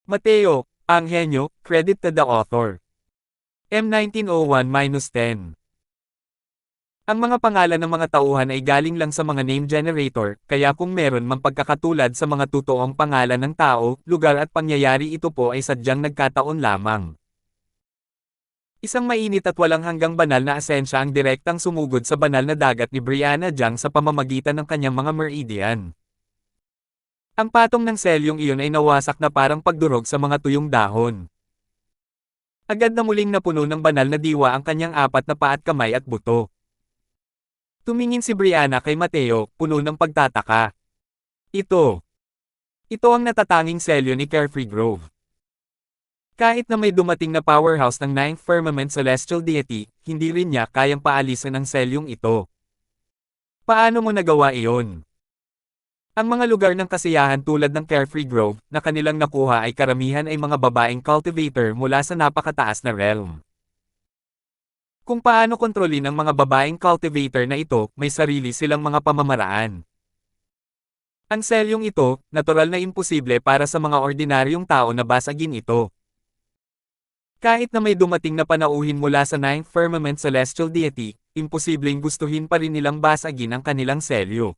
Mateo, Angenio, credit to the author. M1901-10. Ang mga pangalan ng mga tauhan ay galing lang sa mga name generator, kaya kung meron mang pagkakatulad sa mga totoong pangalan ng tao, lugar at pangyayari, ito po ay sadyang nagkataon lamang. Isang mainit at walang hanggang banal na asensya ang direktang sumugod sa banal na dagat ni Brianna Jiang sa pamamagitan ng kanyang mga meridian. Ang patong ng selyong iyon ay nawasak na parang pagdurog sa mga tuyong dahon. Agad na muling napuno ng banal na diwa ang kanyang apat na paa at kamay at buto. Tumingin si Brianna kay Mateo, puno ng pagtataka. Ito ang natatanging selyo ni Carefree Grove. Kahit na may dumating na powerhouse ng Ninth Firmament Celestial Deity, hindi rin niya kayang paalisin ang selyong ito. Paano mo nagawa iyon? Ang mga lugar ng kasiyahan tulad ng Carefree Grove na kanilang nakuha ay karamihan ay mga babaeng cultivator mula sa napakataas na realm. Kung paano kontrolin ang mga babaeng cultivator na ito, may sarili silang mga pamamaraan. Ang selyong ito, natural na imposible para sa mga ordinaryong tao na basagin ito. Kahit na may dumating na panauhin mula sa Ninth Firmament Celestial Deity, imposibleng gustuhin pa rin nilang basagin ang kanilang selyo.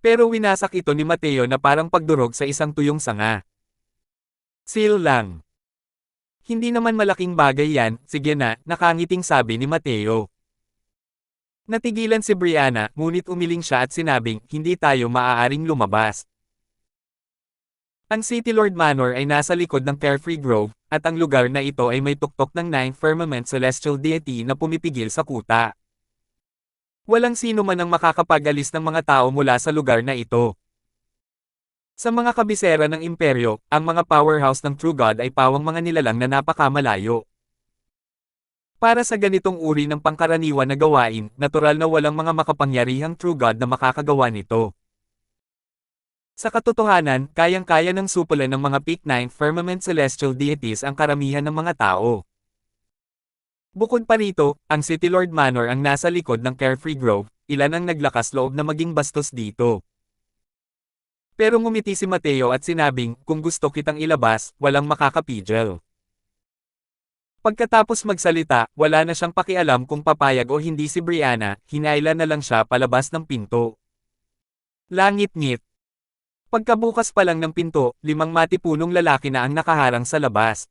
Pero winasak ito ni Mateo na parang pagdurog sa isang tuyong sanga. Seal lang. Hindi naman malaking bagay yan, sige na, nakangiting sabi ni Mateo. Natigilan si Brianna, ngunit umiling siya at sinabing, hindi tayo maaaring lumabas. Ang City Lord Manor ay nasa likod ng Carefree Grove, at ang lugar na ito ay may tuktok ng Ninth Firmament Celestial Deity na pumipigil sa kuta. Walang sino man ang makakapag-alis ng mga tao mula sa lugar na ito. Sa mga kabisera ng imperyo, ang mga powerhouse ng True God ay pawang mga nilalang na napakamalayo. Para sa ganitong uri ng pangkaraniwan na gawain, natural na walang mga makapangyarihang True God na makakagawa nito. Sa katotohanan, kayang-kaya ng supulan ng mga Peak Ninth Firmament Celestial Deities ang karamihan ng mga tao. Bukod pa rito, ang City Lord Manor ang nasa likod ng Carefree Grove, ilan ang naglakas loob na maging bastos dito. Pero ngumiti si Mateo at sinabing, kung gusto kitang ilabas, walang makakapigil. Pagkatapos magsalita, wala na siyang pakialam kung papayag o hindi si Brianna, hinailan na lang siya palabas ng pinto. Langit-ngit. Pagkabukas pa lang ng pinto, 5 matipunong lalaki na ang nakaharang sa labas.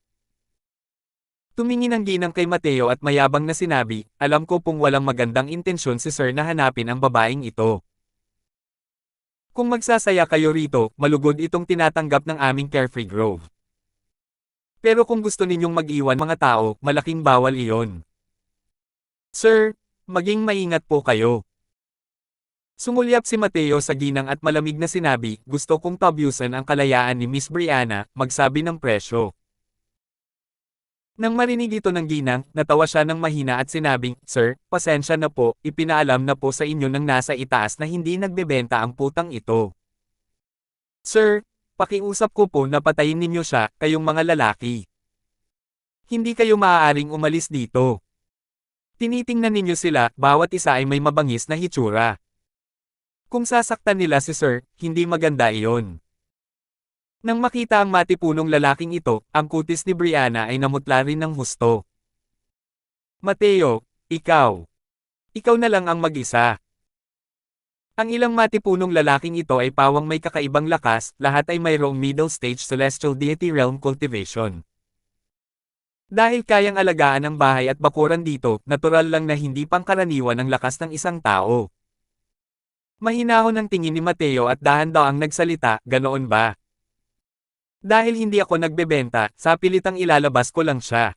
Tumingin ang ginang kay Mateo at mayabang na sinabi, alam ko pong walang magandang intensyon si Sir na hanapin ang babaeng ito. Kung magsasaya kayo rito, malugod itong tinatanggap ng aming Carefree Grove. Pero kung gusto ninyong mag-iwan mga tao, malaking bawal iyon. Sir, maging maingat po kayo. Sumulyap si Mateo sa ginang at malamig na sinabi, gusto kong tabyusan ang kalayaan ni Miss Brianna, magsabi ng presyo. Nang marinig ito ng ginang, natawa siya ng mahina at sinabing, Sir, pasensya na po, ipinaalam na po sa inyo ng nasa itaas na hindi nagbebenta ang putang ito. Sir, pakiusap ko po na patayin ninyo siya, kayong mga lalaki. Hindi kayo maaaring umalis dito. Tinitingnan ninyo sila, bawat isa ay may mabangis na hitsura. Kung sasaktan nila si Sir, hindi maganda iyon. Nang makita ang matipunong lalaking ito, ang kutis ni Brianna ay namutla rin ng husto. Mateo, ikaw. Ikaw na lang ang mag-isa. Ang ilang matipunong lalaking ito ay pawang may kakaibang lakas, lahat ay mayroong middle stage celestial deity realm cultivation. Dahil kayang alagaan ang bahay at bakuran dito, natural lang na hindi pangkaraniwan ang lakas ng isang tao. Mahinahon ang tingin ni Mateo at dahan-dahang nagsalita, ganoon ba? Dahil hindi ako nagbebenta, sa pilitang ilalabas ko lang siya.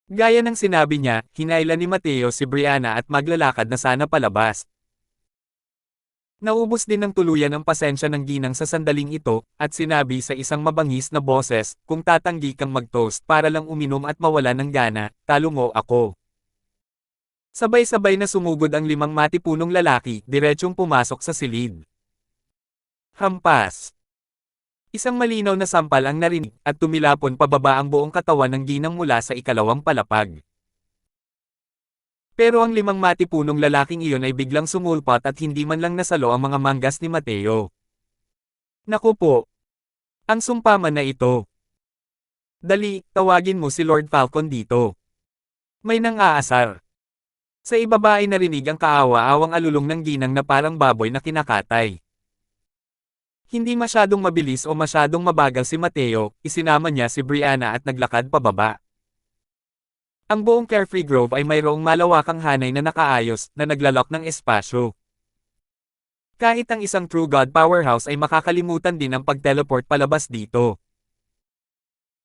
Gaya ng sinabi niya, hinailan ni Mateo si Brianna at maglalakad na sana palabas. Naubos din ng tuluyan ang pasensya ng ginang sa sandaling ito, at sinabi sa isang mabangis na boses, kung tatanggi kang mag-toast para lang uminom at mawala ng gana, talo mo ako. Sabay-sabay na sumugod ang 5 matipunong lalaki, diretsyong pumasok sa silid. Hampas. Isang malinaw na sampal ang narinig, at tumilapon pababa ang buong katawan ng ginang mula sa ikalawang palapag. Pero ang 5 matipunong lalaking iyon ay biglang sumulpat at hindi man lang nasalo ang mga manggas ni Mateo. Naku po! Ang sumpaman na ito. Dali, tawagin mo si Lord Falcon dito. May nang-aasar. Sa ibaba ay narinig ang kaawa-awang alulong ng ginang na parang baboy na kinakatay. Hindi masyadong mabilis o masyadong mabagal si Mateo, isinama niya si Brianna at naglakad pababa. Ang buong Carefree Grove ay mayroong malawakang hanay na nakaayos, na naglalak ng espasyo. Kahit ang isang True God powerhouse ay makakalimutan din ang pag-teleport palabas dito.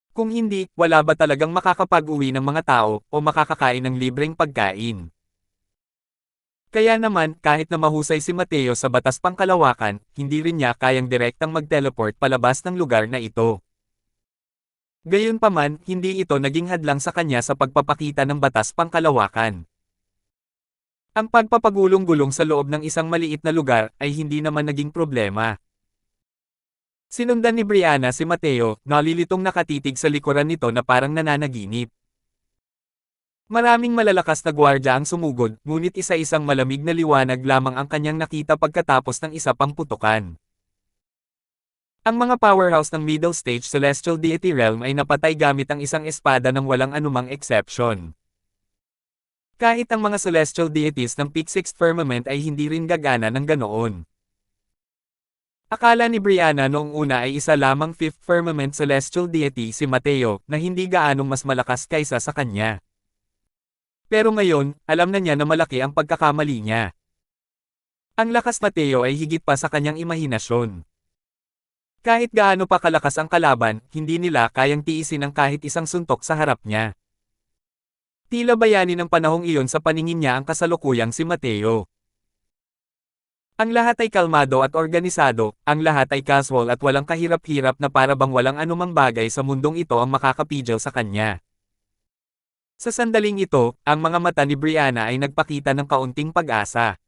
Kung hindi, wala ba talagang makakapag-uwi ng mga tao, o makakakain ng libreng pagkain? Kaya naman, kahit na mahusay si Mateo sa batas pangkalawakan, hindi rin niya kayang direktang mag-teleport palabas ng lugar na ito. Gayunpaman, hindi ito naging hadlang sa kanya sa pagpapakita ng batas pangkalawakan. Ang pagpapagulong-gulong sa loob ng isang maliit na lugar ay hindi naman naging problema. Sinundan ni Brianna si Mateo, nalilitong nakatitig sa likuran nito na parang nananaginip. Maraming malalakas na gwardya ang sumugod, ngunit isa-isang malamig na liwanag lamang ang kanyang nakita pagkatapos ng isa pang putukan. Ang mga powerhouse ng Middle Stage Celestial Deity Realm ay napatay gamit ang isang espada ng walang anumang exception. Kahit ang mga Celestial Deities ng Peak Sixth Firmament ay hindi rin gagana ng ganoon. Akala ni Brianna noong una ay isa lamang Fifth Firmament Celestial Deity si Mateo, na hindi gaanong mas malakas kaysa sa kanya. Pero ngayon, alam na niya na malaki ang pagkakamali niya. Ang lakas Mateo ay higit pa sa kanyang imahinasyon. Kahit gaano pa kalakas ang kalaban, hindi nila kayang tiisin ang kahit isang suntok sa harap niya. Tila bayani ng panahong iyon sa paningin niya ang kasalukuyang si Mateo. Ang lahat ay kalmado at organisado, ang lahat ay casual at walang kahirap-hirap na para bang walang anumang bagay sa mundong ito ang makakapigil sa kanya. Sa sandaling ito, ang mga mata ni Brianna ay nagpakita ng kaunting pag-asa.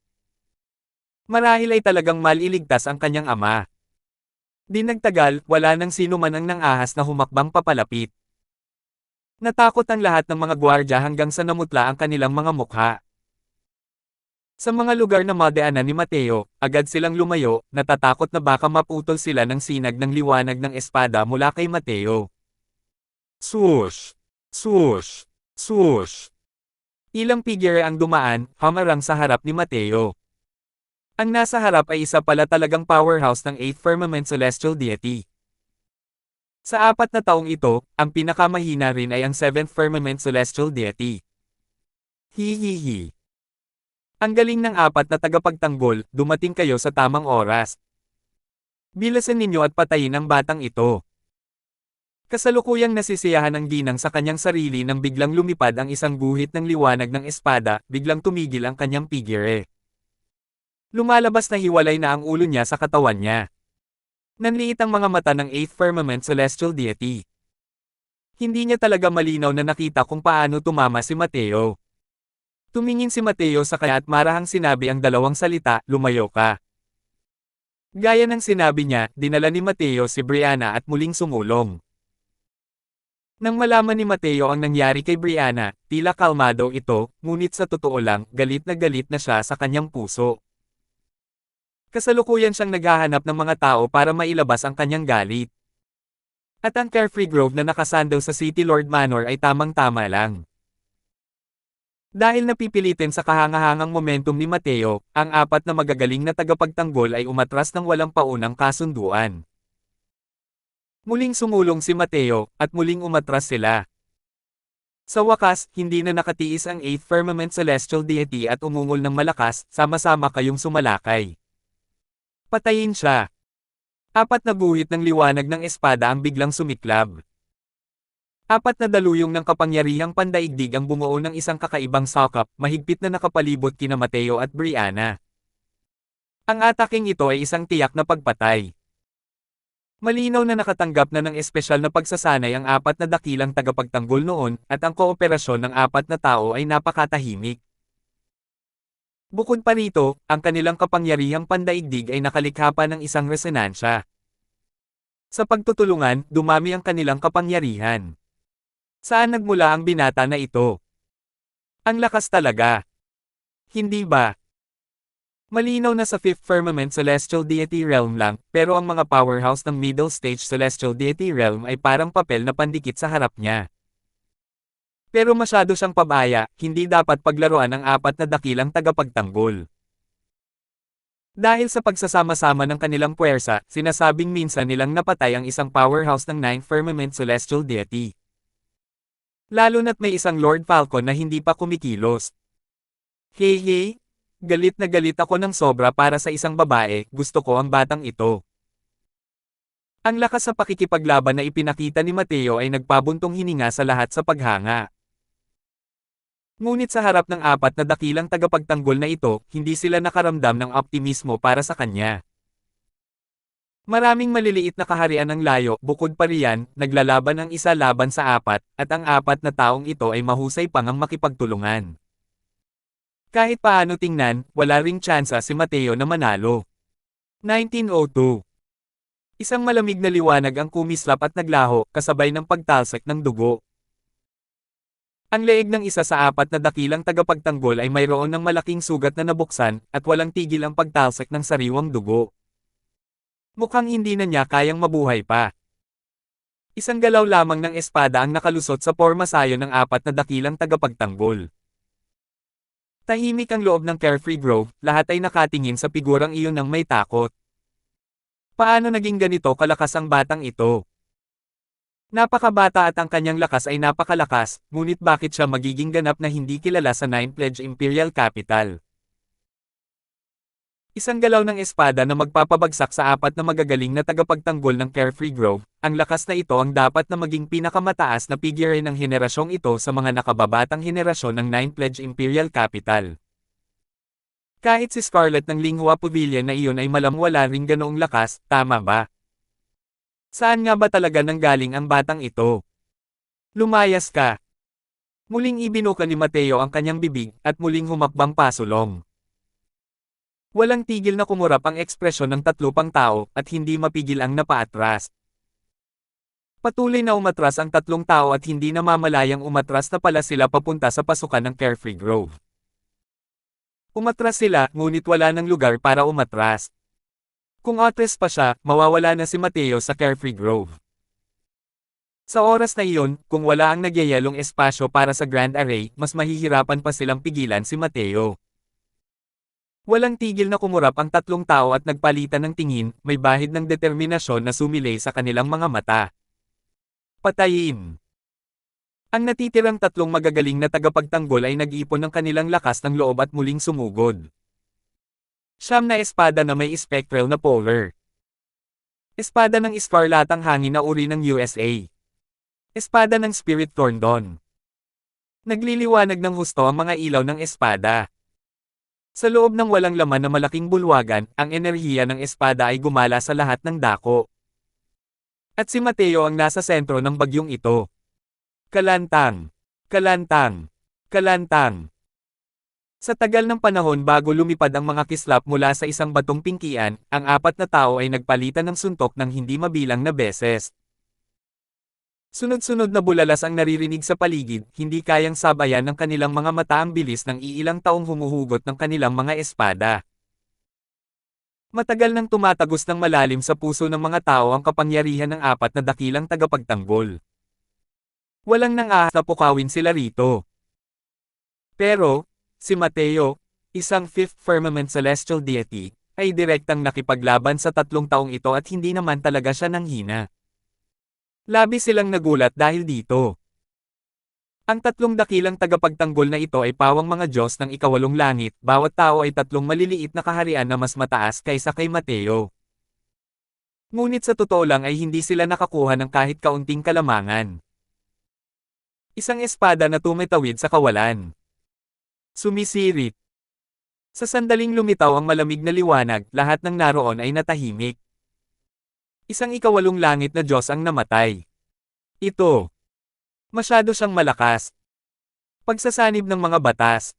Marahil ay talagang maliligtas ang kanyang ama. Di nagtagal, wala nang sino man ang nang-ahas na humakbang papalapit. Natakot ang lahat ng mga gwardya hanggang sa namutla ang kanilang mga mukha. Sa mga lugar na madaanan ni Mateo, agad silang lumayo, natatakot na baka maputol sila ng sinag ng liwanag ng espada mula kay Mateo. Swoosh! Swoosh! Swoosh! Ilang figure ang dumaan, hamarang sa harap ni Mateo. Ang nasa harap ay isa pala talagang powerhouse ng 8th Firmament Celestial Deity. Sa 4 na taong ito, ang pinakamahina rin ay ang 7th Firmament Celestial Deity. Hihihi. Ang galing ng 4 na tagapagtanggol, dumating kayo sa tamang oras. Bilasan ninyo at patayin ang batang ito. Kasalukuyang nasisiyahan ang ginang sa kanyang sarili nang biglang lumipad ang isang guhit ng liwanag ng espada, biglang tumigil ang kanyang figure. Lumalabas na hiwalay na ang ulo niya sa katawan niya. Nanliit ang mga mata ng 8th Firmament Celestial Deity. Hindi niya talaga malinaw na nakita kung paano tumama si Mateo. Tumingin si Mateo sa kanya at marahang sinabi ang dalawang salita, lumayo ka. Gaya ng sinabi niya, dinala ni Mateo si Brianna at muling sumulong. Nang malaman ni Mateo ang nangyari kay Brianna, tila kalmado ito, ngunit sa totoo lang, galit na siya sa kanyang puso. Kasalukuyan siyang naghahanap ng mga tao para mailabas ang kanyang galit. At ang Carefree Grove na nakasandaw sa City Lord Manor ay tamang-tama lang. Dahil napipilitin sa kahangahangang momentum ni Mateo, ang 4 na magagaling na tagapagtanggol ay umatras ng walang paunang kasunduan. Muling sumulong si Mateo, at muling umatras sila. Sa wakas, hindi na nakatiis ang 8th Firmament Celestial Deity at umungol ng malakas, sama-sama kayong sumalakay. Patayin siya. 4 na guhit ng liwanag ng espada ang biglang sumiklab. 4 na daluyong ng kapangyarihang pandaigdig ang bumuo ng isang kakaibang sakop, mahigpit na nakapalibot kina Mateo at Brianna. Ang ataking ito ay isang tiyak na pagpatay. Malinaw na nakatanggap na ng espesyal na pagsasanay ang 4 na dakilang tagapagtanggol noon, at ang kooperasyon ng 4 na tao ay napakatahimik. Bukod pa rito, ang kanilang kapangyarihang pandaigdig ay nakalikha pa ng isang resonansya. Sa pagtutulungan, dumami ang kanilang kapangyarihan. Saan nagmula ang binata na ito? Ang lakas talaga. Hindi ba? Malinaw na sa Fifth Firmament Celestial Deity Realm lang, pero ang mga powerhouse ng Middle Stage Celestial Deity Realm ay parang papel na pandikit sa harap niya. Pero masyado siyang pabaya, hindi dapat paglaruan ang apat na dakilang tagapagtanggol. Dahil sa pagsasama-sama ng kanilang puwersa, sinasabing minsan nilang napatay ang isang powerhouse ng Ninth Firmament Celestial Deity. Lalo na't may isang Lord Falcon na hindi pa kumikilos. Hey, galit na galit ako ng sobra para sa isang babae, gusto ko ang batang ito. Ang lakas sa pakikipaglaban na ipinakita ni Mateo ay nagpabuntong hininga sa lahat sa paghanga. Ngunit sa harap ng apat na dakilang tagapagtanggol na ito, hindi sila nakaramdam ng optimismo para sa kanya. Maraming maliliit na kaharian ang layo, bukod pa riyan, naglalaban ang isa laban sa apat, at ang apat na taong ito ay mahusay pang ang makipagtulungan. Kahit paano tingnan, wala ring tsansa si Mateo na manalo. 1902. Isang malamig na liwanag ang kumislap at naglaho, kasabay ng pagtalsik ng dugo. Ang leeg ng isa sa apat na dakilang tagapagtanggol ay mayroon ng malaking sugat na nabuksan, at walang tigil ang pagtalsik ng sariwang dugo. Mukhang hindi na niya kayang mabuhay pa. Isang galaw lamang ng espada ang nakalusot sa pormasayo ng apat na dakilang tagapagtanggol. Tahimik ang loob ng Carefree Grove, lahat ay nakatingin sa figurang iyon ng may takot. Paano naging ganito kalakas ang batang ito? Napakabata at ang kanyang lakas ay napakalakas, ngunit bakit siya magiging ganap na hindi kilala sa Nine Pledge Imperial Capital? Isang galaw ng espada na magpapabagsak sa apat na magagaling na tagapagtanggol ng Carefree Grove, ang lakas na ito ang dapat na maging pinakamataas na figure ng henerasyong ito sa mga nakababatang henerasyon ng Nine Pledge Imperial Capital. Kahit si Scarlet ng Linghua Pavilion na iyon ay wala ring ganoong lakas, tama ba? Saan nga ba talaga nanggaling ang batang ito? Lumayas ka! Muling ibinuka ni Mateo ang kanyang bibig, at muling humakbang pasulong. Walang tigil na kumurap ang ekspresyon ng tatlo pang tao, at hindi mapigil ang napaatras. Patuloy na umatras ang tatlong tao at hindi namamalayang umatras na pala sila papunta sa pasukan ng Carefree Grove. Umatras sila, ngunit wala ng lugar para umatras. Kung atras pa siya, mawawala na si Mateo sa Carefree Grove. Sa oras na iyon, kung wala ang nagyayelong espasyo para sa Grand Array, mas mahihirapan pa silang pigilan si Mateo. Walang tigil na kumurap ang tatlong tao at nagpalitan ng tingin, may bahid ng determinasyon na sumilay sa kanilang mga mata. Patayin! Ang natitirang tatlong magagaling na tagapagtanggol ay nag-ipon ng kanilang lakas ng loob at muling sumugod. Siyam na espada na may spectral na polar. Espada ng eskarlatang hangin na uri ng USA. Espada ng Spirit Thorndon. Nagliliwanag ng husto ang mga ilaw ng espada. Sa loob ng walang laman na malaking bulwagan, ang enerhiya ng espada ay gumala sa lahat ng dako. At si Mateo ang nasa sentro ng bagyong ito. Kalantang! Kalantang! Kalantang! Sa tagal ng panahon bago lumipad ang mga kislap mula sa isang batong pingkian, ang apat na tao ay nagpalitan ng suntok ng hindi mabilang na beses. Sunod-sunod na bulalas ang naririnig sa paligid, hindi kayang sabayan ng kanilang mga mata ang bilis ng iilang taong humuhugot ng kanilang mga espada. Matagal nang tumatagos ng malalim sa puso ng mga tao ang kapangyarihan ng apat na dakilang tagapagtanggol. Walang nang-ahas na pukawin sila rito. Pero, si Mateo, isang Fifth Firmament Celestial Deity, ay direktang nakipaglaban sa tatlong taong ito at hindi naman talaga siya nanghina. Labis silang nagulat dahil dito. Ang tatlong dakilang tagapagtanggol na ito ay pawang mga Diyos ng ikawalong langit, bawat tao ay tatlong maliliit na kaharian na mas mataas kaysa kay Mateo. Ngunit sa totoo lang ay hindi sila nakakuha ng kahit kaunting kalamangan. Isang espada na tumitawid sa kawalan. Sumisirit. Sa sandaling lumitaw ang malamig na liwanag, lahat ng naroon ay natahimik. Isang ikawalong langit na Diyos ang namatay. Ito. Masyado siyang malakas. Pagsasanib ng mga batas.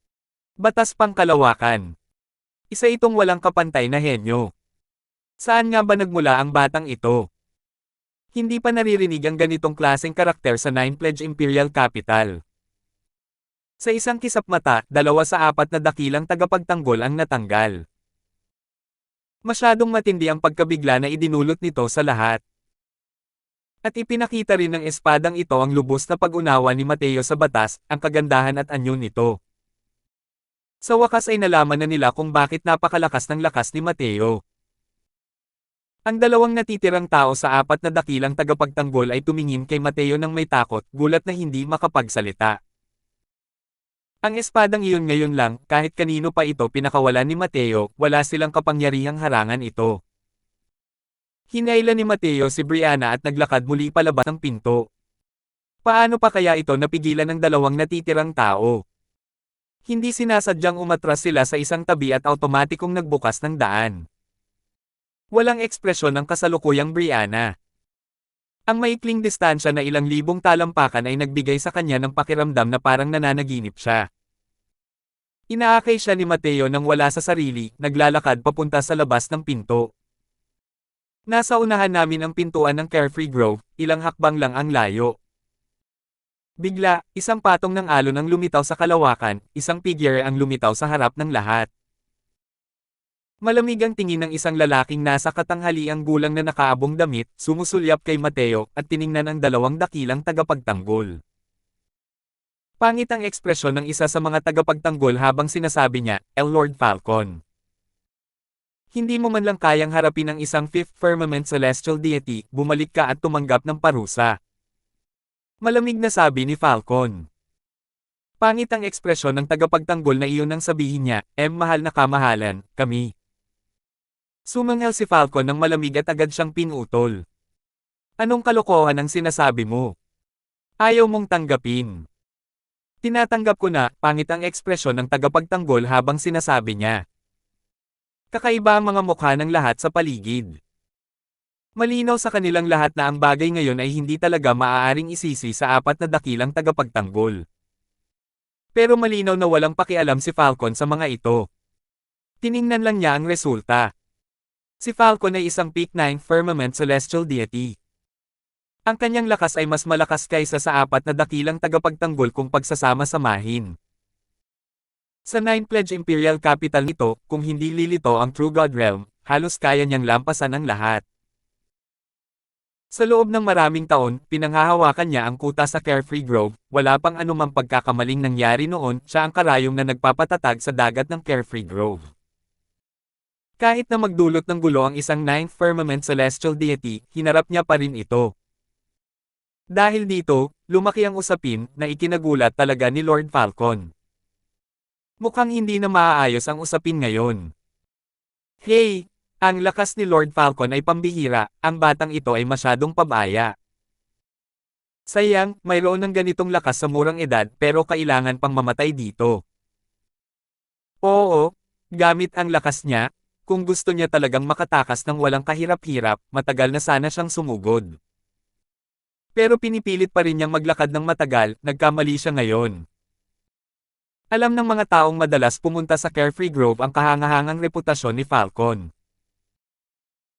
Batas pangkalawakan. Isa itong walang kapantay na henyo. Saan nga ba nagmula ang batang ito? Hindi pa naririnig ang ganitong klaseng karakter sa Nine Pledge Imperial Capital. Sa isang kisap mata, 2 sa 4 na dakilang tagapagtanggol ang natanggal. Masyadong matindi ang pagkabigla na idinulot nito sa lahat. At ipinakita rin ng espadang ito ang lubos na pag-unawa ni Mateo sa batas, ang kagandahan at anyo nito. Sa wakas ay nalaman na nila kung bakit napakalakas ng lakas ni Mateo. Ang dalawang natitirang tao sa apat na dakilang tagapagtanggol ay tumingin kay Mateo ng may takot, gulat na hindi makapagsalita. Ang espadang iyon ngayon lang, kahit kanino pa ito pinakawalan ni Mateo, wala silang kapangyarihang harangan ito. Hinailan ni Mateo si Brianna at naglakad muli palabas ng pinto. Paano pa kaya ito napigilan ng dalawang natitirang tao? Hindi sinasadyang umatras sila sa isang tabi at automatikong nagbukas ng daan. Walang ekspresyon ng kasalukuyang Brianna. Ang maikling distansya na ilang libong talampakan ay nagbigay sa kanya ng pakiramdam na parang nananaginip siya. Inaakay siya ni Mateo nang wala sa sarili, naglalakad papunta sa labas ng pinto. Nasa unahan namin ang pintuan ng Carefree Grove, ilang hakbang lang ang layo. Bigla, isang patong ng alon ang lumitaw sa kalawakan, isang figure ang lumitaw sa harap ng lahat. Malamig ang tingin ng isang lalaking nasa katanghaliang gulang na nakaabong damit, sumusulyap kay Mateo, at tiningnan ang dalawang dakilang tagapagtanggol. Pangit ang ekspresyon ng isa sa mga tagapagtanggol habang sinasabi niya, "El Lord Falcon. Hindi mo man lang kayang harapin ang isang fifth firmament celestial deity, bumalik ka at tumanggap ng parusa." Malamig na sabi ni Falcon. Pangit ang ekspresyon ng tagapagtanggol na iyon nang sabihin niya, mahal na kamahalan, kami." Sumanghel si Falcon ng malamig at agad siyang pinutol. "Anong kalokohan ang sinasabi mo? Ayaw mong tanggapin." "Tinatanggap ko na," pangit ang ekspresyon ng tagapagtanggol habang sinasabi niya. Kakaiba ang mga mukha ng lahat sa paligid. Malinaw sa kanilang lahat na ang bagay ngayon ay hindi talaga maaaring isisi sa apat na dakilang tagapagtanggol. Pero malinaw na walang pakialam si Falcon sa mga ito. Tiningnan lang niya ang resulta. Si Falcon ay isang Peak 9 Firmament Celestial Deity. Ang kanyang lakas ay mas malakas kaysa sa apat na dakilang tagapagtanggol kung pagsasama-samahin. Sa 9 Pledge Imperial Capital nito, kung hindi lilito ang True God Realm, halos kaya niyang lampasan ang lahat. Sa loob ng maraming taon, pinanghahawakan niya ang kuta sa Carefree Grove, wala pang anumang pagkakamaling nangyari noon, siya ang karayom na nagpapatatag sa dagat ng Carefree Grove. Kahit na magdulot ng gulo ang isang 9th Firmament Celestial Deity, hinarap niya pa rin ito. Dahil dito, lumaki ang usapin na ikinagulat talaga ni Lord Falcon. Mukhang hindi na maaayos ang usapin ngayon. Hey! Ang lakas ni Lord Falcon ay pambihira, ang batang ito ay masyadong pabaya. Sayang, mayroon ng ganitong lakas sa murang edad pero kailangan pang mamatay dito. Oo, gamit ang lakas niya, kung gusto niya talagang makatakas ng walang kahirap-hirap, matagal na sana siyang sumugod. Pero pinipilit pa rin niyang maglakad ng matagal, nagkamali siya ngayon. Alam ng mga taong madalas pumunta sa Carefree Grove ang kahangahangang reputasyon ni Falcon.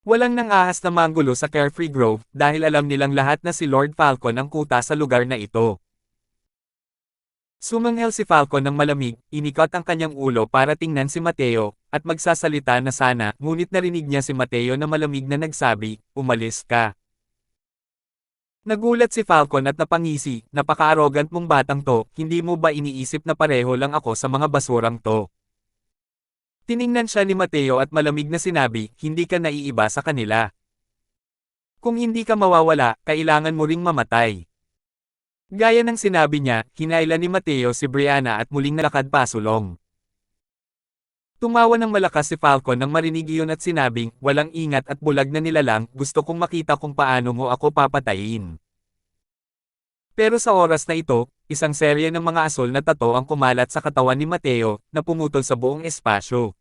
Walang nang-ahas na manggulo sa Carefree Grove dahil alam nilang lahat na si Lord Falcon ang kuta sa lugar na ito. Sumanghel si Falcon ng malamig, inikot ang kanyang ulo para tingnan si Mateo, at magsasalita na sana, ngunit narinig niya si Mateo na malamig na nagsabi, "Umalis ka." Nagulat si Falcon at napangisi, "Napaka-arrogant mong batang to, hindi mo ba iniisip na pareho lang ako sa mga basurang to?" Tiningnan siya ni Mateo at malamig na sinabi, "Hindi ka naiiba sa kanila. Kung hindi ka mawawala, kailangan mo ring mamatay." Gaya ng sinabi niya, hinailan ni Mateo si Brianna at muling nalakad pasulong. Tumawa ng malakas si Falcon nang marinig iyon at sinabing, "Walang ingat at bulag na nilalang, gusto kong makita kung paano mo ako papatayin." Pero sa oras na ito, isang serye ng mga asol na tato ang kumalat sa katawan ni Mateo, na pumutol sa buong espasyo.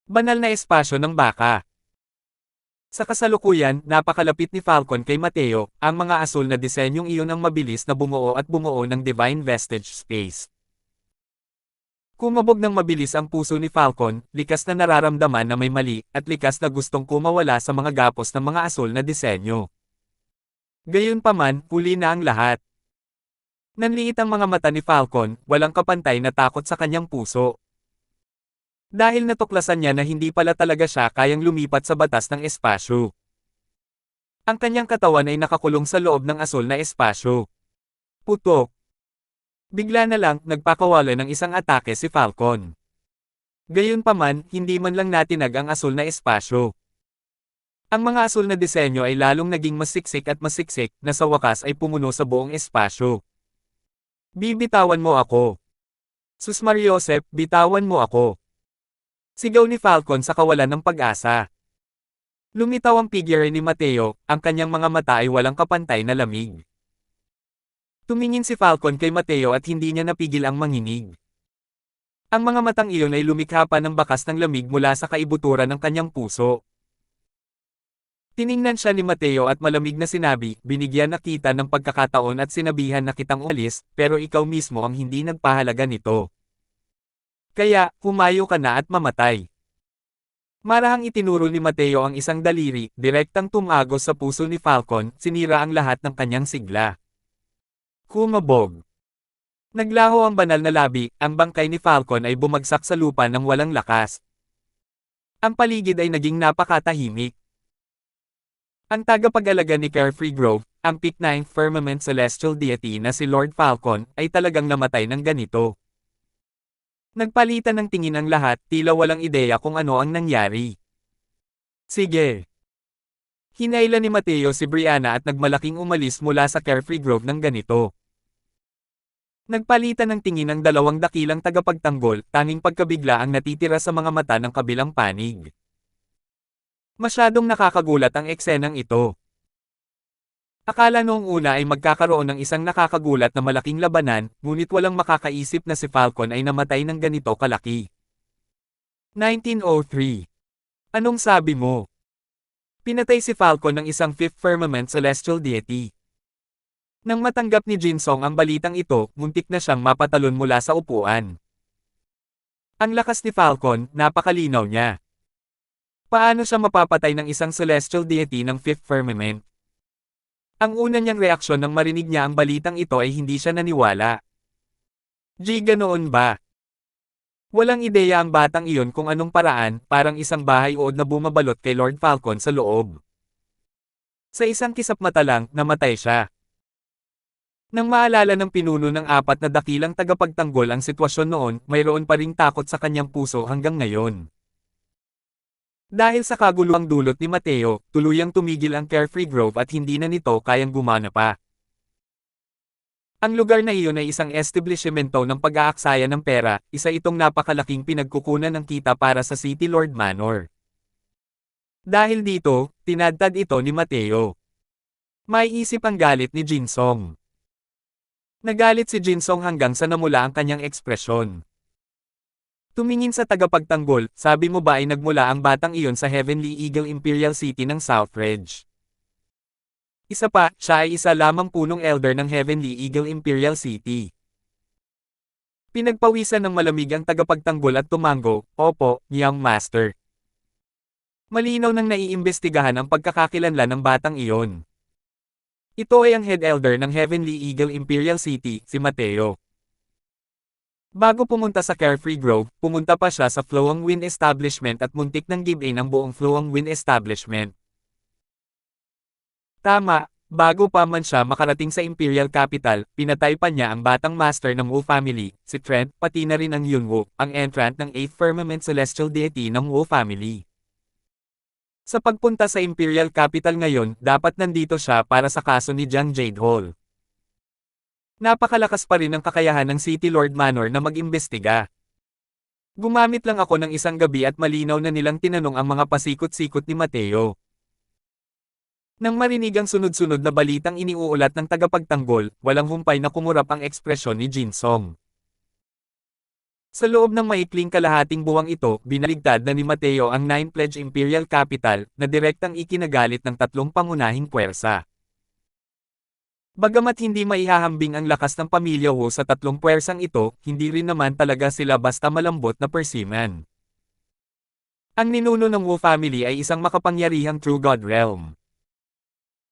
Banal na espasyo ng baka. Sa kasalukuyan, napakalapit ni Falcon kay Mateo, ang mga asul na disenyong iyon ang mabilis na bumuo at bumuo ng Divine Vestige Space. Kumabog ng mabilis ang puso ni Falcon, likas na nararamdaman na may mali, at likas na gustong kumawala sa mga gapos ng mga asul na disenyo. Gayunpaman, huli na ang lahat. Nanliit ang mga mata ni Falcon, walang kapantay na takot sa kanyang puso. Dahil natuklasan niya na hindi pala talaga siya kayang lumipat sa batas ng espasyo. Ang kanyang katawan ay nakakulong sa loob ng asul na espasyo. Putok. Bigla na lang, nagpakawala ng isang atake si Falcon. Gayunpaman, hindi man lang natinag ang asul na espasyo. Ang mga asul na disenyo ay lalong naging mas siksik at mas siksik, na sa wakas ay pumuno sa buong espasyo. Bibitawan mo ako. Sus Mariosep, bitawan mo ako. Sigaw ni Falcon sa kawalan ng pag-asa. Lumitaw ang figure ni Mateo, ang kanyang mga mata ay walang kapantay na lamig. Tumingin si Falcon kay Mateo at hindi niya napigil ang manginig. Ang mga matang iyon ay lumikha pa ng bakas ng lamig mula sa kaibuturan ng kanyang puso. Tiningnan siya ni Mateo at malamig na sinabi, binigyan na kita ng pagkakataon at sinabihan na kitang umalis, pero ikaw mismo ang hindi nagpahalaga nito. Kaya, humayo ka na at mamatay. Marahang itinuro ni Mateo ang isang daliri, direktang tumagos sa puso ni Falcon, sinira ang lahat ng kanyang sigla. Kumabog. Naglaho ang banal na labi, ang bangkay ni Falcon ay bumagsak sa lupa ng walang lakas. Ang paligid ay naging napakatahimik. Ang tagapag-alaga ni Carefree Grove, ang Peak 9 Firmament Celestial Deity na si Lord Falcon, ay talagang namatay ng ganito. Nagpalitan ng tingin ang lahat, tila walang ideya kung ano ang nangyari. Sige. Hinayla ni Mateo si Brianna at nagmalaking umalis mula sa Carefree Grove ng ganito. Nagpalitan ng tingin ang dalawang dakilang tagapagtanggol, tanging pagkabigla ang natitira sa mga mata ng kabilang panig. Masyadong nakakagulat ang eksenang ito. Akala noong una ay magkakaroon ng isang nakakagulat na malaking labanan, ngunit walang makakaisip na si Falcon ay namatay ng ganito kalaki. 1903. Anong sabi mo? Pinatay si Falcon ng isang Fifth Firmament Celestial Deity. Nang matanggap ni Jinsong ang balitang ito, muntik na siyang mapatalon mula sa upuan. Ang lakas ni Falcon, napakalinaw niya. Paano siya mapapatay ng isang celestial deity ng Fifth Firmament? Ang una niyang reaksyon nang marinig niya ang balitang ito ay hindi siya naniwala. Ganoon ba? Walang ideya ang batang iyon kung anong paraan, parang isang bahay-uod na bumabalot kay Lord Falcon sa loob. Sa isang kisap mata lang, namatay siya. Nang maalala ng pinuno ng apat na dakilang tagapagtanggol ang sitwasyon noon, mayroon pa ring takot sa kanyang puso hanggang ngayon. Dahil sa kaguluhang dulot ni Mateo, tuluyang tumigil ang Carefree Grove at hindi na nito kayang gumana pa. Ang lugar na iyon ay isang establishmento ng pag-aaksaya ng pera, isa itong napakalaking pinagkukunan ng kita para sa City Lord Manor. Dahil dito, tinadtad ito ni Mateo. May isip ang galit ni Jinsong. Nagalit si Jinsong hanggang sa namula ang kanyang ekspresyon. Tumingin sa tagapagtanggol, sabi mo ba ay nagmula ang batang iyon sa Heavenly Eagle Imperial City ng Southridge? Isa pa, siya ay isa lamang punong elder ng Heavenly Eagle Imperial City. Pinagpawisan ng malamig ang tagapagtanggol at tumango, opo, young master. Malinaw nang naiimbestigahan ang pagkakakilanlan ng batang iyon. Ito ay ang head elder ng Heavenly Eagle Imperial City, si Mateo. Bago pumunta sa Carefree Grove, pumunta pa siya sa Floang Wind Establishment at muntik ng give-in ang buong Floang Wind Establishment. Tama, bago pa man siya makarating sa Imperial Capital, pinatay pa niya ang batang master ng Wu family, si Trent, pati na rin ang Yunwu, ang entrant ng 8th Firmament Celestial Deity ng Wu family. Sa pagpunta sa Imperial Capital ngayon, dapat nandito siya para sa kaso ni Jiang Jade Hall. Napakalakas pa rin ang kakayahan ng City Lord Manor na mag-imbestiga. Gumamit lang ako ng isang gabi at malinaw na nilang tinanong ang mga pasikot-sikot ni Mateo. Nang marinig ang sunod-sunod na balitang iniuulat ng tagapagtanggol, walang humpay na kumurap ang ekspresyon ni Jinsong. Sa loob ng maikling kalahating buwang ito, binaligtad na ni Mateo ang 9 Pledge Imperial Capital, na direktang ikinagalit ng tatlong pangunahing puwersa. Bagamat hindi maihahambing ang lakas ng pamilya Wu sa tatlong puwersang ito, hindi rin naman talaga sila basta malambot na persiman. Ang ninuno ng Wu family ay isang makapangyarihang True God Realm.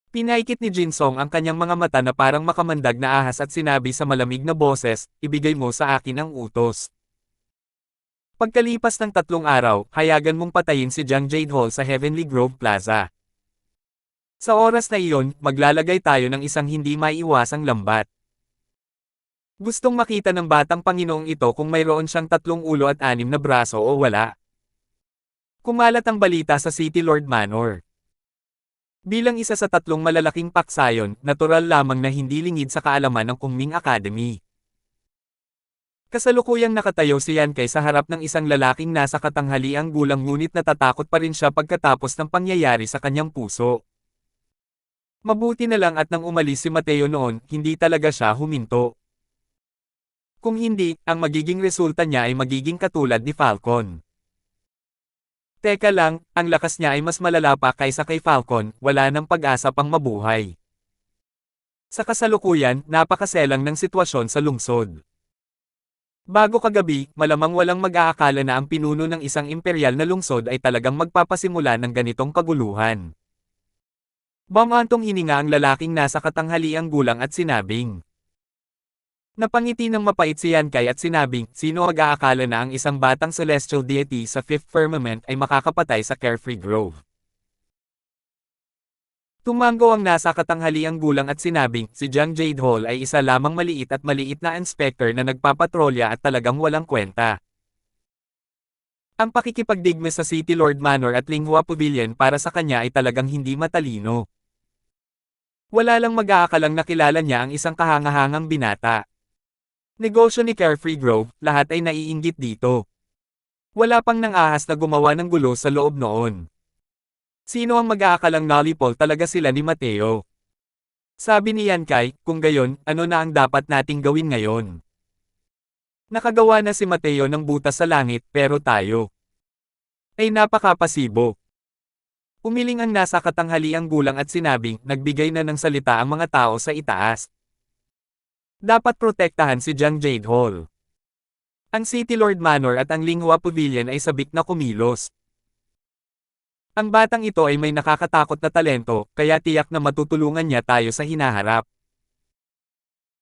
Pinaikit ni Jinsong ang kanyang mga mata na parang makamandag na ahas at sinabi sa malamig na boses, ibigay mo sa akin ang utos. Pagkalipas ng 3 araw, hayagan mong patayin si Jang Jade-Hall sa Heavenly Grove Plaza. Sa oras na iyon, maglalagay tayo ng isang hindi maiiwasang lambat. Gustong makita ng batang Panginoong ito kung mayroon siyang 3 ulo at 6 na braso o wala. Kumalat ang balita sa City Lord Manor. Bilang isa sa 3 malalaking paksayon, natural lamang na hindi lingid sa kaalaman ng Kunming Academy. Kasalukuyang nakatayo si Yan Kai sa harap ng isang lalaking nasa katanghaliang gulang ngunit natatakot pa rin siya pagkatapos ng pangyayari sa kanyang puso. Mabuti na lang at nang umalis si Mateo noon, hindi talaga siya huminto. Kung hindi, ang magiging resulta niya ay magiging katulad ni Falcon. Teka lang, ang lakas niya ay mas malala pa kaysa kay Falcon, wala nang pag-asa pang mabuhay. Sa kasalukuyan, napakaselang ng sitwasyon sa lungsod. Bago kagabi, malamang walang mag-aakala na ang pinuno ng isang imperial na lungsod ay talagang magpapasimula ng ganitong kaguluhan. Bamantong hininga ang lalaking nasa katanghaliang gulang at sinabing. Napangiti ng mapait si Yan Kai at sinabing, sino mag-aakala na ang isang batang celestial deity sa Fifth Firmament ay makakapatay sa Carefree Grove. Tumango ang nasa katanghaliang gulang at sinabing, si Jang Jade-Hall ay isa lamang maliit na inspector na nagpapatrolya at talagang walang kwenta. Ang pakikipagdigma sa City Lord Manor at Linghua Pavilion para sa kanya ay talagang hindi matalino. Wala lang mag-aakalang nakilala niya ang isang kahangahangang binata. Negosyo ni Carefree Grove, lahat ay naiinggit dito. Wala pang nang-ahas na gumawa ng gulo sa loob noon. Sino ang mag-aakalang nalipol talaga sila ni Mateo? Sabi ni Yan Kai, kung gayon, ano na ang dapat nating gawin ngayon? Nakagawa na si Mateo ng butas sa langit, pero tayo ay napakapasibo. Umiling ang nasa katanghaliang gulang at sinabing, nagbigay na ng salita ang mga tao sa itaas. Dapat protektahan si Jang Jade-Hall. Ang City Lord Manor at ang Linghua Pavilion ay sabik na kumilos. Ang batang ito ay may nakakatakot na talento, kaya tiyak na matutulungan niya tayo sa hinaharap.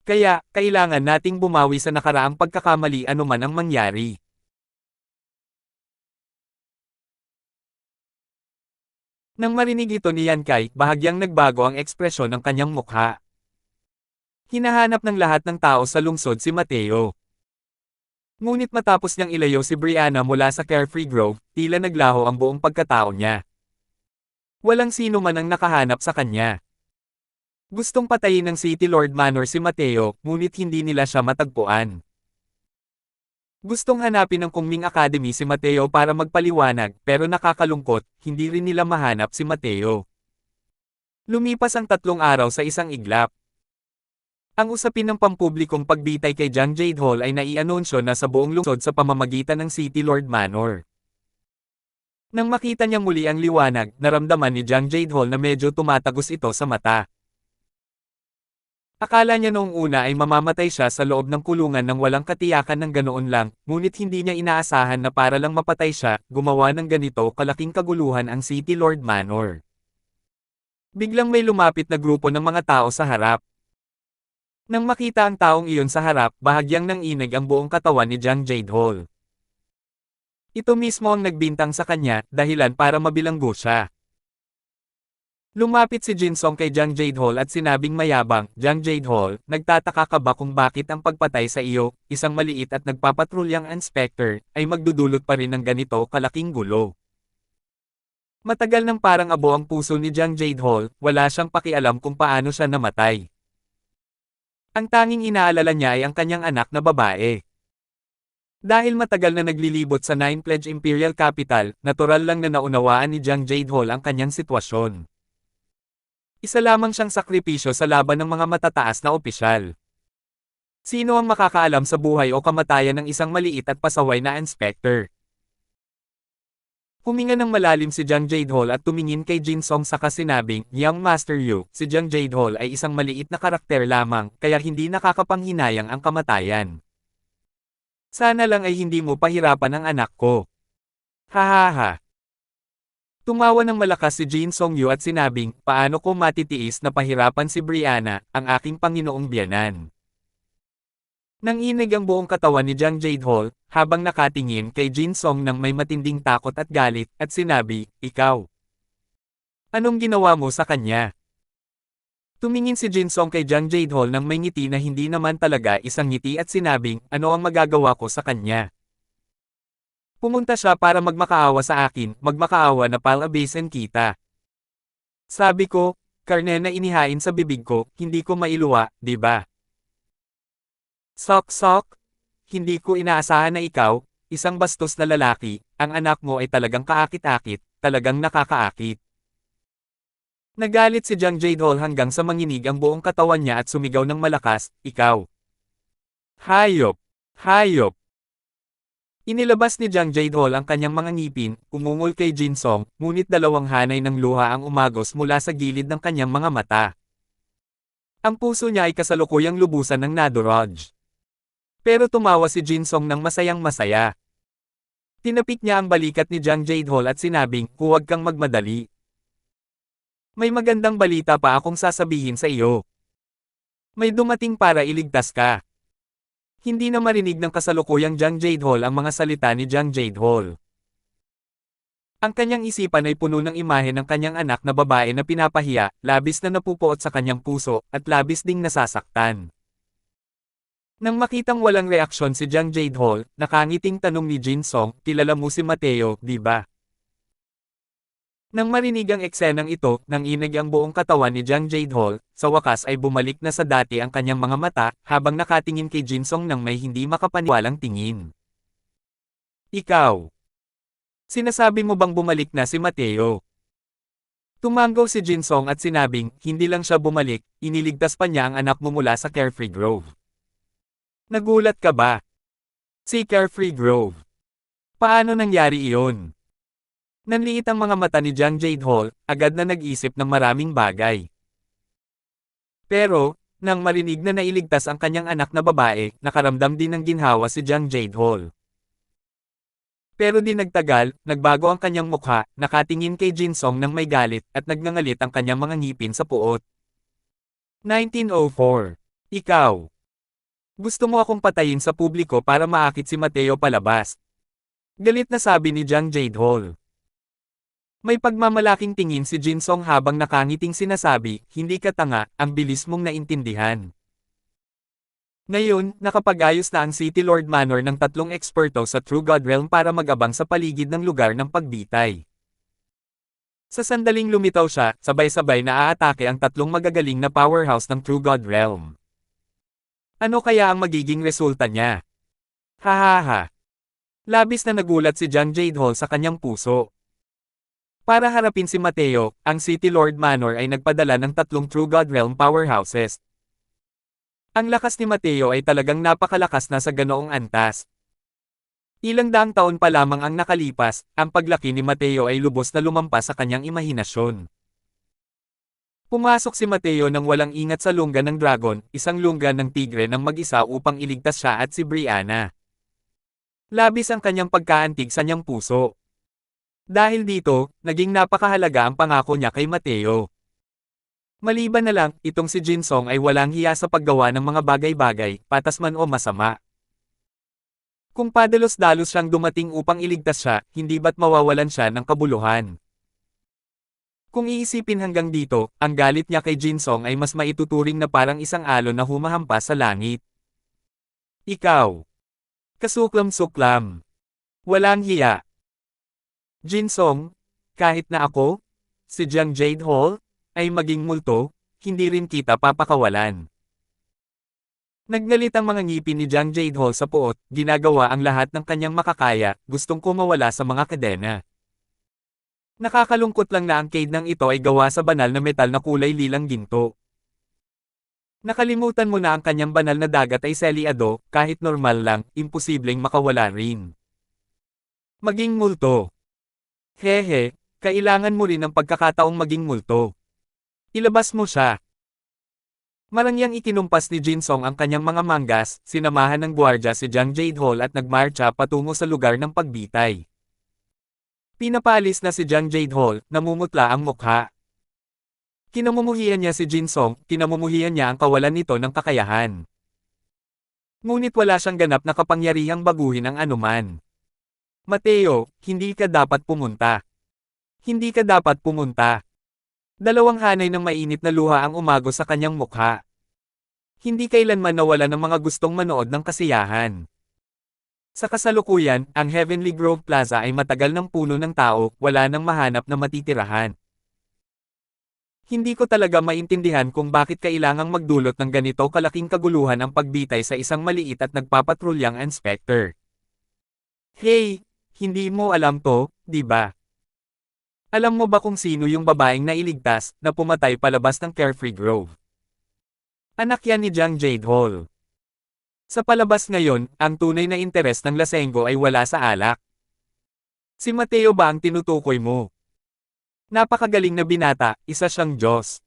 Kaya, kailangan nating bumawi sa nakaraang pagkakamali anuman ang mangyari. Nang marinig ito ni Yan Kai, bahagyang nagbago ang ekspresyon ng kanyang mukha. Hinahanap ng lahat ng tao sa lungsod si Mateo. Ngunit matapos niyang ilayo si Brianna mula sa Carefree Grove, tila naglaho ang buong pagkatao niya. Walang sino man ang nakahanap sa kanya. Gustong patayin ng City Lord Manor si Mateo, ngunit hindi nila siya matagpuan. Gustong hanapin ng Kunming Academy si Mateo para magpaliwanag, pero nakakalungkot, hindi rin nila mahanap si Mateo. Lumipas ang 3 araw sa isang iglap. Ang usapin ng pampublikong pagbitay kay Jang Jade-Hall ay naianunsyo na sa buong lungsod sa pamamagitan ng City Lord Manor. Nang makita niya muli ang liwanag, naramdaman ni Jang Jade-Hall na medyo tumatagos ito sa mata. Akala niya noong una ay mamamatay siya sa loob ng kulungan nang walang katiyakan ng ganoon lang, ngunit hindi niya inaasahan na para lang mapatay siya, gumawa ng ganito kalaking kaguluhan ang City Lord Manor. Biglang may lumapit na grupo ng mga tao sa harap. Nang makita ang taong iyon sa harap, bahagyang nanginig ang buong katawan ni Jang Jade-Hall. Ito mismo ang nagbintang sa kanya, dahilan para mabilanggo siya. Lumapit si Jinsong kay Jang Jade-Hall at sinabing mayabang, Jang Jade-Hall, nagtataka ka ba kung bakit ang pagpatay sa iyo, isang maliit at nagpapatrulyang inspector, ay magdudulot pa rin ng ganito kalaking gulo? Matagal nang parang abo ang puso ni Jang Jade-Hall, wala siyang pakialam kung paano siya namatay. Ang tanging inaalala niya ay ang kanyang anak na babae. Dahil matagal na naglilibot sa Nine Pledge Imperial Capital, natural lang na naunawaan ni Jang Jade-Hall ang kanyang sitwasyon. Isa lamang siyang sakripisyo sa laban ng mga matataas na opisyal. Sino ang makakaalam sa buhay o kamatayan ng isang maliit at pasaway na inspector? Huminga ng malalim si Jang Jade-Hall at tumingin kay Jinsong saka sinabing, Young Master Yu, si Jang Jade-Hall ay isang maliit na karakter lamang, kaya hindi nakakapanghinayang ang kamatayan. Sana lang ay hindi mo pahirapan ang anak ko. Hahaha. Tumawa ng malakas si Jinsong Yu at sinabing, paano ko matitiis na pahirapan si Brianna, ang aking Panginoong biyanan. Nanginig ang buong katawan ni Jang Jade-hol, habang nakatingin kay Jin Song nang may matinding takot at galit, at sinabi, "Ikaw. Anong ginawa mo sa kanya?" Tumingin si Jin Song kay Jang Jade-hol nang may ngiti na hindi naman talaga isang ngiti at sinabing, "Ano ang magagawa ko sa kanya? Pumunta siya para magmakaawa sa akin, magmakaawa na palabasin kita. Sabi ko, karne na inihain sa bibig ko, hindi ko mailuwa, di ba? Sok-sok? Hindi ko inaasahan na ikaw, isang bastos na lalaki, ang anak mo ay talagang kaakit-akit, talagang nakakaakit." Nagalit si Jang Jade-hol hanggang sa manginig ang buong katawan niya at sumigaw ng malakas, "Ikaw! Hayop! Hayop!" Inilabas ni Jang Jade-hol ang kanyang mga ngipin, umungol kay Jin Song, ngunit dalawang hanay ng luha ang umagos mula sa gilid ng kanyang mga mata. Ang puso niya ay kasalukuyang lubusan ng nadurog. Pero tumawa si Jin Song ng masayang masaya. Tinapik niya ang balikat ni Jang Jade-hol at sinabing, "Huwag kang magmadali. May magandang balita pa akong sasabihin sa iyo. May dumating para iligtas ka." Hindi na marinig ng kasalukuyang Jang Jade-hol ang mga salita ni Jang Jade-hol. Ang kanyang isipan ay puno ng imahe ng kanyang anak na babae na pinapahiya, labis na napupuot sa kanyang puso, at labis ding nasasaktan. Nang makitang walang reaksyon si Jang Jade-hol, nakangiting tanong ni Jin Song, "Kilala mo si Mateo, di ba?" Nang marinig ang eksenang ito, nanginig ang buong katawan ni Jang Jade-hol, sa wakas ay bumalik na sa dati ang kanyang mga mata, habang nakatingin kay Jin Song nang may hindi makapaniwalang tingin. "Ikaw! Sinasabi mo bang bumalik na si Mateo?" Tumanggaw si Jin Song at sinabing, "Hindi lang siya bumalik, iniligtas pa niya ang anak mo mula sa Carefree Grove." "Nagulat ka ba? Si Carefree Grove? Paano nangyari iyon?" Nanliit ang mga mata ni Jang Jade-hol, agad na nag-isip ng maraming bagay. Pero, nang marinig na nailigtas ang kanyang anak na babae, nakaramdam din ng ginhawa si Jang Jade-hol. Pero di nagtagal, nagbago ang kanyang mukha, nakatingin kay Jin Song nang may galit, at nagngangalit ang kanyang mga ngipin sa puot. 1904. Ikaw! Gusto mo akong patayin sa publiko para maakit si Mateo palabas? Galit na sabi ni Jang Jade-hol. May pagmamalaking tingin si Jin Song habang nakangiting sinasabi, "Hindi ka tanga, ang bilis mong naintindihan." Ngayon, nakapag-ayos na ang City Lord Manor ng tatlong eksperto sa True God Realm para mag-abang sa paligid ng lugar ng pagbitay. Sa sandaling lumitaw siya, sabay-sabay na aatake ang tatlong magagaling na powerhouse ng True God Realm. Ano kaya ang magiging resulta niya? Hahaha. Labis na nagulat si Jang Jade-hol sa kanyang puso. Para harapin si Mateo, ang City Lord Manor ay nagpadala ng tatlong True God Realm powerhouses. Ang lakas ni Mateo ay talagang napakalakas na sa ganoong antas. Ilang daang taon pa lamang ang nakalipas, ang paglaki ni Mateo ay lubos na lumampas sa kanyang imahinasyon. Pumasok si Mateo nang walang ingat sa lungga ng dragon, isang lungga ng tigre ng mag-isa upang iligtas siya at si Brianna. Labis ang kanyang pagkaantig sa niyang puso. Dahil dito, naging napakahalaga ang pangako niya kay Mateo. Maliban na lang, itong si Jin Song ay walang hiya sa paggawa ng mga bagay-bagay, patas man o masama. Kung padalos-dalos siyang dumating upang iligtas siya, hindi ba't mawawalan siya ng kabuluhan? Kung iisipin hanggang dito, ang galit niya kay Jin Song ay mas maituturing na parang isang alon na humahampas sa langit. Ikaw! Kasuklam-suklam! Walang hiya! Jin Song, kahit na ako, si Jang Jade-hol, ay maging multo, hindi rin kita papakawalan. Naggalit ang mga ngipin ni Jang Jade-hol sa puot, ginagawa ang lahat ng kanyang makakaya, gustong kumawala sa mga kadena. Nakakalungkot lang na ang cade ng ito ay gawa sa banal na metal na kulay lilang ginto. Nakalimutan mo na ang kanyang banal na dagat ay selyado, kahit normal lang, imposibleng makawala rin. Maging multo. Hehe, kailangan mo rin ng pagkakataong maging multo. Ilabas mo siya. Marangyang ikinumpas ni Jin Song ang kanyang mga manggas, sinamahan ng gwardiya si Jang Jade-hol at nagmarcha patungo sa lugar ng pagbitay. Pinapaalis na si Jang Jade-hol, namumutla ang mukha. Kinamumuhian niya si Jin Song, kinamumuhian niya ang kawalan nito ng kakayahan. Ngunit wala siyang ganap na kapangyarihang baguhin ang anuman. Mateo, hindi ka dapat pumunta. Hindi ka dapat pumunta. Dalawang hanay ng mainit na luha ang umagos sa kanyang mukha. Hindi kailanman nawala ng mga gustong manood ng kasiyahan. Sa kasalukuyan, ang Heavenly Grove Plaza ay matagal ng puno ng tao, wala nang mahanap na matitirahan. Hindi ko talaga maintindihan kung bakit kailangang magdulot ng ganito kalaking kaguluhan ang pagbitay sa isang maliit at nagpapatrulyang inspector. Hey, hindi mo alam to, di ba? Alam mo ba kung sino yung babaeng nailigtas na pumatay palabas ng Carefree Grove? Anak yan ni Jiang Jade Hall. Sa palabas ngayon, ang tunay na interes ng Lasenggo ay wala sa alak. Si Mateo ba ang tinutukoy mo? Napakagaling na binata, isa siyang Diyos.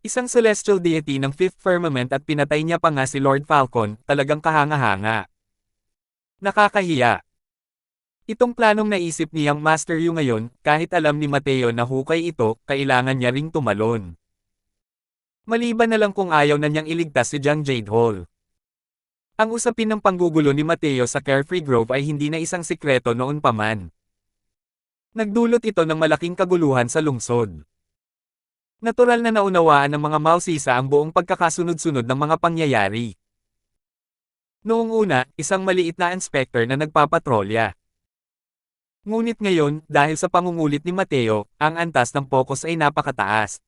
Isang celestial deity ng fifth firmament at pinatay niya pa nga si Lord Falcon, talagang kahanga-hanga. Nakakahiya. Itong planong naisip niyang Master Yu ngayon, kahit alam ni Mateo na hukay ito, kailangan niya ring tumalon. Maliban na lang kung ayaw na niyang iligtas si Jiang Jade Hall. Ang usapin ng panggugulo ni Mateo sa Carefree Grove ay hindi na isang sikreto noon pa man. Nagdulot ito ng malaking kaguluhan sa lungsod. Natural na naunawaan ng mga mausisa ang buong pagkakasunod-sunod ng mga pangyayari. Noong una, isang maliit na inspector na nagpapatrolya. Ngunit ngayon, dahil sa pangungulit ni Mateo, ang antas ng focus ay napakataas.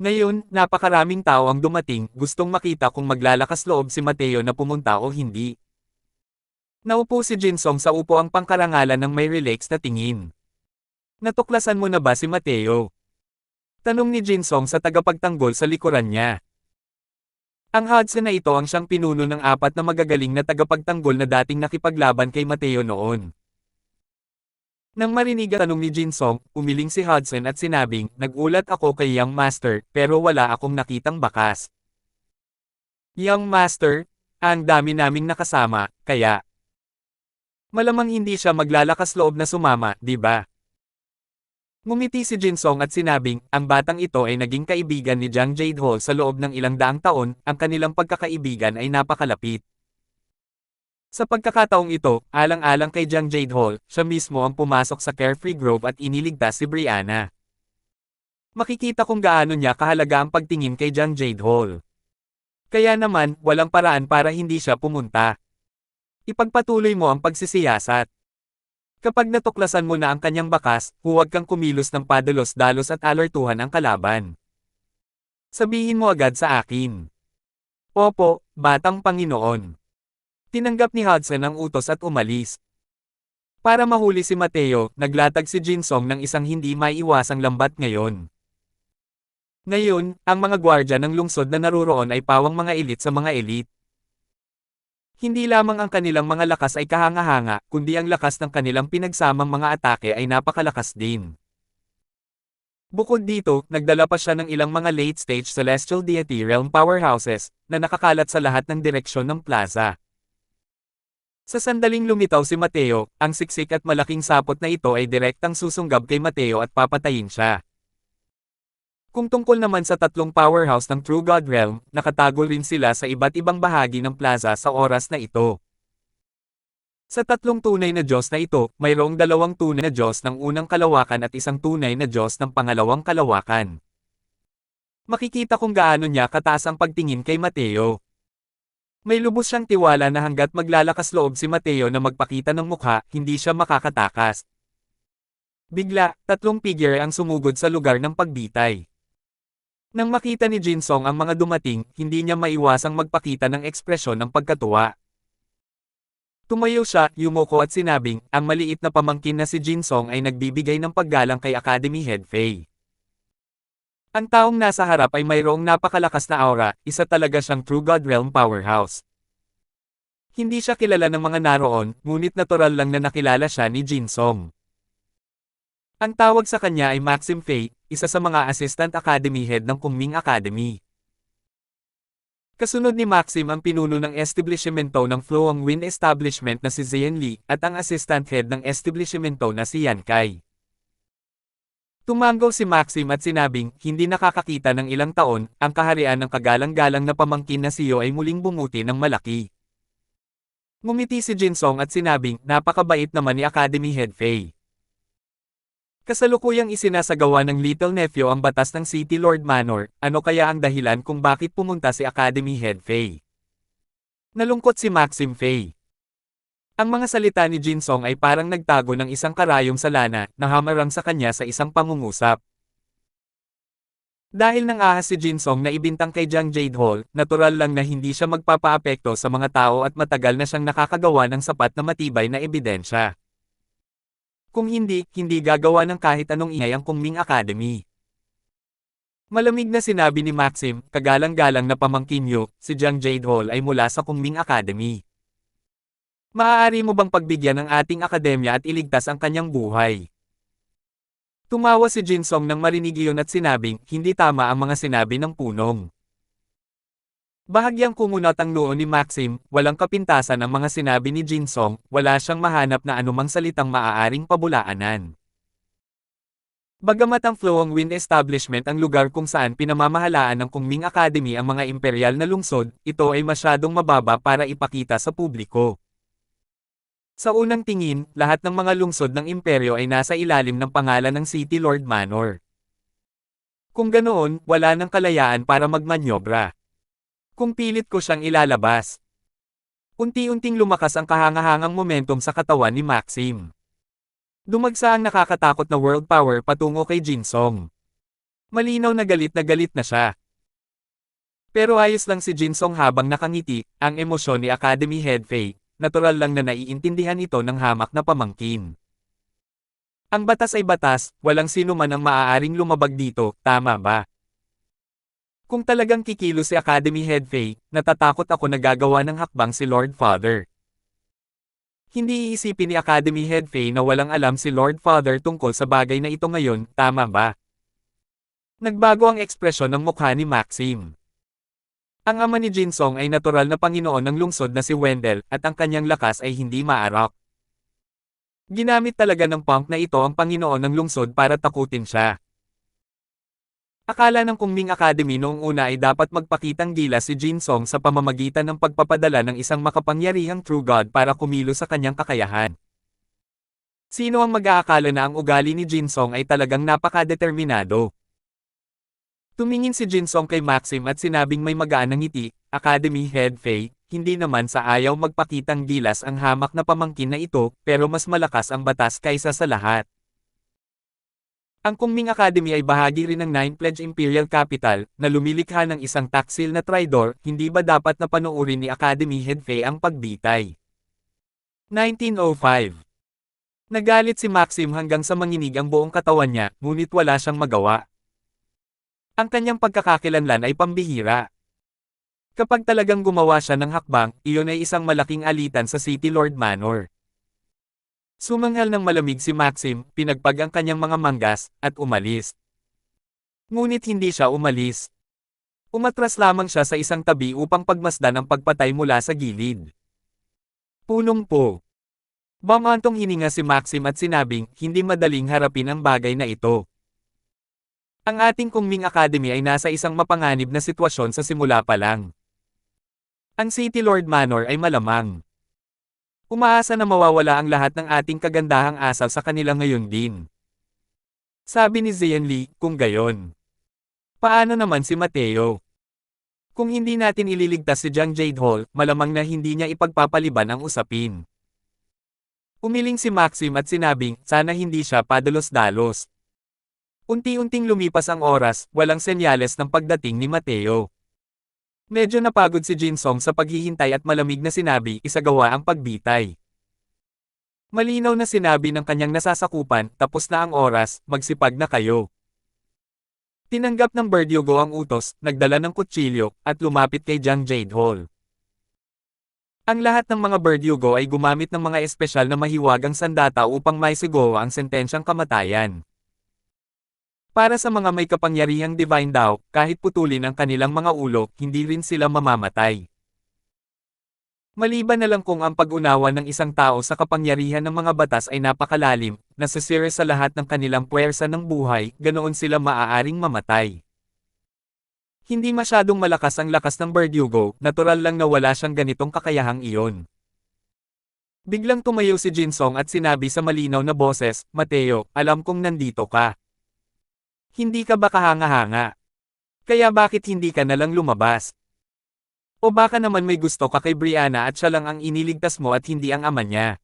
Ngayon, napakaraming tao ang dumating, gustong makita kung maglalakas loob si Mateo na pumunta o hindi. Naupo si Jinsong sa upuang pangkarangalan ng may relax na tingin. Natuklasan mo na ba si Mateo? Tanong ni Jinsong sa tagapagtanggol sa likuran niya. Ang Hudson na ito ang siyang pinuno ng apat na magagaling na tagapagtanggol na dating nakipaglaban kay Mateo noon. Nang marinig ang tanong ni Jinsong, umiling si Hudson at sinabing, "Nagulat ako kay Young Master, pero wala akong nakitang bakas." Young Master? Ang dami naming nakasama, kaya malamang hindi siya maglalakas loob na sumama, di ba? Ngumiti si Jinsong at sinabing, ang batang ito ay naging kaibigan ni Jiang Jade Hall sa loob ng ilang daang taon, ang kanilang pagkakaibigan ay napakalapit. Sa pagkakataong ito, alang-alang kay Jiang Jade Hall, siya mismo ang pumasok sa Carefree Grove at iniligtas si Brianna. Makikita kung gaano niya kahalaga ang pagtingin kay Jiang Jade Hall. Kaya naman, walang paraan para hindi siya pumunta. Ipagpatuloy mo ang pagsisiyasat. Kapag natuklasan mo na ang kanyang bakas, huwag kang kumilos ng padalos-dalos at alertuhan ang kalaban. Sabihin mo agad sa akin. Opo, batang Panginoon. Tinanggap ni Hudson ang utos at umalis. Para mahuli si Mateo, naglatag si Jinsong ng isang hindi maiiwasang lambat ngayon. Ngayon, ang mga gwardya ng lungsod na naruroon ay pawang mga elit sa mga elit. Hindi lamang ang kanilang mga lakas ay kahanga-hanga, kundi ang lakas ng kanilang pinagsamang mga atake ay napakalakas din. Bukod dito, nagdala pa siya ng ilang mga late-stage celestial deity realm powerhouses, na nakakalat sa lahat ng direksyon ng plaza. Sa sandaling lumitaw si Mateo, ang siksik at malaking sapot na ito ay direktang susunggab kay Mateo at papatayin siya. Kung tungkol naman sa tatlong powerhouse ng True God Realm, nakatago rin sila sa iba't ibang bahagi ng plaza sa oras na ito. Sa tatlong tunay na Diyos na ito, mayroong dalawang tunay na Diyos ng unang kalawakan at isang tunay na Diyos ng pangalawang kalawakan. Makikita kung gaano niya kataas ang pagtingin kay Mateo. May lubos siyang tiwala na hanggat maglalakas loob si Mateo na magpakita ng mukha, hindi siya makakatakas. Bigla, tatlong figure ang sumugod sa lugar ng pagbitay. Nang makita ni Jinsong ang mga dumating, hindi niya maiwasang magpakita ng ekspresyon ng pagkatuwa. Tumayo siya, yumuko at sinabing, ang maliit na pamangkin na si Jinsong ay nagbibigay ng paggalang kay Academy Head Fei. Ang taong nasa harap ay mayroong napakalakas na aura, isa talaga siyang True God Realm powerhouse. Hindi siya kilala ng mga naroon, ngunit natural lang na nakilala siya ni Jinsong. Ang tawag sa kanya ay Maxim Fei, isa sa mga assistant academy head ng Kunming Academy. Kasunod ni Maxim ang pinuno ng establishmento ng Floang Wind Establishment na si Zian Li, at ang assistant head ng establishmento na si Yan Kai. Tumanggaw si Maxim at sinabing, hindi nakakakita ng ilang taon, ang kaharian ng kagalang-galang na pamangkin na siyo ay muling bumuti ng malaki. Ngumiti si Jinsong at sinabing, napakabait naman ni Academy Head Fei. Kasalukuyang isinasagawa ng Little Nephew ang batas ng City Lord Manor, ano kaya ang dahilan kung bakit pumunta si Academy Head Fei? Nalungkot si Maxim Fei. Ang mga salita ni Jinsong ay parang nagtago ng isang karayom sa lana na hamarang sa kanya sa isang pangungusap. Dahil nang ahas si Jinsong na ibintang kay Jiang Jade Hall, natural lang na hindi siya magpapaapekto sa mga tao at matagal na siyang nakakagawa ng sapat na matibay na ebidensya. Kung hindi, hindi gagawa ng kahit anong ingay ang Kunming Academy. Malamig na sinabi ni Maxim, kagalang-galang na pamangkin niyo, si Jiang Jade Hall ay mula sa Kunming Academy. Maaari mo bang pagbigyan ng ating akademya at iligtas ang kanyang buhay? Tumawa si Jinsong nang marinig iyon at sinabing, hindi tama ang mga sinabi ng punong. Bahagyang kumunot ang noo ni Maxim, walang kapintasan ang mga sinabi ni Jinsong, wala siyang mahanap na anumang salitang maaaring pabulaanan. Bagamat ang Flowing Wind Establishment ang lugar kung saan pinamamahalaan ng Kunming Academy ang mga imperial na lungsod, ito ay masyadong mababa para ipakita sa publiko. Sa unang tingin, lahat ng mga lungsod ng imperyo ay nasa ilalim ng pangalan ng City Lord Manor. Kung ganoon, wala nang kalayaan para magmanyobra. Kung pilit ko siyang ilalabas. Unti-unting lumakas ang kahangahangang momentum sa katawan ni Maxim. Dumagsa ang nakakatakot na world power patungo kay Jinsong. Malinaw na galit na siya. Pero ayos lang si Jinsong habang nakangiti, ang emosyon ni Academy Head Fei. Natural lang na naiintindihan ito ng hamak na pamangkin. Ang batas ay batas, walang sino man ang maaaring lumabag dito, tama ba? Kung talagang kikilo si Academy Head Fei, natatakot ako na gagawa ng hakbang si Lord Father. Hindi iisipin ni Academy Head Fei na walang alam si Lord Father tungkol sa bagay na ito ngayon, tama ba? Nagbago ang ekspresyon ng mukha ni Maxim. Ang ama ni Jinsong ay natural na Panginoon ng lungsod na si Wendell, at ang kanyang lakas ay hindi maarok. Ginamit talaga ng punk na ito ang Panginoon ng lungsod para takutin siya. Akala ng Kunming Academy noong una ay dapat magpakitang gilas si Jinsong sa pamamagitan ng pagpapadala ng isang makapangyarihang True God para kumilos sa kanyang kakayahan. Sino ang mag-aakala na ang ugali ni Jinsong ay talagang napakadeterminado? Tumingin si Jinsong kay Maxim at sinabing may magaan na ngiti, Academy Head Fei, hindi naman sa ayaw magpakitang gilas ang hamak na pamangkin na ito, pero mas malakas ang batas kaysa sa lahat. Ang Kunming Academy ay bahagi rin ng Nine Pledge Imperial Capital, na lumilikha ng isang taksil na traidor, hindi ba dapat na panoorin ni Academy Head Fei ang pagbitay? 1905. Nagalit si Maxim hanggang sa manginig ang buong katawan niya, ngunit wala siyang magawa. Ang kanyang pagkakakilanlan ay pambihira. Kapag talagang gumawa siya ng hakbang, iyon ay isang malaking alitan sa City Lord Manor. Sumanghal ng malamig si Maxim, pinagpag ang kanyang mga manggas, at umalis. Ngunit hindi siya umalis. Umatras lamang siya sa isang tabi upang pagmasdan ang pagpatay mula sa gilid. Punong po. Bumantong hininga si Maxim at sinabing, hindi madaling harapin ang bagay na ito. Ang ating Kunming Academy ay nasa isang mapanganib na sitwasyon sa simula pa lang. Ang City Lord Manor ay malamang. Umaasa na mawawala ang lahat ng ating kagandahang asal sa kanila ngayon din. Sabi ni Zian Li, kung gayon. Paano naman si Mateo? Kung hindi natin ililigtas si Jiang Jade Hall, malamang na hindi niya ipagpapaliban ang usapin. Umiling si Maxim at sinabing, sana hindi siya padalos-dalos. Unti-unting lumipas ang oras, walang senyales ng pagdating ni Mateo. Medyo napagod si Jinsong sa paghihintay at malamig na sinabi, isagawa ang pagbitay. Malinaw na sinabi ng kanyang nasasakupan, tapos na ang oras, magsipag na kayo. Tinanggap ng Verdugo ang utos, nagdala ng kutsilyo, at lumapit kay Jiang Jade Hall. Ang lahat ng mga Verdugo ay gumamit ng mga espesyal na mahiwagang sandata upang maisigawa ang sentensyang kamatayan. Para sa mga may kapangyarihang divine daw, kahit putulin ang kanilang mga ulo, hindi rin sila mamamatay. Maliban na lang kung ang pag-unawa ng isang tao sa kapangyarihan ng mga batas ay napakalalim, nasisira sa lahat ng kanilang puwersa ng buhay, ganoon sila maaaring mamatay. Hindi masyadong malakas ang lakas ng Verdugo, natural lang na wala siyang ganitong kakayahang iyon. Biglang tumayo si Jinsong at sinabi sa malinaw na boses, Mateo, alam kong nandito ka. Hindi ka ba kahanga-hanga? Kaya bakit hindi ka nalang lumabas? O baka naman may gusto ka kay Brianna at siya lang ang iniligtas mo at hindi ang ama niya.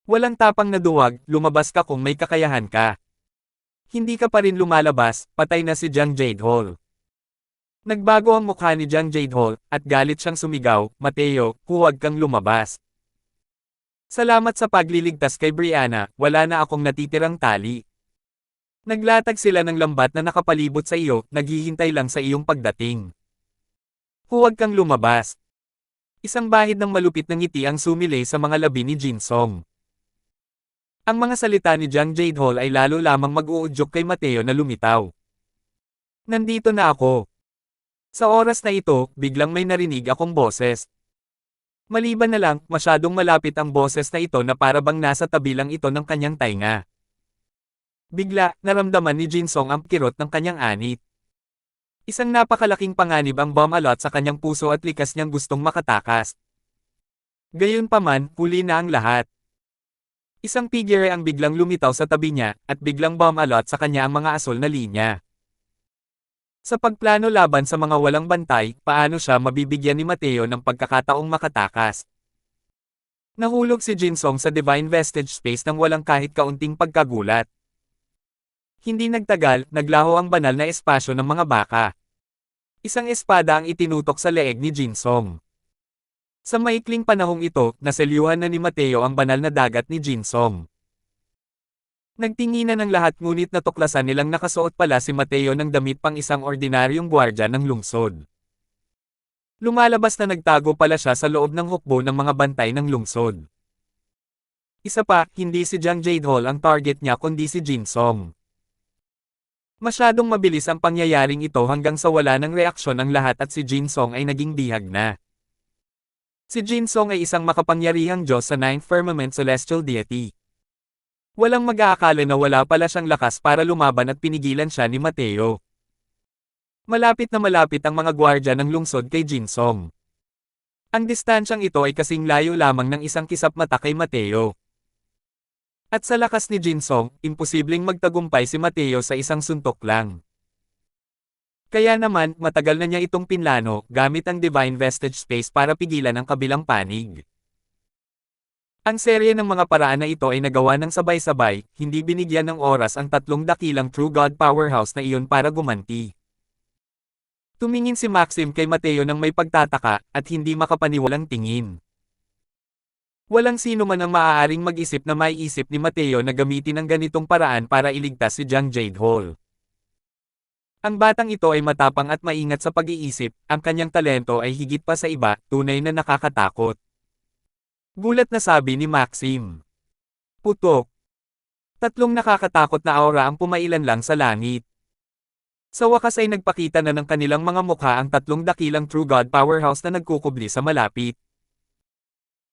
Walang tapang na duwag, lumabas ka kung may kakayahan ka. Hindi ka pa rin lumalabas, patay na si Jiang Jade-Hall. Nagbago ang mukha ni Jiang Jade-Hall, at galit siyang sumigaw, Mateo, huwag kang lumabas. Salamat sa pagliligtas kay Brianna, wala na akong natitirang tali. Naglatag sila ng lambat na nakapalibot sa iyo, naghihintay lang sa iyong pagdating. Huwag kang lumabas. Isang bahid ng malupit na ngiti ang sumilay sa mga labi ni Jinsong. Ang mga salita ni Jiang Jade-Hall ay lalo lamang mag-uudyok kay Mateo na lumitaw. Nandito na ako. Sa oras na ito, biglang may narinig akong boses. Maliban na lang, masyadong malapit ang boses na ito na para bang nasa tabi lang ito ng kanyang tainga. Bigla, naramdaman ni Jinsong ang kirot ng kanyang anit. Isang napakalaking panganib ang bumalot sa kanyang puso at likas niyang gustong makatakas. Gayunpaman, huli na ang lahat. Isang figure ang biglang lumitaw sa tabi niya, at biglang bumalot sa kanya ang mga asol na linya. Sa pagplano laban sa mga walang bantay, paano siya mabibigyan ni Mateo ng pagkakataong makatakas? Nahulog si Jinsong sa Divine Vestige Space nang walang kahit kaunting pagkagulat. Hindi nagtagal, naglaho ang banal na espasyo ng mga baka. Isang espada ang itinutok sa leeg ni Jinsong. Sa maikling panahong ito, naselyuhan na ni Mateo ang banal na dagat ni Jinsong. Nagtinginan ng lahat ngunit natuklasan nilang nakasuot pala si Mateo ng damit pang isang ordinaryong gwardya ng lungsod. Lumalabas na nagtago pala siya sa loob ng hukbo ng mga bantay ng lungsod. Isa pa, hindi si Jiang Jade-Hall ang target niya kundi si Jinsong. Masyadong mabilis ang pangyayaring ito hanggang sa wala ng reaksyon ang lahat at si Jinsong ay naging bihag na. Si Jinsong ay isang makapangyarihang Diyos sa Ninth Firmament Celestial Deity. Walang mag-aakala na wala pala siyang lakas para lumaban at pinigilan siya ni Mateo. Malapit na malapit ang mga gwardya ng lungsod kay Jinsong. Ang distansyang ito ay kasing layo lamang ng isang kisap mata kay Mateo. At sa lakas ni Jinsong, imposibleng magtagumpay si Mateo sa isang suntok lang. Kaya naman, matagal na niya itong pinlano, gamit ang Divine Vestige Space para pigilan ang kabilang panig. Ang serye ng mga paraan na ito ay nagawa ng sabay-sabay, hindi binigyan ng oras ang tatlong dakilang True God Powerhouse na iyon para gumanti. Tumingin si Maxim kay Mateo ng may pagtataka, at hindi makapaniwalang tingin. Walang sino man ang maaaring mag-isip na maiisip ni Mateo na gamitin ang ganitong paraan para iligtas si Jiang Jade-Hall. Ang batang ito ay matapang at maingat sa pag-iisip, ang kanyang talento ay higit pa sa iba, tunay na nakakatakot. Gulat na sabi ni Maxim. Putok. Tatlong nakakatakot na aura ang pumailan lang sa langit. Sa wakas ay nagpakita na ng kanilang mga mukha ang tatlong dakilang True God Powerhouse na nagkukubli sa malapit.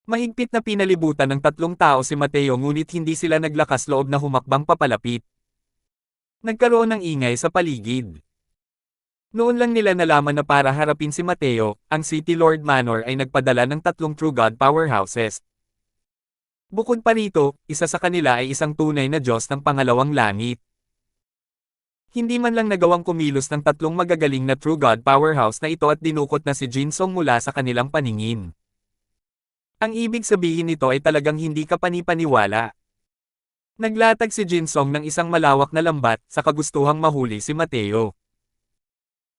Mahigpit na pinalibutan ng tatlong tao si Mateo ngunit hindi sila naglakas loob na humakbang papalapit. Nagkaroon ng ingay sa paligid. Noon lang nila nalaman na para harapin si Mateo, ang City Lord Manor ay nagpadala ng tatlong True God Powerhouses. Bukod pa rito, isa sa kanila ay isang tunay na Diyos ng pangalawang langit. Hindi man lang nagawang kumilos ng tatlong magagaling na True God Powerhouse na ito at dinukot na si Jinsong mula sa kanilang paningin. Ang ibig sabihin nito ay talagang hindi ka panipaniwala. Naglatag si Jinsong ng isang malawak na lambat sa kagustuhang mahuli si Mateo.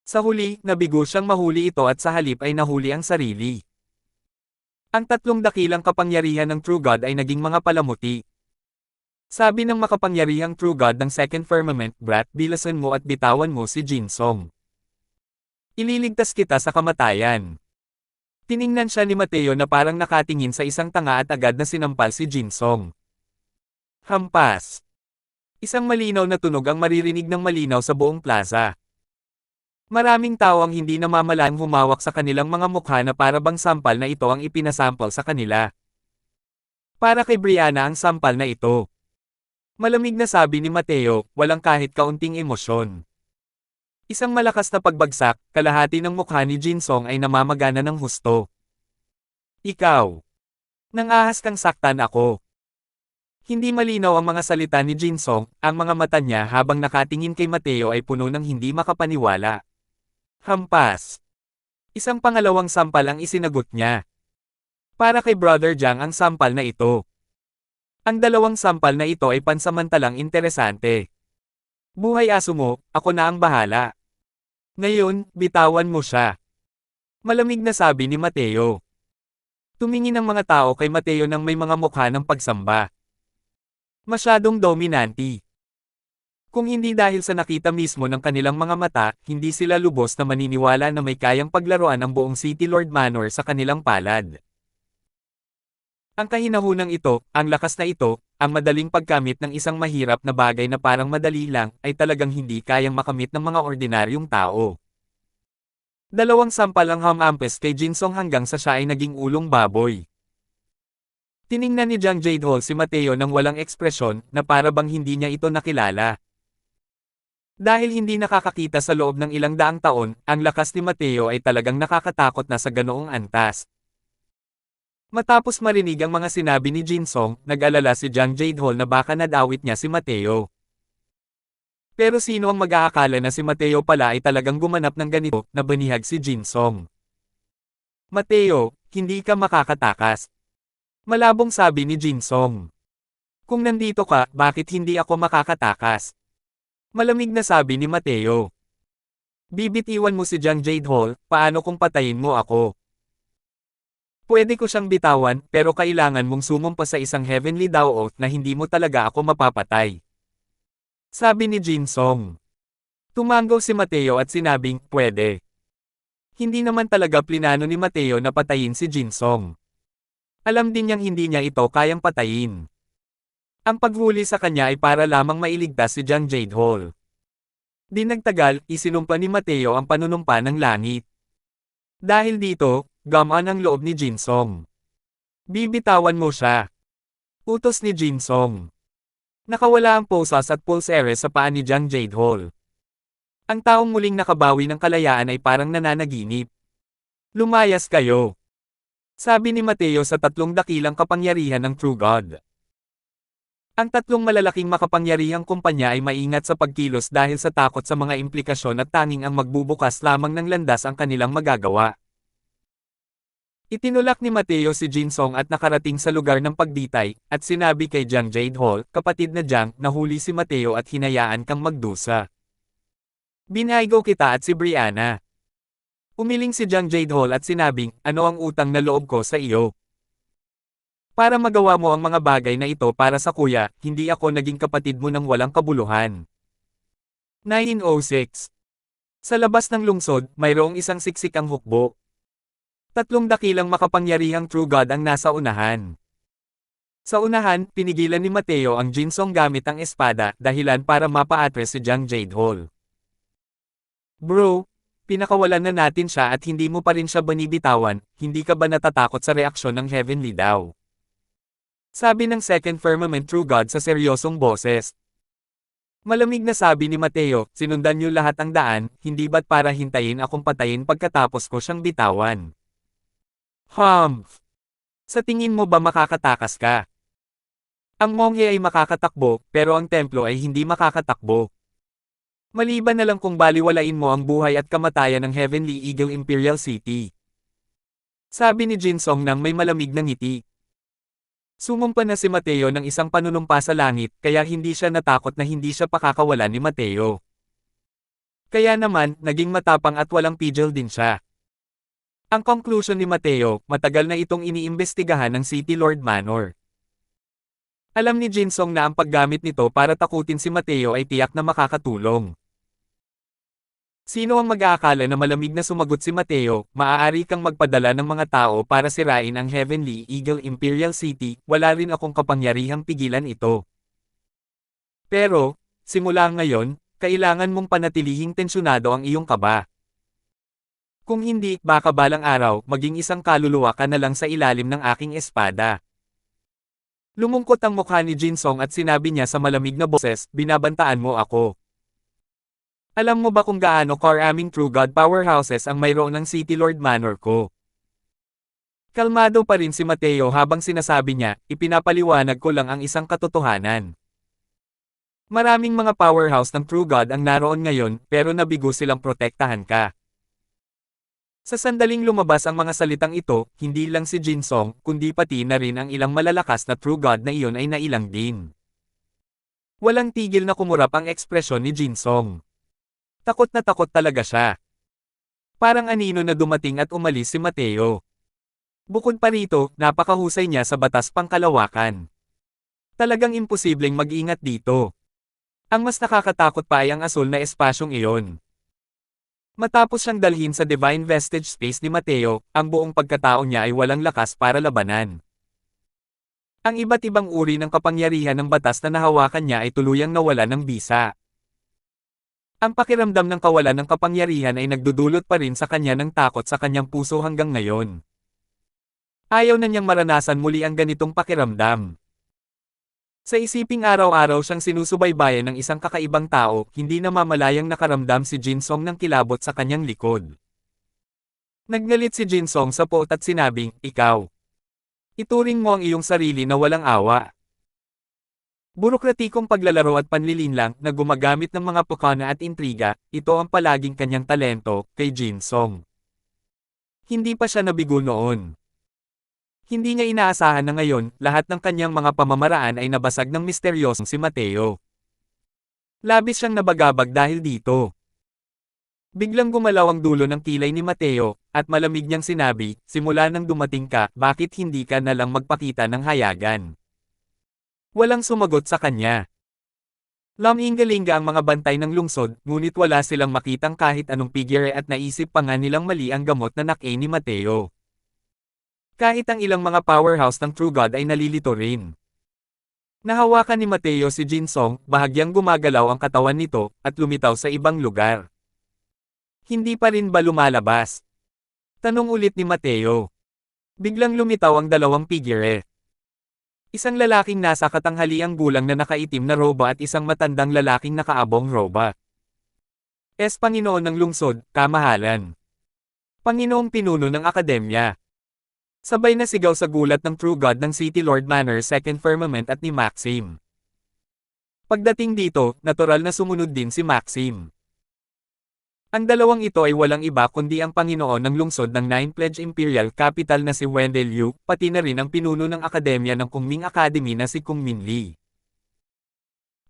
Sa huli, nabigo siyang mahuli ito at sa halip ay nahuli ang sarili. Ang tatlong dakilang kapangyarihan ng True God ay naging mga palamuti. Sabi ng makapangyarihang True God ng Second Firmament, Brat, bilasan mo at bitawan mo si Jinsong. Ililigtas kita sa kamatayan. Tiningnan siya ni Mateo na parang nakatingin sa isang tanga at agad na sinampal si Jinsong. Hampas. Isang malinaw na tunog ang maririnig ng malinaw sa buong plaza. Maraming tao ang hindi namamalayang humawak sa kanilang mga mukha na para bang sampal na ito ang ipinasample sa kanila. Para kay Brianna ang sampal na ito. Malamig na sabi ni Mateo, walang kahit kaunting emosyon. Isang malakas na pagbagsak, kalahati ng mukha ni Jinsong ay namamagana ng husto. Ikaw. Nangahas kang saktan ako. Hindi malinaw ang mga salita ni Jinsong, ang mga mata niya habang nakatingin kay Mateo ay puno ng hindi makapaniwala. Hampas. Isang pangalawang sampal ang isinagot niya. Para kay Brother Jiang ang sampal na ito. Ang dalawang sampal na ito ay pansamantalang interesante. Buhay aso mo, ako na ang bahala. Ngayon, bitawan mo siya. Malamig na sabi ni Mateo. Tumingin ang mga tao kay Mateo nang may mga mukha ng pagsamba. Masyadong dominanti. Kung hindi dahil sa nakita mismo ng kanilang mga mata, hindi sila lubos na maniniwala na may kayang paglaruan ang buong City Lord Manor sa kanilang palad. Ang kahinahunang ito, ang lakas na ito, ang madaling pagkamit ng isang mahirap na bagay na parang madali lang, ay talagang hindi kayang makamit ng mga ordinaryong tao. Dalawang sampal ang hamampes kay Jinsong hanggang sa siya ay naging ulong baboy. Tiningnan ni Jiang Jadehol si Mateo nang walang ekspresyon, na para bang hindi niya ito nakilala. Dahil hindi nakakakita sa loob ng ilang daang taon, ang lakas ni Mateo ay talagang nakakatakot na sa ganoong antas. Matapos marinig ang mga sinabi ni Jinsong, nag-alala si Jiang Jadehol na baka nadawit niya si Mateo. Pero sino ang mag-aakala na si Mateo pala ay talagang gumanap ng ganito, na banihag si Jinsong. Mateo, hindi ka makakatakas. Malabong sabi ni Jinsong. Kung nandito ka, bakit hindi ako makakatakas? Malamig na sabi ni Mateo. Bibitiwan mo si Jiang Jadehol, paano kung patayin mo ako? Pwede ko siyang bitawan, pero kailangan mong sumumpa sa isang heavenly Dao oath na hindi mo talaga ako mapapatay. Sabi ni Jinsong. Tumango si Mateo at sinabing, pwede. Hindi naman talaga plinano ni Mateo na patayin si Jinsong. Alam din niyang hindi niya ito kayang patayin. Ang paghuli sa kanya ay para lamang mailigtas si Jiang Jadehol. Di nagtagal, isinumpa ni Mateo ang panunumpa ng langit. Dahil dito, gamaan ang loob ni Jinsong. Bibitawan mo siya. Utos ni Jinsong. Nakawala ang posas at pulseres sa paa ni Jiang Jadehol. Ang taong muling nakabawi ng kalayaan ay parang nananaginip. Lumayas kayo. Sabi ni Mateo sa tatlong dakilang kapangyarihan ng True God. Ang tatlong malalaking makapangyarihang kumpanya ay maingat sa pagkilos dahil sa takot sa mga implikasyon at tanging ang magbubukas lamang ng landas ang kanilang magagawa. Itinulak ni Mateo si Jinsong at nakarating sa lugar ng pagditay, at sinabi kay Jiang Jadehol, kapatid na Jiang, nahuli si Mateo at hinayaan kang magdusa. Binaygo kita at si Brianna. Umiling si Jiang Jadehol at sinabing, ano ang utang na loob ko sa iyo? Para magawa mo ang mga bagay na ito para sa kuya, hindi ako naging kapatid mo ng walang kabuluhan. 1906. Sa labas ng lungsod, mayroong isang siksik ang hukbo. Tatlong dakilang makapangyarihang True God ang nasa unahan. Sa unahan, pinigilan ni Mateo ang Jinsong gamit ang espada, dahilan para mapa-address si Jiang Jadehol. Bro, pinakawalan na natin siya at hindi mo pa rin siya binibitawan, hindi ka ba natatakot sa reaksyon ng Heavenly Dao? Sabi ng Second Firmament True God sa seryosong boses. Malamig na sabi ni Mateo, sinundan niyo lahat ang daan, hindi ba't para hintayin akong patayin pagkatapos ko siyang bitawan? Humph! Sa tingin mo ba makakatakas ka? Ang monghe ay makakatakbo, pero ang templo ay hindi makakatakbo. Maliban na lang kung baliwalain mo ang buhay at kamatayan ng Heavenly Eagle Imperial City. Sabi ni Jinsong nang may malamig na ngiti. Sumumpa na si Mateo ng isang panunumpa sa langit, kaya hindi siya natakot na hindi siya pakakawalan ni Mateo. Kaya naman, naging matapang at walang pigil din siya. Ang conclusion ni Mateo, matagal na itong iniimbestigahan ng City Lord Manor. Alam ni Jinsong na ang paggamit nito para takutin si Mateo ay tiyak na makakatulong. Sino ang mag-aakala na malamig na sumagot si Mateo, maaari kang magpadala ng mga tao para sirain ang Heavenly Eagle Imperial City, wala rin akong kapangyarihang pigilan ito. Pero, simula ngayon, kailangan mong panatilihing tensyonado ang iyong kaba. Kung hindi, baka balang araw, maging isang kaluluwa ka na lang sa ilalim ng aking espada. Lumungkot ang mukha ni Jinsong at sinabi niya sa malamig na boses, binabantaan mo ako. Alam mo ba kung gaano karaming True God powerhouses ang mayroon ng City Lord Manor ko? Kalmado pa rin si Mateo habang sinasabi niya, ipinapaliwanag ko lang ang isang katotohanan. Maraming mga powerhouse ng True God ang naroon ngayon, pero nabigo silang protektahan ka. Sa sandaling lumabas ang mga salitang ito, hindi lang si Jinsong, kundi pati na rin ang ilang malalakas na True God na iyon ay nailang din. Walang tigil na kumurap ang ekspresyon ni Jinsong. Takot na takot talaga siya. Parang anino na dumating at umalis si Mateo. Bukod pa rito, napakahusay niya sa batas pangkalawakan. Talagang imposibleng mag-ingat dito. Ang mas nakakatakot pa ay ang asul na espasyong iyon. Matapos siyang dalhin sa Divine Vestige Space ni Mateo, ang buong pagkatao niya ay walang lakas para labanan. Ang iba't ibang uri ng kapangyarihan ng batas na nahawakan niya ay tuluyang nawala ng bisa. Ang pakiramdam ng kawalan ng kapangyarihan ay nagdudulot pa rin sa kanya ng takot sa kanyang puso hanggang ngayon. Ayaw na niyang maranasan muli ang ganitong pakiramdam. Sa isiping araw-araw siyang sinusubaybayan ng isang kakaibang tao, hindi namamalayang nakaramdam si Jinsong ng kilabot sa kanyang likod. Naggalit si Jinsong sa poot at sinabing, ikaw. Ituring mo ang iyong sarili na walang awa. Burokratikong paglalaro at panlilinlang na gumagamit ng mga pukana at intriga, ito ang palaging kanyang talento, kay Jinsong. Hindi pa siya nabigo noon. Hindi niya inaasahan na ngayon, lahat ng kanyang mga pamamaraan ay nabasag ng misteryosong si Mateo. Labis siyang nabagabag dahil dito. Biglang gumalaw ang dulo ng kilay ni Mateo, at malamig niyang sinabi, simula nang dumating ka, bakit hindi ka na lang magpakita ng hayagan? Walang sumagot sa kanya. Laminggalinga ang mga bantay ng lungsod, ngunit wala silang makitang kahit anong figure at naisip pa nga nilang mali ang gamot na nak-e ni Mateo. Kahit ang ilang mga powerhouse ng True God ay nalilito rin. Nahawakan ni Mateo si Jinsong, bahagyang gumagalaw ang katawan nito, at lumitaw sa ibang lugar. Hindi pa rin ba lumalabas? Tanong ulit ni Mateo. Biglang lumitaw ang dalawang figure. Isang lalaking nasa katanghaliang gulang na nakaitim na roba at isang matandang lalaking nakaabong roba. Panginoon ng lungsod, kamahalan. Panginoong pinuno ng akademya. Sabay na sigaw sa gulat ng True God ng City Lord Manor Second Firmament at ni Maxim. Pagdating dito, natural na sumunod din si Maxim. Ang dalawang ito ay walang iba kundi ang Panginoon ng lungsod ng Nine Pledge Imperial Capital na si Wendell Yu, pati na rin ang pinuno ng akademya ng Kungming Academy na si Kungmin Lee.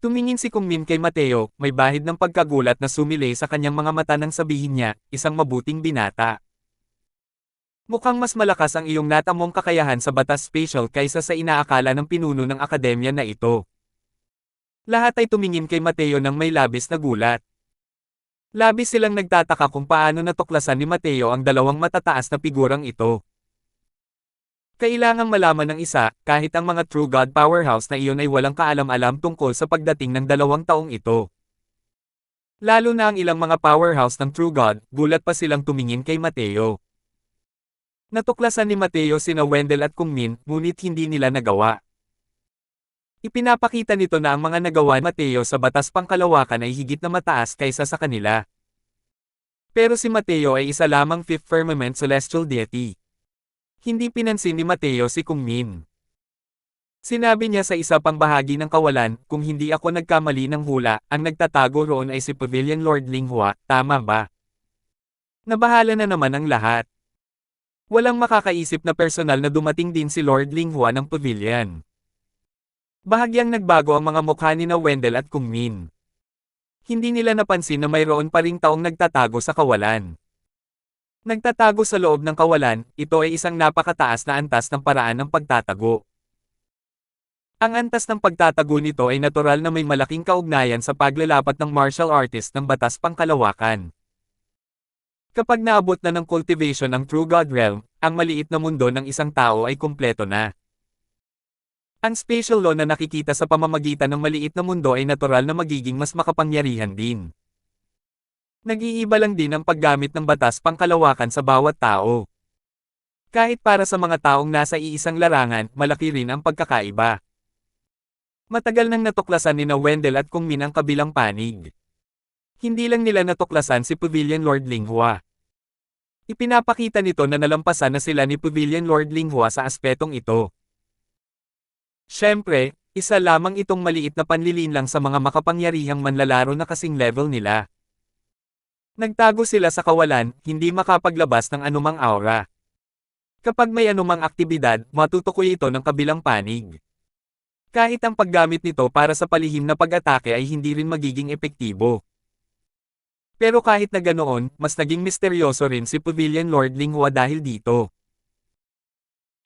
Tumingin si Kungmin kay Mateo, may bahid ng pagkagulat na sumilay sa kanyang mga mata nang sabihin niya, isang mabuting binata. Mukhang mas malakas ang iyong natamong kakayahan sa batas spatial kaysa sa inaakala ng pinuno ng akademya na ito. Lahat ay tumingin kay Mateo nang may labis na gulat. Labis silang nagtataka kung paano natuklasan ni Mateo ang dalawang matataas na figurang ito. Kailangang malaman ng isa, kahit ang mga True God powerhouse na iyon ay walang kaalam-alam tungkol sa pagdating ng 2 taong ito. Lalo na ang ilang mga powerhouse ng True God, gulat pa silang tumingin kay Mateo. Natuklasan ni Mateo sina Wendell at Kungmin, ngunit hindi nila nagawa. Ipinapakita nito na ang mga nagawa ni Mateo sa batas pangkalawakan ay higit na mataas kaysa sa kanila. Pero si Mateo ay isa lamang Fifth Firmament Celestial Deity. Hindi pinansin ni Mateo si Kungmin. Sinabi niya sa isa pang bahagi ng kawalan, kung hindi ako nagkamali ng hula, ang nagtatago roon ay si Pavilion Lord Linghua, tama ba? Nabahala na naman ang lahat. Walang makakaisip na personal na dumating din si Lord Linghua ng pavilion. Bahagyang nagbago ang mga mukha ni na Wendell at Kungmin. Hindi nila napansin na mayroon pa ring taong nagtatago sa kawalan. Nagtatago sa loob ng kawalan, ito ay isang napakataas na antas ng paraan ng pagtatago. Ang antas ng pagtatago nito ay natural na may malaking kaugnayan sa paglalapat ng martial artist ng batas pangkalawakan. Kapag naabot na ng cultivation ang True God Realm, ang maliit na mundo ng isang tao ay kumpleto na. Ang spatial law na nakikita sa pamamagitan ng maliit na mundo ay natural na magiging mas makapangyarihan din. Nag-iiba lang din ang paggamit ng batas pangkalawakan sa bawat tao. Kahit para sa mga taong nasa iisang larangan, malaki rin ang pagkakaiba. Matagal nang natuklasan ni Wendell at Kung Min ang kabilang panig. Hindi lang nila natuklasan si Pavilion Lord Linghua. Ipinapakita nito na nalampasan na sila ni Pavilion Lord Linghua sa aspetong ito. Siyempre, isa lamang itong maliit na panlilinlang sa mga makapangyarihang manlalaro na kasing level nila. Nagtago sila sa kawalan, hindi makapaglabas ng anumang aura. Kapag may anumang aktibidad, matutukoy ito ng kabilang panig. Kahit ang paggamit nito para sa palihim na pag-atake ay hindi rin magiging epektibo. Pero kahit na ganoon, mas naging misteryoso rin si Pavilion Lord Linghua dahil dito.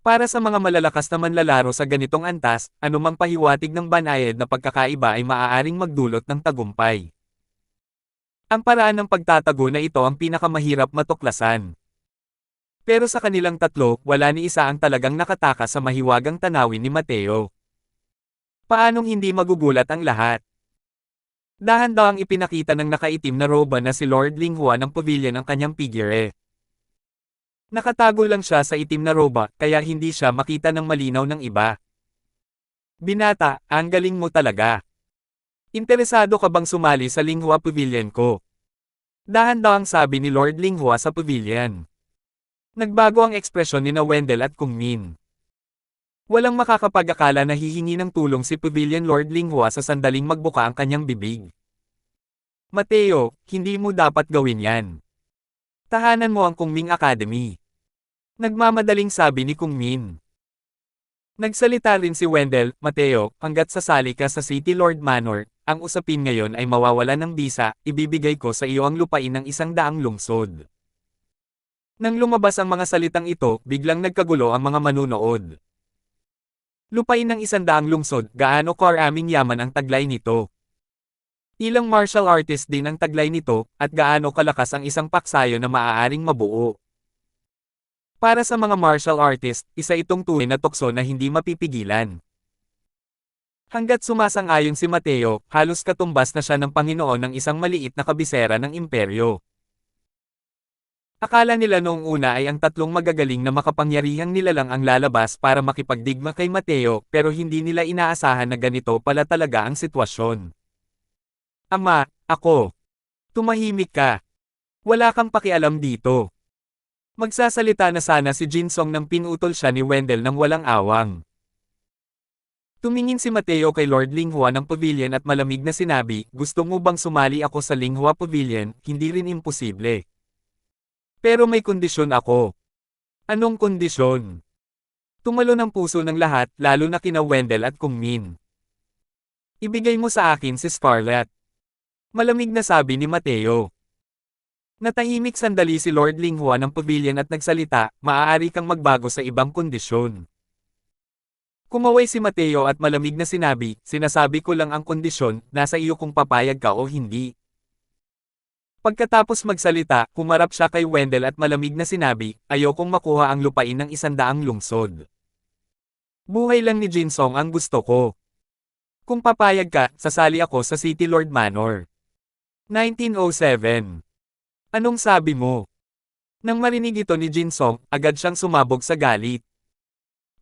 Para sa mga malalakas na manlalaro sa ganitong antas, anumang pahiwatig ng banayad na pagkakaiba ay maaaring magdulot ng tagumpay. Ang paraan ng pagtatago na ito ang pinakamahirap matuklasan. Pero sa kanilang tatlo, wala ni isa ang talagang nakatakas sa mahiwagang tanawin ni Mateo. Paanong hindi magugulat ang lahat? Dahan-dahang ipinakita ng nakaitim na roba na si Lord Linghua ng pavilion ang kanyang figure. Nakatago lang siya sa itim na roba, kaya hindi siya makita ng malinaw ng iba. Binata, ang galing mo talaga. Interesado ka bang sumali sa Linghua Pavilion ko? Dahan-dahang sabi ni Lord Linghua sa pavilion. Nagbago ang ekspresyon ni Wendell at Kung Min. Walang makakapag-akala na hihingi ng tulong si Pavilion Lord Linghua sa sandaling magbuka ang kanyang bibig. Mateo, hindi mo dapat gawin yan. Tahanan mo ang Kung Ming Academy. Nagmamadaling sabi ni Kung Min. Nagsalita rin si Wendell, Mateo, hanggat sasali ka sa City Lord Manor, ang usapin ngayon ay mawawala ng bisa, ibibigay ko sa iyo ang lupain ng 100 lungsod. Nang lumabas ang mga salitang ito, biglang nagkagulo ang mga manunood. Lupain ng 100 lungsod, gaano karaming yaman ang taglay nito? Ilang martial artist din ang taglay nito, at gaano kalakas ang isang paksayo na maaaring mabuo. Para sa mga martial artist, isa itong tunay na tukso na hindi mapipigilan. Hanggat sumasang-ayon si Mateo, halos katumbas na siya ng Panginoon ng isang maliit na kabisera ng imperyo. Akala nila noong una ay ang tatlong magagaling na makapangyarihang nilalang ang lalabas para makipagdigma kay Mateo, pero hindi nila inaasahan na ganito pala talaga ang sitwasyon. Ama, ako. Tumahimik ka. Wala kang pakialam dito. Magsasalita na sana si Jinsong nang pinutol siya ni Wendell ng walang awang. Tumingin si Mateo kay Lord Linghua ng pavilion at malamig na sinabi, gusto mo bang sumali ako sa Linghua Pavilion? Hindi rin imposible. Pero may kondisyon ako. Anong kondisyon? Tumalo ng puso ng lahat, lalo na kina Wendell at Kung Min. Ibigay mo sa akin si Scarlett. Malamig na sabi ni Mateo. Natahimik sandali si Lord Linghua ng pavilion at nagsalita, maaari kang magbago sa ibang kondisyon. Kumaway si Mateo at malamig na sinabi, sinasabi ko lang ang kondisyon, nasa iyo kung papayag ka o hindi. Pagkatapos magsalita, humarap siya kay Wendell at malamig na sinabi, ayokong makuha ang lupain ng 100 lungsod. Buhay lang ni Jinsong ang gusto ko. Kung papayag ka, sasali ako sa City Lord Manor. 1907. Anong sabi mo? Nang marinig ito ni Jinsong, agad siyang sumabog sa galit.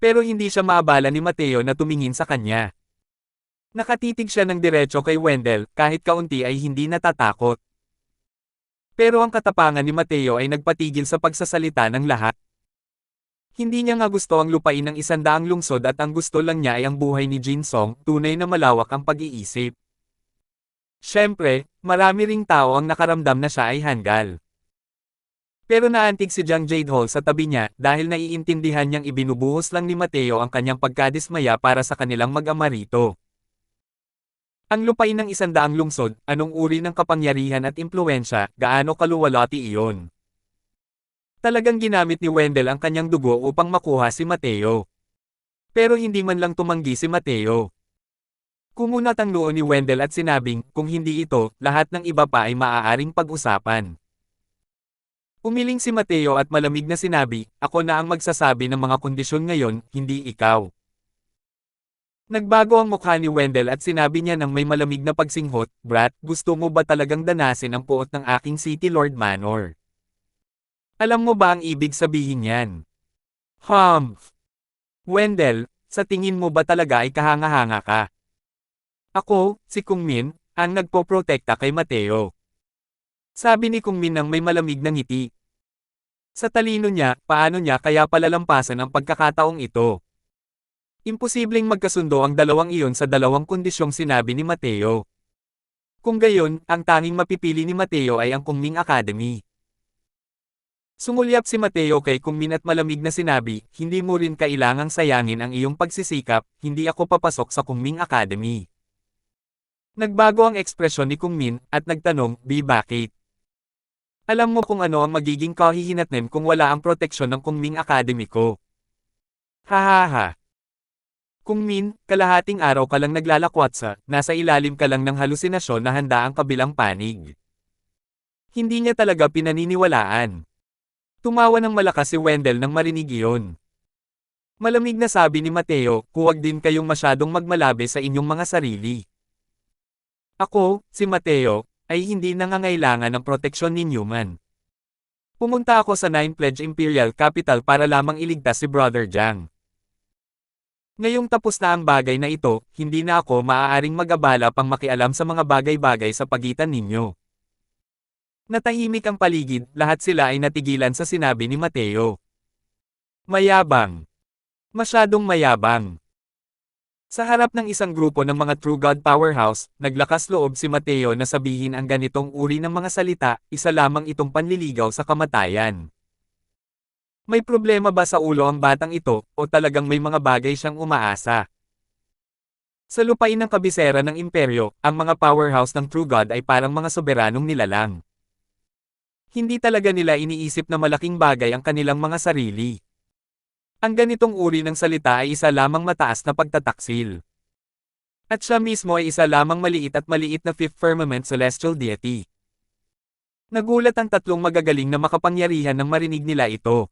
Pero hindi siya maabala ni Mateo na tumingin sa kanya. Nakatitig siya ng diretso kay Wendell, kahit kaunti ay hindi natatakot. Pero ang katapangan ni Mateo ay nagpatigil sa pagsasalita ng lahat. Hindi niya nga gusto ang lupain ng 100 lungsod at ang gusto lang niya ay ang buhay ni Jinsong, tunay na malawak ang pag-iisip. Siyempre, marami ring tao ang nakaramdam na siya ay hanggal. Pero naantig si Jiang Jadehall sa tabi niya dahil naiintindihan niyang ibinubuhos lang ni Mateo ang kanyang pagkadismaya para sa kanilang mag-ama rito. Ang lupain ng 100 lungsod, anong uri ng kapangyarihan at impluwensya, gaano kaluwalhati iyon? Talagang ginamit ni Wendell ang kanyang dugo upang makuha si Mateo. Pero hindi man lang tumanggi si Mateo. Kumunat ang noo ni Wendell at sinabing, kung hindi ito, lahat ng iba pa ay maaaring pag-usapan. Umiling si Mateo at malamig na sinabi, ako na ang magsasabi ng mga kondisyon ngayon, hindi ikaw. Nagbago ang mukha ni Wendell at sinabi niya ng may malamig na pagsinghot, "Brat, gusto mo ba talagang danasin ang puot ng aking City Lord Manor? Alam mo ba ang ibig sabihin niyan?" Humph! Wendell, sa tingin mo ba talaga ay kahanga-hanga ka? Ako, si Kung Min, ang nagpoprotekta kay Mateo. Sabi ni Kung Min ng may malamig na ngiti. Sa talino niya, paano niya kaya palalampasan ang pagkakataong ito? Imposibleng magkasundo ang dalawang iyon sa dalawang kondisyong sinabi ni Mateo. Kung gayon, ang tanging mapipili ni Mateo ay ang Kungming Academy. Sumulyap si Mateo kay Kungmin at malamig na sinabi, "Hindi mo rin kailangang sayangin ang iyong pagsisikap, hindi ako papasok sa Kungming Academy." Nagbago ang ekspresyon ni Kungmin, at nagtanong, bakit? Alam mo kung ano ang magiging kahihinatnan kung wala ang proteksyon ng Kungming Academy ko. Hahaha. Kung Min, kalahating araw ka lang naglalakwatsa, nasa ilalim ka lang ng halusinasyon na handa ang kabilang panig. Hindi niya talaga pinaniniwalaan. Tumawa ng malakas si Wendell nang marinig iyon. Malamig na sabi ni Mateo, "Huwag din kayong masyadong magmalabe sa inyong mga sarili. Ako, si Mateo, ay hindi nangangailangan ng proteksyon ni Newman. Pumunta ako sa Nine Pledge Imperial Capital para lamang iligtas si Brother Jiang. Ngayong tapos na ang bagay na ito, hindi na ako maaaring mag-abala pang makialam sa mga bagay-bagay sa pagitan ninyo." Natahimik ang paligid, lahat sila ay natigilan sa sinabi ni Mateo. Mayabang. Masyadong mayabang. Sa harap ng isang grupo ng mga True God Powerhouse, naglakas loob si Mateo na sabihin ang ganitong uri ng mga salita, isa lamang itong panliligaw sa kamatayan. May problema ba sa ulo ang batang ito, o talagang may mga bagay siyang umaasa? Sa lupain ng kabisera ng imperyo, ang mga powerhouse ng True God ay parang mga soberanong nilalang. Hindi talaga nila iniisip na malaking bagay ang kanilang mga sarili. Ang ganitong uri ng salita ay isa lamang mataas na pagtataksil. At siya mismo ay isa lamang maliit na fifth firmament celestial deity. Nagulat ang tatlong magagaling na makapangyarihan nang marinig nila ito.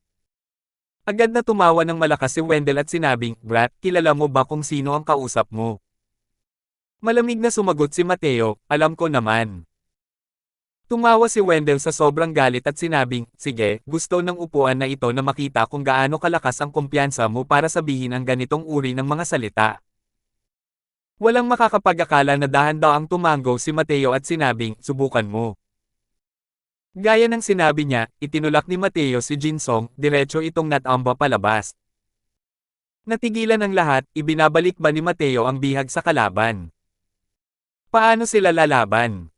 Agad na tumawa ng malakas si Wendell at sinabing, "Brat, kilala mo ba kung sino ang kausap mo?" Malamig na sumagot si Mateo, "Alam ko naman." Tumawa si Wendell sa sobrang galit at sinabing, "Sige, gusto ng upuan na ito na makita kung gaano kalakas ang kumpiyansa mo para sabihin ang ganitong uri ng mga salita." Walang makakapag-akala na dahan-daang tumango si Mateo at sinabing, "Subukan mo." Gaya ng sinabi niya, itinulak ni Mateo si Jinsong, diretso itong natamba palabas. Natigilan ang lahat, ibinabalik ba ni Mateo ang bihag sa kalaban? Paano sila lalaban?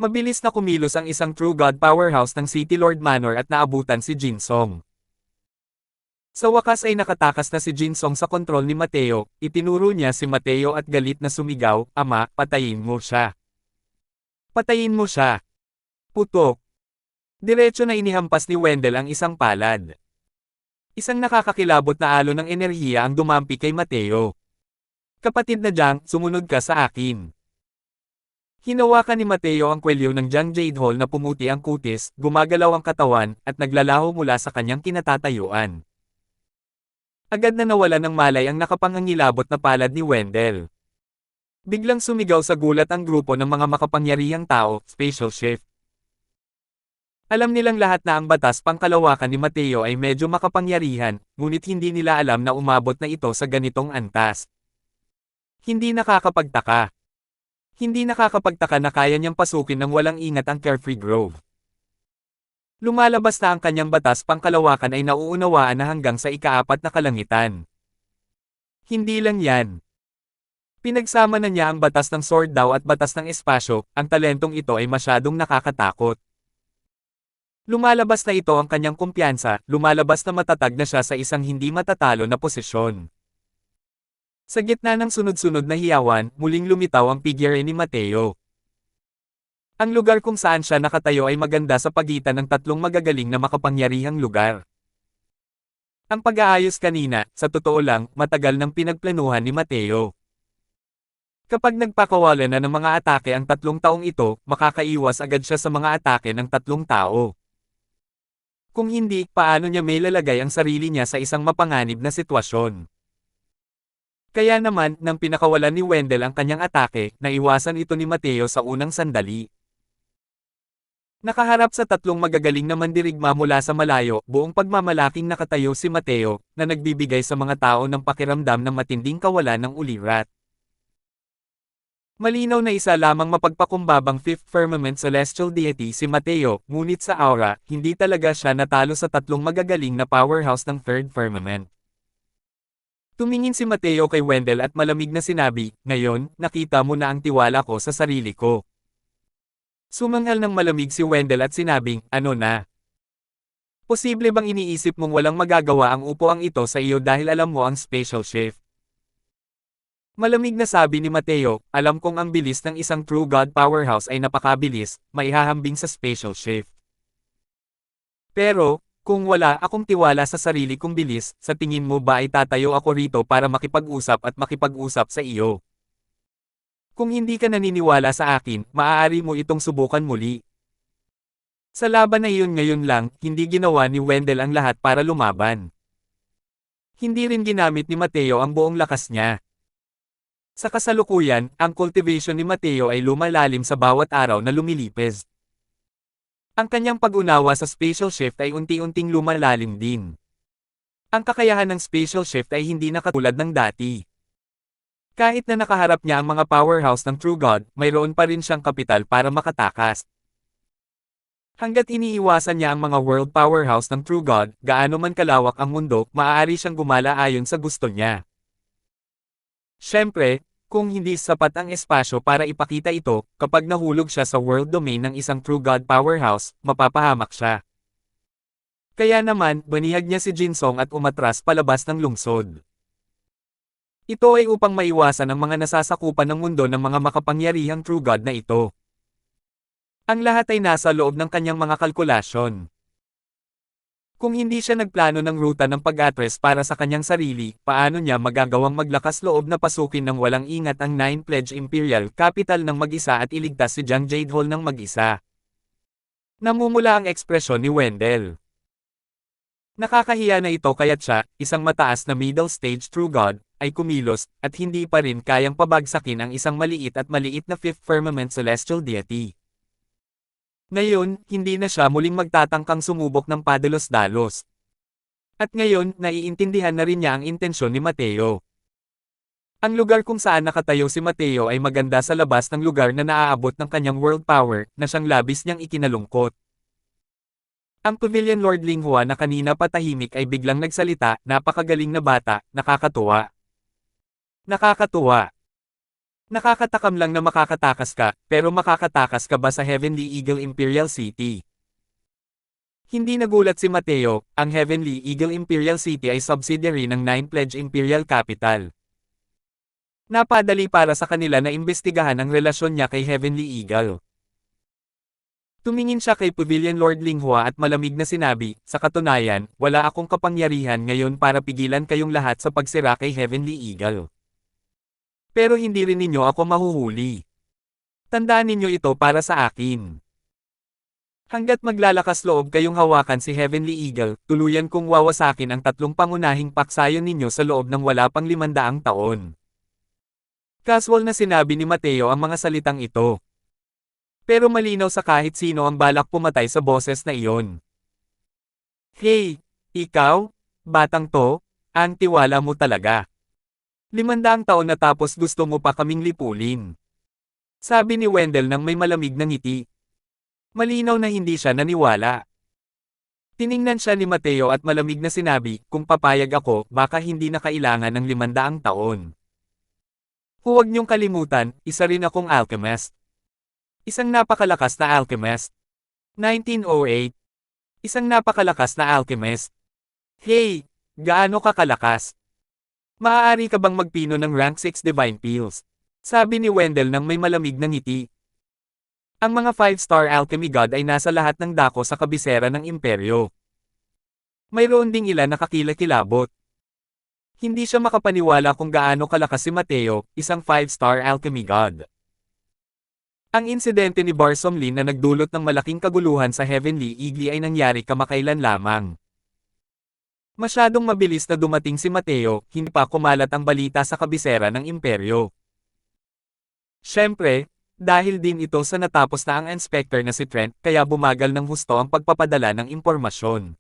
Mabilis na kumilos ang isang True God Powerhouse ng City Lord Manor at naabutan si Jinsong. Sa wakas ay nakatakas na si Jinsong sa kontrol ni Mateo, itinuro niya si Mateo at galit na sumigaw, "Ama, patayin mo siya. Patayin mo siya." Putok. Diretso na inihampas ni Wendell ang isang palad. Isang nakakakilabot na alon ng enerhiya ang dumampi kay Mateo. "Kapatid na Jiang, sumunod ka sa akin." Hinawakan ni Mateo ang kwelyo ng Jiang Jade Hall na pumuti ang kutis, gumagalaw ang katawan, at naglalaho mula sa kanyang kinatatayuan. Agad na nawala ng malay ang nakapangangilabot na palad ni Wendell. Biglang sumigaw sa gulat ang grupo ng mga makapangyarihang tao, spatial shift. Alam nilang lahat na ang batas pangkalawakan ni Mateo ay medyo makapangyarihan, ngunit hindi nila alam na umabot na ito sa ganitong antas. Hindi nakakapagtaka. Hindi nakakapagtaka na kaya niyang pasukin ng walang ingat ang Carefree Grove. Lumalabas na ang kanyang batas pangkalawakan ay nauunawaan na hanggang sa ikaapat na kalangitan. Hindi lang yan. Pinagsama na niya ang batas ng Sword Dao at batas ng espasyo, ang talentong ito ay masyadong nakakatakot. Lumalabas na ito ang kanyang kumpiyansa, lumalabas na matatag na siya sa isang hindi matatalo na posisyon. Sa gitna ng sunod-sunod na hiyawan, muling lumitaw ang figure ni Mateo. Ang lugar kung saan siya nakatayo ay maganda sa pagitan ng tatlong magagaling na makapangyarihang lugar. Ang pag-aayos kanina, sa totoo lang, matagal nang pinagplanuhan ni Mateo. Kapag nagpakawala na ng mga atake ang tatlong taong ito, makakaiwas agad siya sa mga atake ng tatlong tao. Kung hindi, paano niya may lalagay ang sarili niya sa isang mapanganib na sitwasyon? Kaya naman, nang pinakawalan ni Wendell ang kanyang atake, naiwasan ito ni Mateo sa unang sandali. Nakaharap sa tatlong magagaling na mandirigma mula sa malayo, buong pagmamalaking nakatayo si Mateo, na nagbibigay sa mga tao ng pakiramdam ng matinding kawalan ng ulirat. Malinaw na isa lamang mapagpakumbabang Fifth Firmament Celestial Deity si Mateo, ngunit sa aura, hindi talaga siya natalo sa tatlong magagaling na powerhouse ng Third Firmament. Tumingin si Mateo kay Wendell at malamig na sinabi, "Ngayon, nakita mo na ang tiwala ko sa sarili ko." Sumangal ng malamig si Wendell at sinabing, "Ano na? Posible bang iniisip mong walang magagawa ang upuang ito sa iyo dahil alam mo ang special shift?" Malamig na sabi ni Mateo, "Alam kong ang bilis ng isang true God powerhouse ay napakabilis, maihahambing sa special shift. Pero, kung wala akong tiwala sa sarili kong bilis, sa tingin mo ba ay tatayo ako rito para makipag-usap at makipag-usap sa iyo? Kung hindi ka naniniwala sa akin, maaari mo itong subukan muli." Sa laban na iyon ngayon lang, hindi ginawa ni Wendell ang lahat para lumaban. Hindi rin ginamit ni Mateo ang buong lakas niya. Sa kasalukuyan, ang cultivation ni Mateo ay lumalalim sa bawat araw na lumilipez. Ang kanyang pag-unawa sa spatial shift ay unti-unting lumalalim din. Ang kakayahan ng spatial shift ay hindi na katulad ng dati. Kahit na nakaharap niya ang mga powerhouse ng True God, mayroon pa rin siyang kapital para makatakas. Hanggat iniiwasan niya ang mga world powerhouse ng True God, gaano man kalawak ang mundo, maaari siyang gumala ayon sa gusto niya. Siyempre, kung hindi sapat ang espasyo para ipakita ito, kapag nahulog siya sa world domain ng isang True God powerhouse, mapapahamak siya. Kaya naman, banihag niya si Jinsong at umatras palabas ng lungsod. Ito ay upang maiwasan ang mga nasasakupan ng mundo ng mga makapangyarihang True God na ito. Ang lahat ay nasa loob ng kanyang mga kalkulasyon. Kung hindi siya nagplano ng ruta ng pag-atres para sa kanyang sarili, paano niya magagawang maglakas loob na pasukin ng walang ingat ang Nine Pledge Imperial Capital ng mag-isa at iligtas si Jiang Jade Hall ng mag-isa? Namumula ang ekspresyon ni Wendell. Nakakahiya na ito kaya't siya, isang mataas na middle stage True God, ay kumilos, at hindi pa rin kayang pabagsakin ang isang maliit na Fifth Firmament Celestial Deity. Ngayon, hindi na siya muling magtatangkang sumubok ng padalos-dalos. At ngayon, naiintindihan na rin niya ang intensyon ni Mateo. Ang lugar kung saan nakatayo si Mateo ay maganda sa labas ng lugar na naaabot ng kanyang world power, na siyang labis niyang ikinalungkot. Ang Pavilion Lord Linghua na kanina patahimik ay biglang nagsalita, "Napakagaling na bata, nakakatuwa. Nakakatuwa. Nakakatakam lang na makakatakas ka, pero makakatakas ka ba sa Heavenly Eagle Imperial City?" Hindi nagulat si Mateo, ang Heavenly Eagle Imperial City ay subsidiary ng Nine Pledge Imperial Capital. Napadali para sa kanila na imbestigahan ang relasyon niya kay Heavenly Eagle. Tumingin siya kay Pavilion Lord Linghua at malamig na sinabi, "Sa katunayan, wala akong kapangyarihan ngayon para pigilan kayong lahat sa pagsira kay Heavenly Eagle. Pero hindi rin ninyo ako mahuhuli. Tandaan ninyo ito para sa akin. Hanggat maglalakas loob kayong hawakan si Heavenly Eagle, tuluyan kong wawasakin ang tatlong pangunahing paksayon ninyo sa loob ng wala pang 500 taon." Casual na sinabi ni Mateo ang mga salitang ito. Pero malinaw sa kahit sino ang balak pumatay sa boses na iyon. "Hey, ikaw, batang to, ang tiwala mo talaga. 500 taon na tapos gusto mo pa kaming lipulin." Sabi ni Wendell nang may malamig na ngiti. Malinaw na hindi siya naniwala. Tiningnan siya ni Mateo at malamig na sinabi, "Kung papayag ako, baka hindi na kailangan ng 500 taon. Huwag niyong kalimutan, isa rin akong alchemist. Isang napakalakas na alchemist. 1908. Isang napakalakas na alchemist. Hey, gaano ka kalakas? Maaari ka bang magpino ng rank 6 divine pills?" Sabi ni Wendell nang may malamig na ngiti. Ang mga 5-star alchemy god ay nasa lahat ng dako sa kabisera ng imperyo. Mayroon ding ilan na kakilakilabot. Hindi siya makapaniwala kung gaano kalakas si Mateo, isang 5-star alchemy god. Ang insidente ni Barsom Lin na nagdulot ng malaking kaguluhan sa Heavenly Eagle ay nangyari kamakailan lamang. Masyadong mabilis na dumating si Mateo, hindi pa kumalat ang balita sa kabisera ng imperyo. Siyempre, dahil din ito sa natapos na ang inspector na si Trent, kaya bumagal ng husto ang pagpapadala ng impormasyon.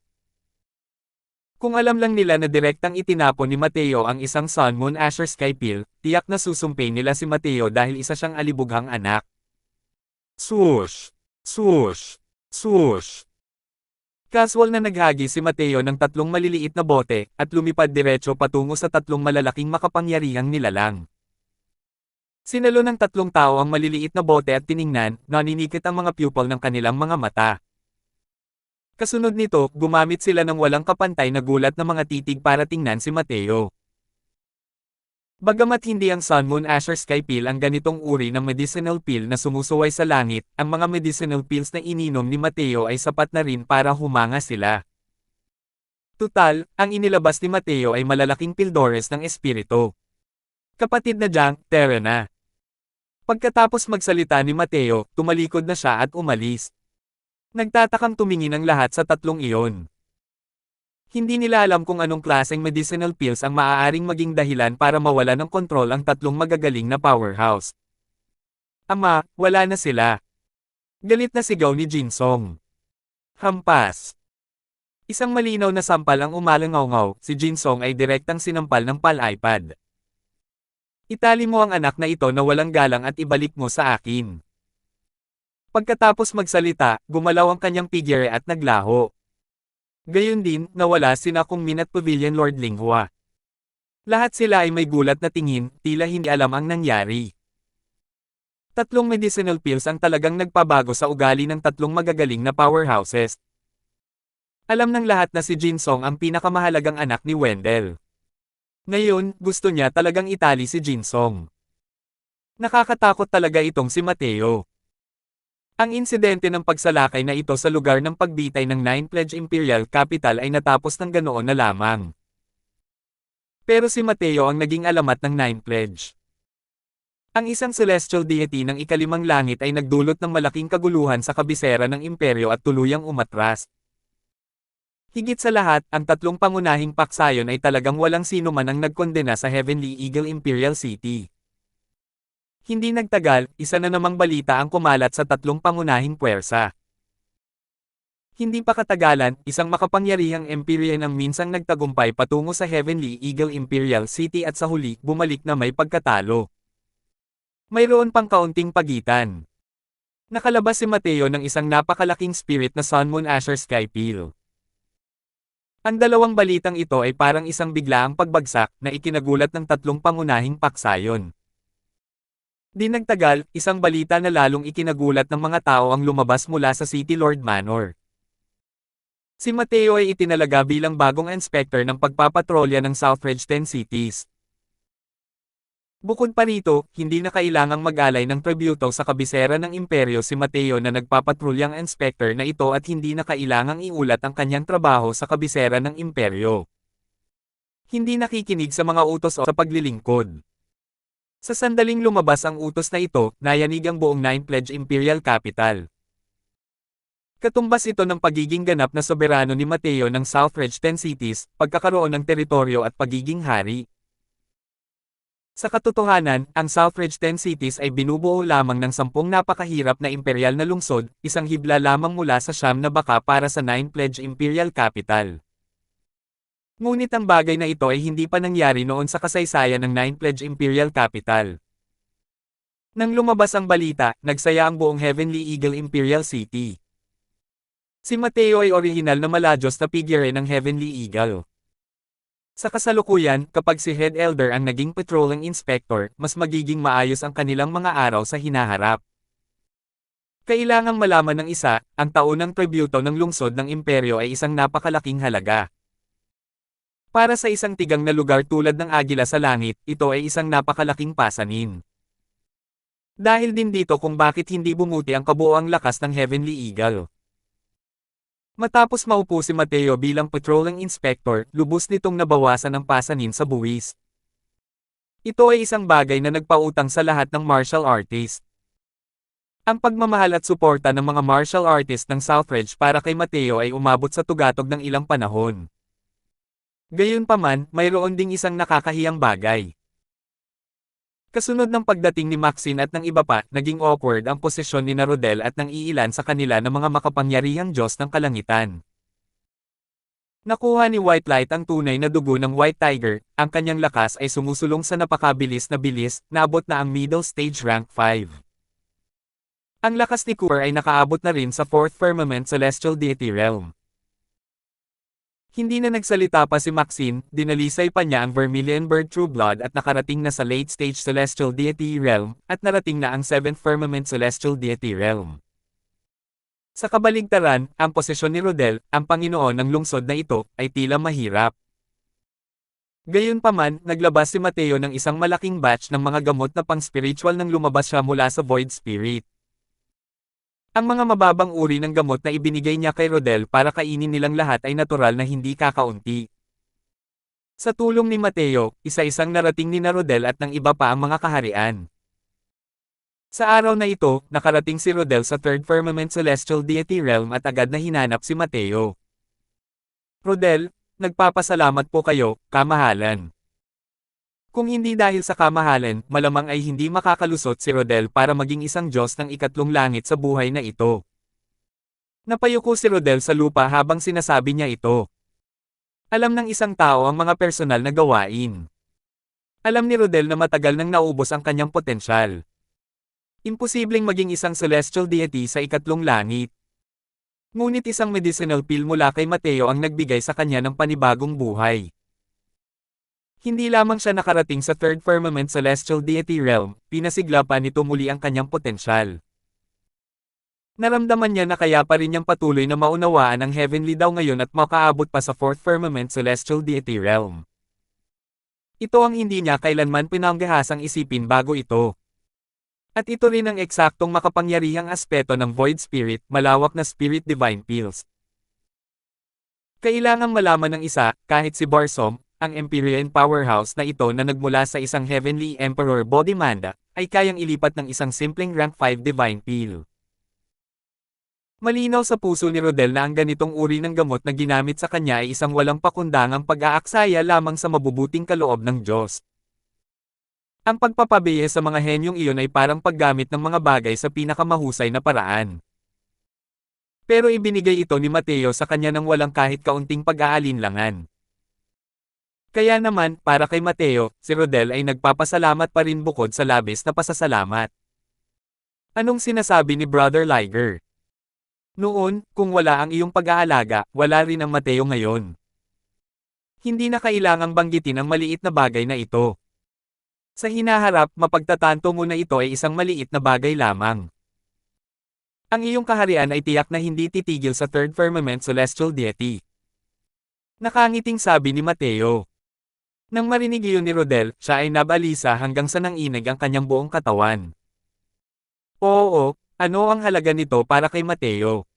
Kung alam lang nila na direktang itinapon ni Mateo ang isang Sun Moon Asher Sky Pill, tiyak na susumpay nila si Mateo dahil isa siyang alibughang anak. Swoosh! Swoosh! Swoosh! Casual na naghagi si Mateo ng tatlong maliliit na bote, at lumipad diretso patungo sa tatlong malalaking makapangyarihang nilalang. Sinalo ng tatlong tao ang maliliit na bote at tiningnan, naninikit ang mga pupil ng kanilang mga mata. Kasunod nito, gumamit sila ng walang kapantay na gulat na mga titig para tingnan si Mateo. Bagamat hindi ang Sun Moon Asher Sky Pill ang ganitong uri ng medicinal pill na sumusuway sa langit, ang mga medicinal pills na ininom ni Mateo ay sapat na rin para humanga sila. Tutal, ang inilabas ni Mateo ay malalaking pildores ng espiritu. Kapatid na Jiang, tara na. Pagkatapos magsalita ni Mateo, tumalikod na siya at umalis. Nagtatakang tumingin ang lahat sa tatlong iyon. Hindi nila alam kung anong klaseng medicinal pills ang maaaring maging dahilan para mawala ng kontrol ang tatlong magagaling na powerhouse. Ama, wala na sila. Galit na sigaw ni Jinsong. Hampas. Isang malinaw na sampal ang umalangaw-ngaw, si Jinsong ay direktang sinampal ng pal-iPad. Itali mo ang anak na ito na walang galang at ibalik mo sa akin. Pagkatapos magsalita, gumalaw ang kanyang figure at naglaho. Gayon din, nawala sina Kung Min at Pavilion Lord Linghua. Lahat sila ay may gulat na tingin, tila hindi alam ang nangyari. Tatlong medicinal pills ang talagang nagpabago sa ugali ng tatlong magagaling na powerhouses. Alam ng lahat na si Jinsong ang pinakamahalagang anak ni Wendell. Ngayon, gusto niya talagang itali si Jinsong. Nakakatakot talaga itong si Mateo. Ang insidente ng pagsalakay na ito sa lugar ng pagbitay ng Nine Pledge Imperial Capital ay natapos ng ganoon na lamang. Pero si Mateo ang naging alamat ng Nine Pledge. Ang isang celestial deity ng ikalimang langit ay nagdulot ng malaking kaguluhan sa kabisera ng imperyo at tuluyang umatras. Higit sa lahat, ang tatlong pangunahing paksayon ay talagang walang sino man ang nagkondena sa Heavenly Eagle Imperial City. Hindi nagtagal, isa na namang balita ang kumalat sa tatlong pangunahing puwersa. Hindi pa katagalan, isang makapangyarihang Empyrean ang minsang nagtagumpay patungo sa Heavenly Eagle Imperial City at sa huli, bumalik na may pagkatalo. Mayroon pang kaunting pagitan. Nakalabas si Mateo ng isang napakalaking spirit na Sun Moon Asher Sky Pill. Ang dalawang balitang ito ay parang isang biglaang pagbagsak na ikinagulat ng tatlong pangunahing paksayon. Di nagtagal, isang balita na lalong ikinagulat ng mga tao ang lumabas mula sa City Lord Manor. Si Mateo ay itinalaga bilang bagong inspector ng pagpapatrolya ng Southridge 10 cities. Bukod pa rito, hindi na kailangang mag-alay ng tributo sa kabisera ng imperyo si Mateo na nagpapatrulyang inspector na ito at hindi na kailangang iulat ang kanyang trabaho sa kabisera ng imperyo. Hindi nakikinig sa mga utos o sa paglilingkod. Sa sandaling lumabas ang utos na ito, nayanig ang buong Nine Pledge Imperial Capital. Katumbas ito ng pagiging ganap na soberano ni Mateo ng Southridge 10 cities, pagkakaroon ng teritoryo at pagiging hari. Sa katotohanan, ang Southridge 10 cities ay binubuo lamang ng 10 napakahirap na imperial na lungsod, isang hibla lamang mula sa 9 na baka para sa Nine Pledge Imperial Capital. Ngunit ang bagay na ito ay hindi pa nangyari noon sa kasaysayan ng Nine Pledge Imperial Capital. Nang lumabas ang balita, nagsaya ang buong Heavenly Eagle Imperial City. Si Mateo ay orihinal na maladyos na figure ng Heavenly Eagle. Sa kasalukuyan, kapag si Head Elder ang naging patrolling inspector, mas magiging maayos ang kanilang mga araw sa hinaharap. Kailangang malaman ng isa, ang taunang tributo ng lungsod ng imperyo ay isang napakalaking halaga. Para sa isang tigang na lugar tulad ng Agila sa langit, ito ay isang napakalaking pasanin. Dahil din dito kung bakit hindi bumuti ang kabuoang lakas ng Heavenly Eagle. Matapos maupo si Mateo bilang patrolling inspector, lubos nitong nabawasan ang pasanin sa buwis. Ito ay isang bagay na nagpautang sa lahat ng martial artist. Ang pagmamahal at suporta ng mga martial artist ng Southridge para kay Mateo ay umabot sa tugatog ng ilang panahon. Gayunpaman, mayroon ding isang nakakahiyang bagay. Kasunod ng pagdating ni Maxine at ng iba pa, naging awkward ang posisyon ni Rodel at ng iilan sa kanila ng mga makapangyarihang Diyos ng kalangitan. Nakuha ni White Light ang tunay na dugo ng White Tiger, ang kanyang lakas ay sumusulong sa napakabilis na bilis, naabot na ang middle stage rank 5. Ang lakas ni Cooper ay nakaabot na rin sa 4th Firmament Celestial Deity Realm. Hindi na nagsalita pa si Maxine, dinalisay pa niya ang Vermilion Bird True Blood at nakarating na sa late stage Celestial Deity Realm, at narating na ang 7th Firmament Celestial Deity Realm. Sa kabaligtaran, ang posisyon ni Rodel, ang Panginoon ng lungsod na ito, ay tila mahirap. Gayunpaman, naglabas si Mateo ng isang malaking batch ng mga gamot na pang-spiritual nang lumabas siya mula sa Void Spirit. Ang mga mababang uri ng gamot na ibinigay niya kay Rodel para kainin nilang lahat ay natural na hindi kakaunti. Sa tulong ni Mateo, isa-isang narating ni Rodel at ng iba pa ang mga kaharian. Sa araw na ito, nakarating si Rodel sa 3rd Firmament Celestial Deity Realm at agad na hinanap si Mateo. Rodel, nagpapasalamat po kayo, kamahalan. Kung hindi dahil sa kamahalan, malamang ay hindi makakalusot si Rodel para maging isang Diyos ng ikatlong langit sa buhay na ito. Napayuko si Rodel sa lupa habang sinasabi niya ito. Alam ng isang tao ang mga personal na gawain. Alam ni Rodel na matagal nang naubos ang kanyang potensyal. Imposibleng maging isang celestial deity sa ikatlong langit. Ngunit isang medicinal pill mula kay Mateo ang nagbigay sa kanya ng panibagong buhay. Hindi lamang siya nakarating sa 3rd Firmament Celestial Deity Realm, pinasigla pa nito muli ang kanyang potensyal. Naramdaman niya na kaya pa rin niyang patuloy na maunawaan ang heavenly daw ngayon at makaabot pa sa 4th Firmament Celestial Deity Realm. Ito ang hindi niya kailanman pinanggahasang isipin bago ito. At ito rin ang eksaktong makapangyarihang aspeto ng Void Spirit, malawak na Spirit Divine Pills. Kailangang malaman ng isa, kahit si Barsom, ang Empyrean powerhouse na ito na nagmula sa isang Heavenly Emperor Bodhimanda, ay kayang ilipat ng isang simpleng rank 5 Divine Pill. Malinaw sa puso ni Rodel na ang ganitong uri ng gamot na ginamit sa kanya ay isang walang pakundangang pag-aaksaya lamang sa mabubuting kaloob ng Diyos. Ang pagpapabiye sa mga henyong iyon ay parang paggamit ng mga bagay sa pinakamahusay na paraan. Pero ibinigay ito ni Mateo sa kanya ng walang kahit kaunting pag-aalinlangan. Kaya naman, para kay Mateo, si Rodel ay nagpapasalamat pa rin bukod sa labis na pasasalamat. Anong sinasabi ni Brother Liger? Noon, kung wala ang iyong pag-aalaga, wala rin ang Mateo ngayon. Hindi na kailangang banggitin ang maliit na bagay na ito. Sa hinaharap, mapagtatanto mo na ito ay isang maliit na bagay lamang. Ang iyong kaharian ay tiyak na hindi titigil sa 3rd Firmament Celestial Deity. Nakangiting sabi ni Mateo. Nang marinig iyon ni Rodel, siya ay nabalisa hanggang sa nanginig ang kanyang buong katawan. Oo, ano ang halaga nito para kay Mateo?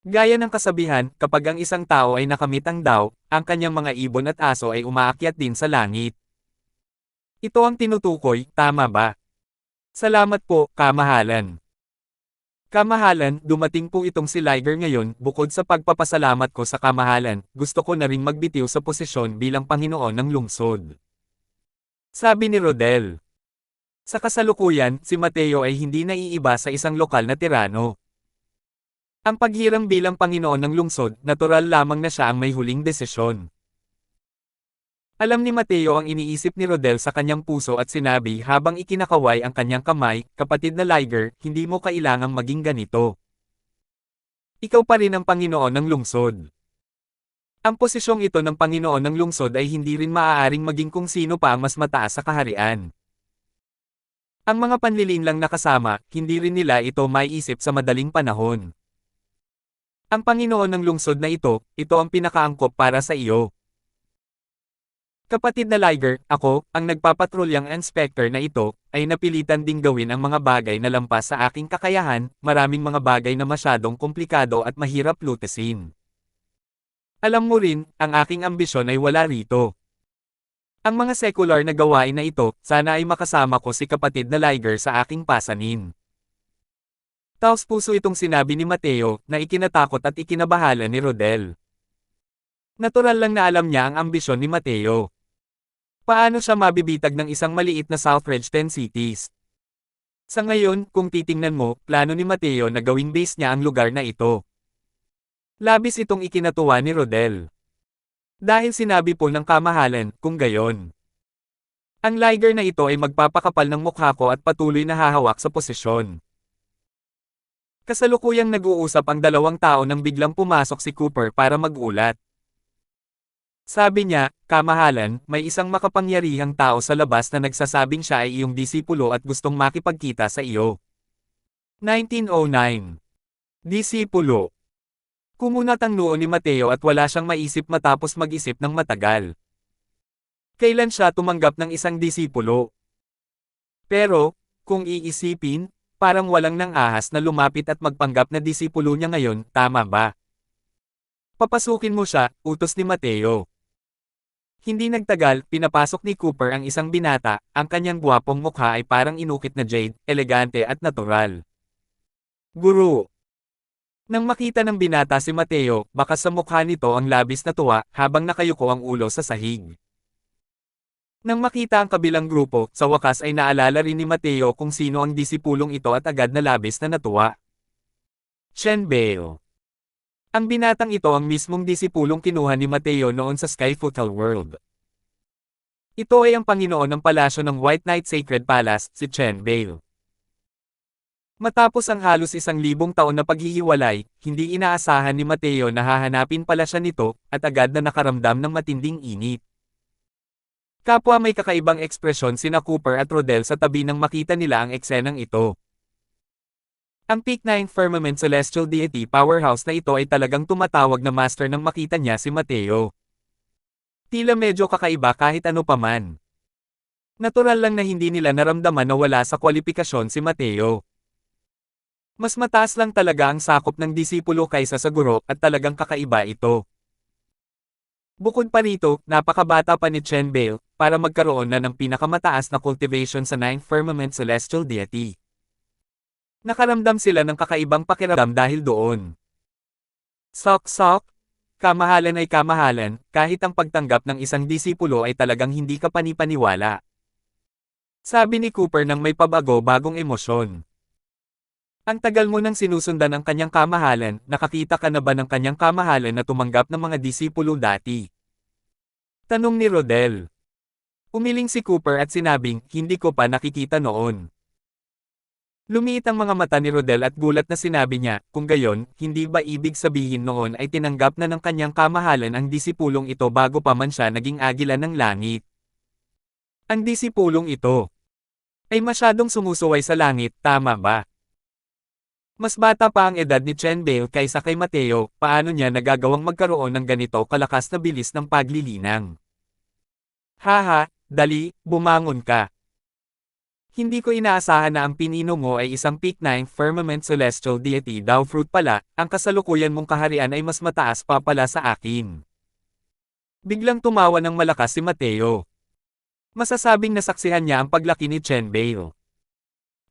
Gaya ng kasabihan, kapag ang isang tao ay nakamit ang daw, ang kanyang mga ibon at aso ay umaakyat din sa langit. Ito ang tinutukoy, tama ba? Salamat po, kamahalan. Kamahalan, dumating po itong si Liger ngayon, bukod sa pagpapasalamat ko sa kamahalan, gusto ko na ring magbitiw sa posisyon bilang Panginoon ng lungsod. Sabi ni Rodel. Sa kasalukuyan, si Mateo ay hindi naiiba sa isang lokal na tirano. Ang paghirang bilang Panginoon ng lungsod, natural lamang na siya ang may huling desisyon. Alam ni Mateo ang iniisip ni Rodel sa kanyang puso at sinabi habang ikinakaway ang kanyang kamay, kapatid na Liger, hindi mo kailangang maging ganito. Ikaw pa rin ang Panginoon ng lungsod. Ang posisyong ito ng Panginoon ng lungsod ay hindi rin maaaring maging kung sino pa ang mas mataas sa kaharian. Ang mga panlilinlang nakasama, hindi rin nila ito maiisip sa madaling panahon. Ang Panginoon ng lungsod na ito ang pinakaangkop para sa iyo. Kapatid na Liger, ako, ang nagpapatrulyang inspector na ito, ay napilitan ding gawin ang mga bagay na lampas sa aking kakayahan, maraming mga bagay na masyadong komplikado at mahirap lutasin. Alam mo rin, ang aking ambisyon ay wala rito. Ang mga secular na gawain na ito, sana ay makasama ko si kapatid na Liger sa aking pasanin. Taos puso itong sinabi ni Mateo, na ikinatakot at ikinabahala ni Rodel. Natural lang na alam niya ang ambisyon ni Mateo. Paano siya mabibitag ng isang maliit na Southridge 10 cities? Sa ngayon, kung titingnan mo, plano ni Mateo na gawing base niya ang lugar na ito. Labis itong ikinatuwa ni Rodel. Dahil sinabi po ng kamahalan, kung gayon. Ang liger na ito ay magpapakapal ng mukha ko at patuloy na hahawak sa posisyon. Kasalukuyang nag-uusap ang dalawang tao nang biglang pumasok si Cooper para mag-ulat. Sabi niya, kamahalan, may isang makapangyarihang tao sa labas na nagsasabing siya ay iyong disipulo at gustong makipagkita sa iyo. 1909. Disipulo. Kumunat ang noo ni Mateo at wala siyang maisip matapos mag-isip ng matagal. Kailan siya tumanggap ng isang disipulo? Pero, kung iisipin, parang walang nang ahas na lumapit at magpanggap na disipulo niya ngayon, tama ba? Papasukin mo siya, utos ni Mateo. Hindi nagtagal, pinapasok ni Cooper ang isang binata, ang kanyang gwapong mukha ay parang inukit na jade, elegante at natural. Guro. Nang makita ng binata si Mateo, baka sa mukha nito ang labis na tuwa, habang nakayuko ang ulo sa sahig. Nang makita ang kabilang grupo, sa wakas ay naalala rin ni Mateo kung sino ang disipulong ito at agad na labis na natuwa. Chen Bale. Ang binatang ito ang mismong disipulong kinuha ni Mateo noon sa Skyfootle World. Ito ay ang Panginoon ng palasyo ng White Knight Sacred Palace, si Chen Bale. Matapos ang halos 1,000 taon na paghihiwalay, hindi inaasahan ni Mateo na hahanapin pala siya nito, at agad na nakaramdam ng matinding init. Kapwa may kakaibang ekspresyon sina Cooper at Rodel sa tabi nang makita nila ang eksenang ito. Ang Peak 9 Firmament Celestial Deity Powerhouse na ito ay talagang tumatawag na master nang makita niya si Mateo. Tila medyo kakaiba kahit ano paman. Natural lang na hindi nila naramdaman na wala sa kwalipikasyon si Mateo. Mas mataas lang talaga ang sakop ng disipulo kaysa sa guro at talagang kakaiba ito. Bukod pa rito, napakabata pa ni Chen Bale para magkaroon na ng pinakamataas na cultivation sa 9 Firmament Celestial Deity. Nakaramdam sila ng kakaibang pakiramdam dahil doon. Sok-sok, kamahalan ay kamahalan, kahit ang pagtanggap ng isang disipulo ay talagang hindi ka panipaniwala. Sabi ni Cooper nang may pabago-bagong emosyon. Ang tagal mo nang sinusundan ang kanyang kamahalan, nakakita ka na ba ng kanyang kamahalan na tumanggap ng mga disipulo dati? Tanong ni Rodel. Umiling si Cooper at sinabing, hindi ko pa nakikita noon. Lumiit ang mga mata ni Rodel at gulat na sinabi niya, kung gayon, hindi ba ibig sabihin noon ay tinanggap na ng kanyang kamahalan ang disipulong ito bago pa man siya naging agila ng langit? Ang disipulong ito ay masyadong sumusuway sa langit, tama ba? Mas bata pa ang edad ni Chen Bale kaysa kay Mateo, paano niya nagagawang magkaroon ng ganito kalakas na bilis ng paglilinang? Haha, dali, bumangon ka. Hindi ko inaasahan na ang pinino mo ay isang Peak 9 Firmament Celestial Deity daw fruit pala, ang kasalukuyan mong kaharian ay mas mataas pa pala sa akin. Biglang tumawa ng malakas si Mateo. Masasabing nasaksihan niya ang paglaki ni Chen Bale.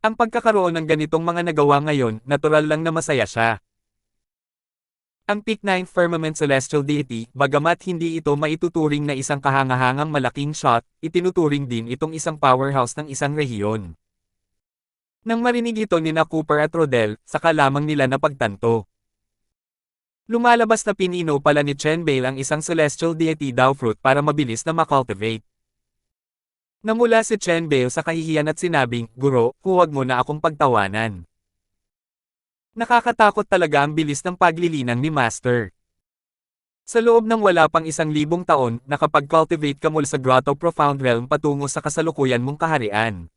Ang pagkakaroon ng ganitong mga nagawa ngayon, natural lang na masaya siya. Ang Peak 9 Firmament Celestial Deity, bagamat hindi ito maituturing na isang kahangahangang malaking shot, itinuturing din itong isang powerhouse ng isang rehiyon. Nang marinig ito ni Cooper at Rodel, saka lamang nila napagtanto. Lumalabas na pinino pala ni Chen Bale ang isang Celestial Deity daw fruit para mabilis na makultivate. Namula si Chen Bale sa kahihiyan at sinabing, Guro, huwag mo na akong pagtawanan. Nakakatakot talaga ang bilis ng paglilinang ni Master. Sa loob ng wala pang 1,000 taon, nakapag-cultivate ka mula sa Grotto Profound Realm patungo sa kasalukuyan mong kaharian.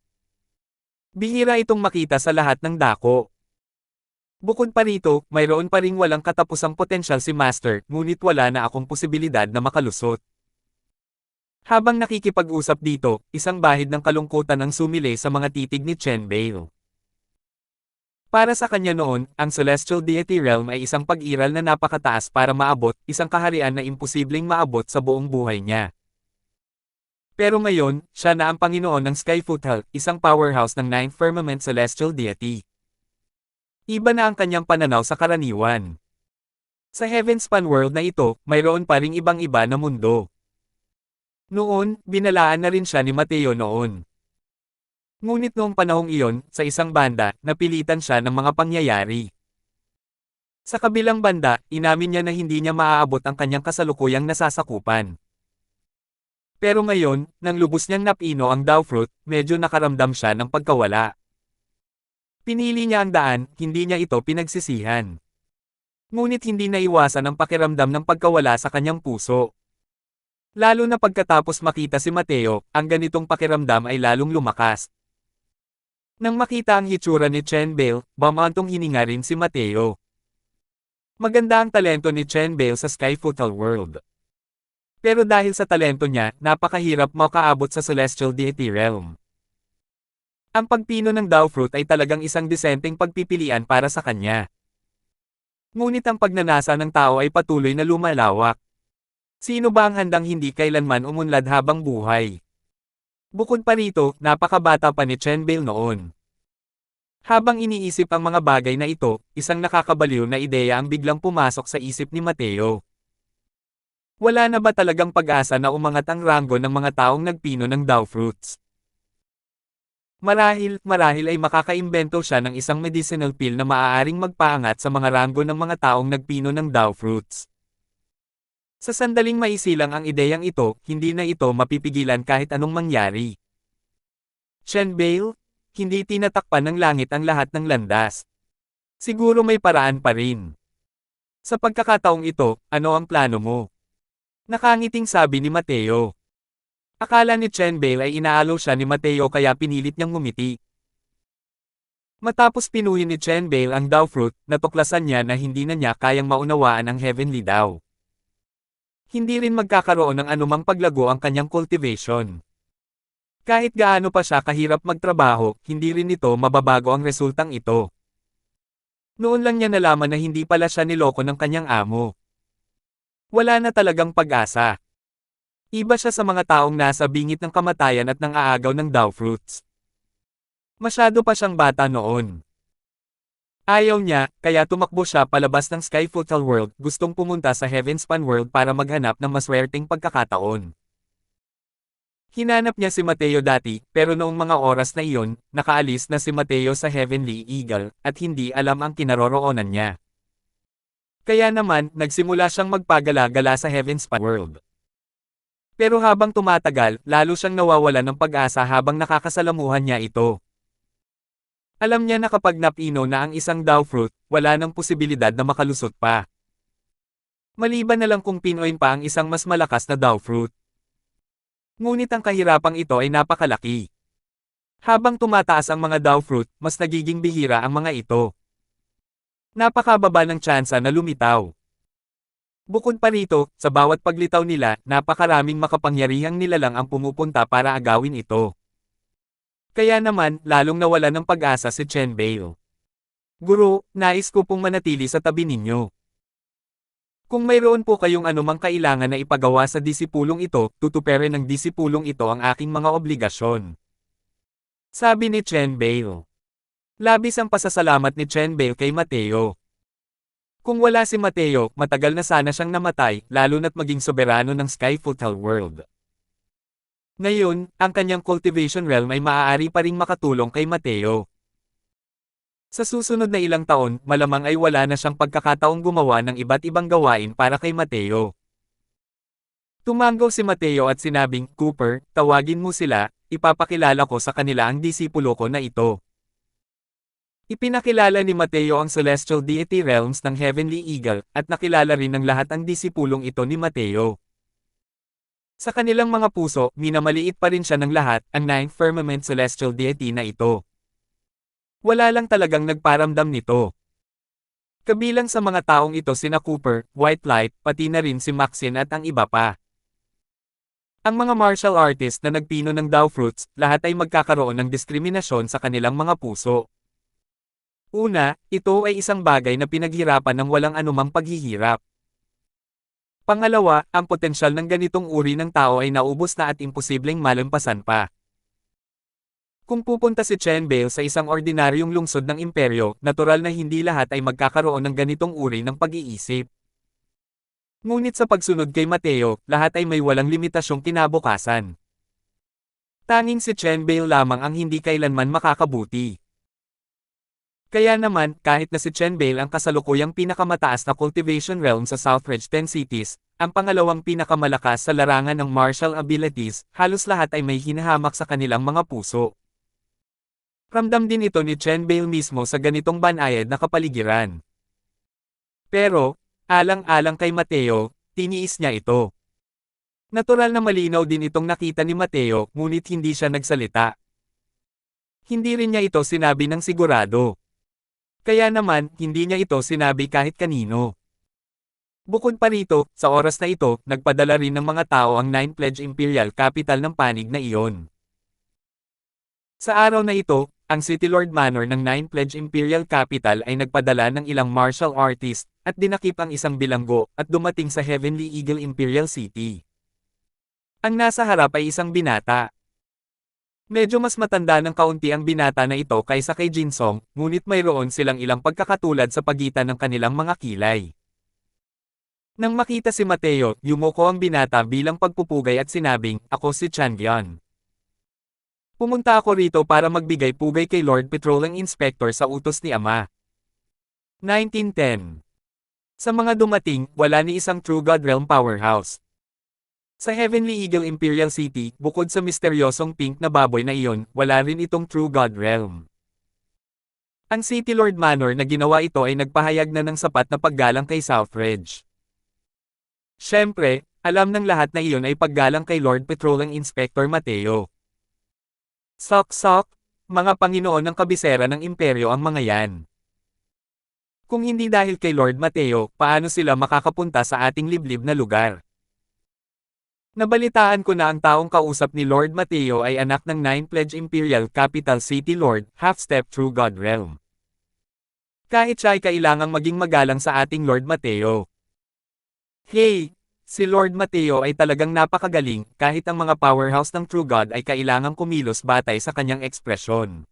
Bihira itong makita sa lahat ng dako. Bukod pa rito, mayroon pa ring walang katapusang potensyal si Master, ngunit wala na akong posibilidad na makalusot. Habang nakikipag-usap dito, isang bahid ng kalungkutan ang sumilay sa mga titig ni Chen Bale. Para sa kanya noon, ang Celestial Deity Realm ay isang pag-iral na napakataas para maabot, isang kaharian na imposibleng maabot sa buong buhay niya. Pero ngayon, siya na ang Panginoon ng Skyfootle, isang powerhouse ng 9 Firmament Celestial Deity. Iba na ang kanyang pananaw sa karaniwan. Sa Heavenspan World na ito, mayroon pa ring ibang-iba na mundo. Noon, binalaan na rin siya ni Mateo noon. Ngunit noong panahong iyon, sa isang banda, napilitan siya ng mga pangyayari. Sa kabilang banda, inamin niya na hindi niya maaabot ang kanyang kasalukuyang nasasakupan. Pero ngayon, nang lubos niyang napino ang Dawfruit, medyo nakaramdam siya ng pagkawala. Pinili niya ang daan, hindi niya ito pinagsisihan. Ngunit hindi naiwasan ang pakiramdam ng pagkawala sa kanyang puso. Lalo na pagkatapos makita si Mateo, ang ganitong pakiramdam ay lalong lumakas. Nang makita ang hitsura ni Chen Bale, bumantong hininga rin si Mateo. Maganda ang talento ni Chen Bale sa Skyfootal World. Pero dahil sa talento niya, napakahirap makaabot sa Celestial Deity Realm. Ang pagpino ng Dawfruit ay talagang isang disenteng pagpipilian para sa kanya. Ngunit ang pagnanasa ng tao ay patuloy na lumalawak. Sino ba ang handang hindi kailanman umunlad habang buhay? Bukod pa rito, napakabata pa ni Chen Bale noon. Habang iniisip ang mga bagay na ito, isang nakakabaliw na ideya ang biglang pumasok sa isip ni Mateo. Wala na ba talagang pag-asa na umangat ang ranggo ng mga taong nagpino ng Dawfruits? Marahil ay makakaimbento siya ng isang medicinal pill na maaaring magpaangat sa mga ranggo ng mga taong nagpino ng Dawfruits. Sa sandaling maisilang ang ideyang ito, hindi na ito mapipigilan kahit anong mangyari. Chen Bale, hindi tinatakpan ng langit ang lahat ng landas. Siguro may paraan pa rin. Sa pagkakataong ito, ano ang plano mo? Nakangiting sabi ni Mateo. Akala ni Chen Bale ay inaalo siya ni Mateo kaya pinilit niyang ngumiti. Matapos pinuhin ni Chen Bale ang Dawfruit, natuklasan niya na hindi na niya kayang maunawaan ang Heavenly Daw. Hindi rin magkakaroon ng anumang paglago ang kanyang cultivation. Kahit gaano pa siya kahirap magtrabaho, hindi rin ito mababago ang resultang ito. Noon lang niya nalaman na hindi pala siya niloko ng kanyang amo. Wala na talagang pag-asa. Iba siya sa mga taong nasa bingit ng kamatayan at nang aagaw ng Dawfruits. Masyado pa siyang bata noon. Ayaw niya, kaya tumakbo siya palabas ng Skyfootal World, gustong pumunta sa Heavenspan World para maghanap ng maswerteng pagkakataon. Hinanap niya si Mateo dati, pero noong mga oras na iyon, nakaalis na si Mateo sa Heavenly Eagle, at hindi alam ang kinaroroonan niya. Kaya naman, nagsimula siyang magpagala-gala sa Heavenspan World. Pero habang tumatagal, lalo siyang nawawalan ng pag-asa habang nakakasalamuhan niya ito. Alam niya na kapag napino na ang isang Dawfruit, wala nang posibilidad na makalusot pa. Maliban na lang kung pinoin pa ang isang mas malakas na Dawfruit. Ngunit ang kahirapang ito ay napakalaki. Habang tumataas ang mga Dawfruit, mas nagiging bihira ang mga ito. Napakababa ng tsansa na lumitaw. Bukod pa rito, sa bawat paglitaw nila, napakaraming makapangyarihang nilalang ang pumupunta para agawin ito. Kaya naman, lalong nawala ng pag-asa si Chen Bale. Guro, nais ko pong manatili sa tabi ninyo. Kung mayroon po kayong anumang kailangan na ipagawa sa disipulong ito, tutuperin ng disipulong ito ang aking mga obligasyon. Sabi ni Chen Bale. Labis ang pasasalamat ni Chen Bale kay Mateo. Kung wala si Mateo, matagal na sana siyang namatay, lalo na't maging soberano ng Skyfootal World. Ngayon, ang kanyang cultivation realm ay maaari pa ring makatulong kay Mateo. Sa susunod na ilang taon, malamang ay wala na siyang pagkakataong gumawa ng iba't ibang gawain para kay Mateo. Tumango si Mateo at sinabing, Cooper, tawagin mo sila, ipapakilala ko sa kanila ang disipulo ko na ito. Ipinakilala ni Mateo ang Celestial Deity Realms ng Heavenly Eagle, at nakilala rin ng lahat ang disipulong ito ni Mateo. Sa kanilang mga puso, minamaliit pa rin siya ng lahat, ang Ninth Firmament Celestial Deity na ito. Wala lang talagang nagparamdam nito. Kabilang sa mga taong ito sina Cooper, White Light, pati na rin si Maxine at ang iba pa. Ang mga martial artist na nagpino ng Dawfruits, lahat ay magkakaroon ng diskriminasyon sa kanilang mga puso. Una, ito ay isang bagay na pinaghirapan ng walang anumang paghihirap. Pangalawa, ang potensyal ng ganitong uri ng tao ay naubos na at imposibleng malampasan pa. Kung pupunta si Chen Bale sa isang ordinaryong lungsod ng imperyo, natural na hindi lahat ay magkakaroon ng ganitong uri ng pag-iisip. Ngunit sa pagsunod kay Mateo, lahat ay may walang limitasyong kinabukasan. Tanging si Chen Bale lamang ang hindi kailanman makakabuti. Kaya naman, kahit na si Chen Bale ang kasalukuyang pinakamataas na cultivation realm sa Southridge 10 Cities, ang pangalawang pinakamalakas sa larangan ng martial abilities, halos lahat ay may hinahamak sa kanilang mga puso. Ramdam din ito ni Chen Bale mismo sa ganitong banayad na kapaligiran. Pero, alang-alang kay Mateo, tiniis niya ito. Natural na malinaw din itong nakita ni Mateo, ngunit hindi siya nagsalita. Hindi rin niya ito sinabi ng sigurado. Kaya naman, hindi niya ito sinabi kahit kanino. Bukod pa rito, sa oras na ito, nagpadala rin ng mga tao ang Nine Pledge Imperial Capital ng panig na iyon. Sa araw na ito, ang City Lord Manor ng Nine Pledge Imperial Capital ay nagpadala ng ilang martial artist, at dinakip ang isang bilanggo, at dumating sa Heavenly Eagle Imperial City. Ang nasa harap ay isang binata. Medyo mas matanda ng kaunti ang binata na ito kaysa kay Jinsong, ngunit mayroon silang ilang pagkakatulad sa pagitan ng kanilang mga kilay. Nang makita si Mateo, yumuko ang binata bilang pagpupugay at sinabing, "Ako si Chandian. Pumunta ako rito para magbigay pugay kay Lord Patrolling Inspector sa utos ni Ama." 1910. Sa mga dumating, wala ni isang True God Realm powerhouse. Sa Heavenly Eagle Imperial City, bukod sa misteryosong pink na baboy na iyon, wala rin itong True God Realm. Ang City Lord Manor na ginawa ito ay nagpahayag na ng sapat na paggalang kay Southridge. Siyempre, alam ng lahat na iyon ay paggalang kay Lord Patrolling Inspector Mateo. Sok-sok, mga Panginoon ng kabisera ng imperyo ang mga yan. Kung hindi dahil kay Lord Mateo, paano sila makakapunta sa ating liblib na lugar? Nabalitaan ko na ang taong kausap ni Lord Mateo ay anak ng Nine Pledge Imperial Capital City Lord, half-step True God Realm. Kahit siya ay kailangang maging magalang sa ating Lord Mateo. Hey! Si Lord Mateo ay talagang napakagaling, kahit ang mga powerhouse ng True God ay kailangang kumilos batay sa kanyang ekspresyon.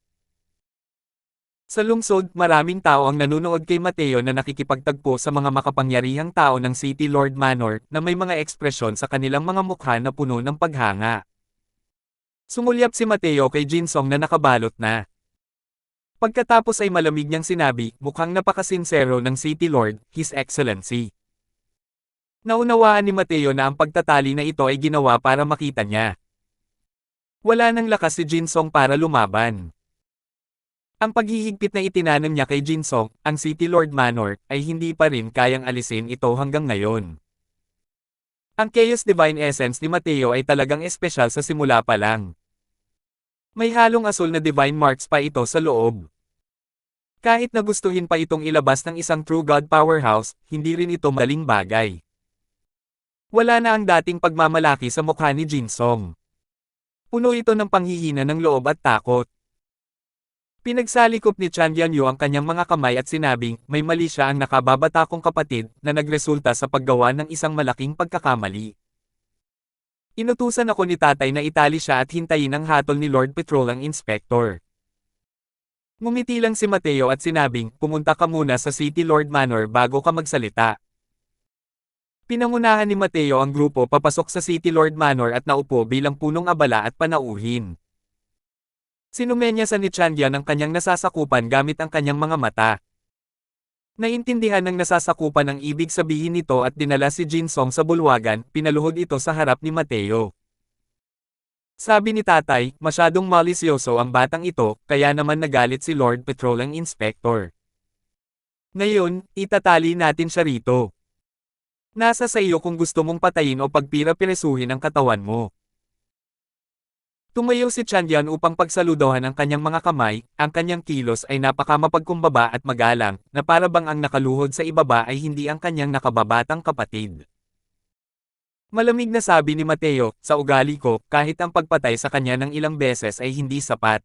Sa lungsod, maraming tao ang nanunood kay Mateo na nakikipagtagpo sa mga makapangyarihang tao ng City Lord Manor na may mga ekspresyon sa kanilang mga mukha na puno ng paghanga. Sumulyap si Mateo kay Jinsong na nakabalot na. Pagkatapos ay malamig niyang sinabi, mukhang napakasinsero ng City Lord, His Excellency. Naunawaan ni Mateo na ang pagtatali na ito ay ginawa para makita niya. Wala nang lakas si Jinsong para lumaban. Ang paghihigpit na itinanong niya kay Jinsong, ang City Lord Manor, ay hindi pa rin kayang alisin ito hanggang ngayon. Ang Chaos Divine Essence ni Mateo ay talagang espesyal sa simula pa lang. May halong asul na Divine Marks pa ito sa loob. Kahit na gustuhin pa itong ilabas ng isang True God Powerhouse, hindi rin ito maling bagay. Wala na ang dating pagmamalaki sa mukha ni Jinsong. Puno ito ng panghihina ng loob at takot. Pinagsalikop ni Chandian Yu ang kanyang mga kamay at sinabing, may mali siya ang nakababata kong kapatid, na nagresulta sa paggawa ng isang malaking pagkakamali. Inutusan ako ni tatay na itali siya at hintayin ang hatol ni Lord Patrolling Inspector. Ngumiti lang si Mateo at sinabing, pumunta ka muna sa City Lord Manor bago ka magsalita. Pinangunahan ni Mateo ang grupo papasok sa City Lord Manor at naupo bilang punong abala at panauhin. Sinumenyasan ni Chandian ang kanyang nasasakupan gamit ang kanyang mga mata. Naintindihan ng nasasakupan ang ibig sabihin nito at dinala si Jinsong sa bulwagan, pinaluhod ito sa harap ni Mateo. Sabi ni tatay, masyadong malisyoso ang batang ito, kaya naman nagalit si Lord Patrolling Inspector. Ngayon, itatali natin siya rito. Nasa sa iyo kung gusto mong patayin o pagpira-piresuhin ang katawan mo. Tumayo si Chandian upang pagsaludohan ang kanyang mga kamay, ang kanyang kilos ay napakamapagkumbaba at magalang, na para bang ang nakaluhod sa ibaba ay hindi ang kanyang nakababatang kapatid. Malamig na sabi ni Mateo, sa ugali ko, kahit ang pagpatay sa kanya ng ilang beses ay hindi sapat.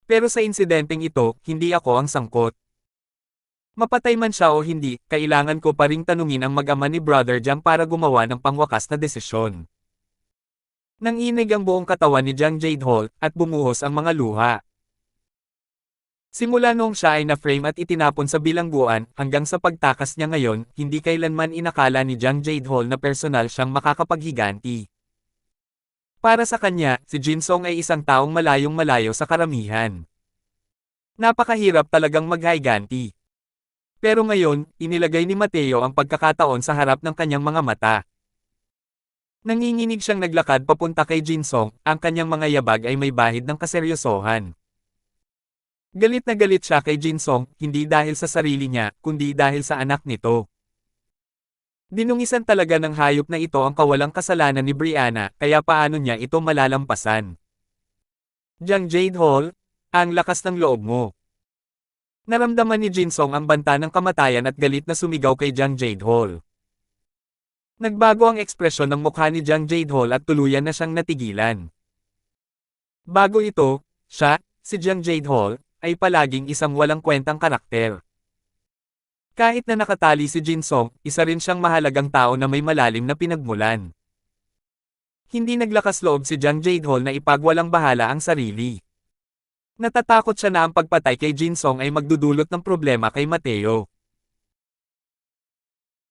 Pero sa insidenteng ito, hindi ako ang sangkot. Mapatay man siya o hindi, kailangan ko pa ring tanungin ang mag-ama ni Brother Jiang para gumawa ng pangwakas na desisyon. Nanginig ang buong katawan ni Jiang Jade Hall, at bumuhos ang mga luha. Simula noong siya ay na-frame at itinapon sa bilangguan, hanggang sa pagtakas niya ngayon, hindi kailanman inakala ni Jang Jade-Hall na personal siyang makakapaghiganti. Para sa kanya, si Jin Song ay isang taong malayong malayo sa karamihan. Napakahirap talagang maghiganti. Pero ngayon, inilagay ni Mateo ang pagkakataon sa harap ng kanyang mga mata. Nanginginig siyang naglakad papunta kay Jin Song, ang kanyang mga yabag ay may bahid ng kaseryosohan. Galit na galit siya kay Jin Song, hindi dahil sa sarili niya, kundi dahil sa anak nito. Dinungisan talaga ng hayop na ito ang kawalang kasalanan ni Brianna, kaya paano niya ito malalampasan? Jang Jade-Hall, ang lakas ng loob mo. Naramdaman ni Jin Song ang banta ng kamatayan at galit na sumigaw kay Jang Jade-Hall. Nagbago ang ekspresyon ng mukha ni Jang Jade-Hall at tuluyan na siyang natigilan. Bago ito, siya, si Jang Jade-Hall, ay palaging isang walang kwentang karakter. Kahit na nakatali si Jin Song, isa rin siyang mahalagang tao na may malalim na pinagmulan. Hindi naglakas loob si Jang Jade-Hall na ipagwalang bahala ang sarili. Natatakot siya na ang pagpatay kay Jin Song ay magdudulot ng problema kay Mateo.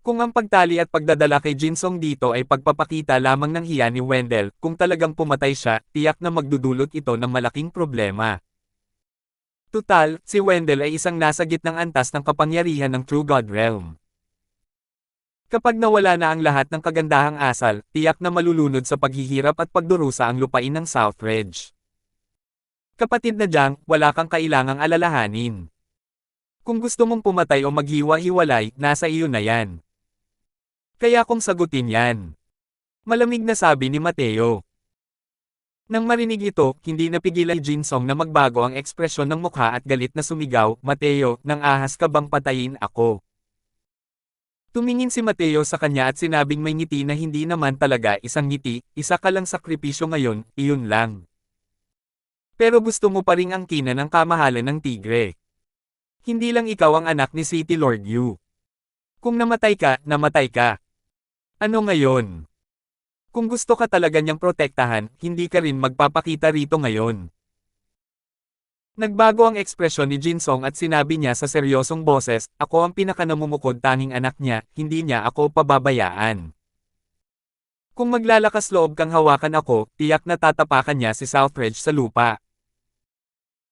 Kung ang pagtali at pagdadala kay Jin Song dito ay pagpapakita lamang ng hiya ni Wendell, kung talagang pumatay siya, tiyak na magdudulot ito ng malaking problema. Tutal, si Wendell ay isang nasa gitnang antas ng kapangyarihan ng True God Realm. Kapag nawala na ang lahat ng kagandahang asal, tiyak na malulunod sa paghihirap at pagdurusa ang lupain ng South Ridge. Kapatid na Jang, wala kang kailangang alalahanin. Kung gusto mong pumatay o maghiwa-hiwalay, nasa iyo na yan. Kaya kung sagutin yan. Malamig na sabi ni Mateo. Nang marinig ito, hindi napigilan ni Jin Song na magbago ang ekspresyon ng mukha at galit na sumigaw, Mateo, nang ahas ka bang patayin ako? Tumingin si Mateo sa kanya at sinabing may ngiti na hindi naman talaga isang ngiti, isa ka lang sakripisyo ngayon, iyon lang. Pero gusto mo pa ring angkinan ng kamahalan ng tigre. Hindi lang ikaw ang anak ni City Lord Yu. Kung namatay ka, namatay ka. Ano ngayon? Kung gusto ka talaga niyang protektahan, hindi ka rin magpapakita rito ngayon. Nagbago ang ekspresyon ni Jin Song at sinabi niya sa seryosong boses, ako ang pinakanamumukod tanging anak niya, hindi niya ako pababayaan. Kung maglalakas loob kang hawakan ako, tiyak na tatapakan niya si Southridge sa lupa.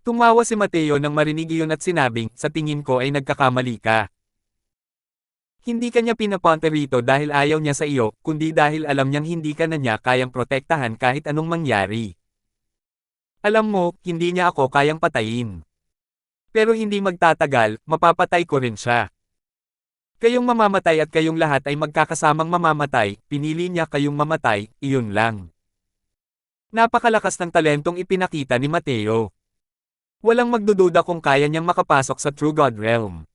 Tumawa si Mateo nang marinig iyon at sinabing, sa tingin ko ay nagkakamali ka. Hindi ka niya pinapunta rito dahil ayaw niya sa iyo, kundi dahil alam niyang hindi ka na niya kayang protektahan kahit anong mangyari. Alam mo, hindi niya ako kayang patayin. Pero hindi magtatagal, mapapatay ko rin siya. Kayong mamamatay at kayong lahat ay magkakasamang mamamatay, pinili niya kayong mamatay, iyon lang. Napakalakas ng talentong ipinakita ni Mateo. Walang magdududa kung kaya niyang makapasok sa True God Realm.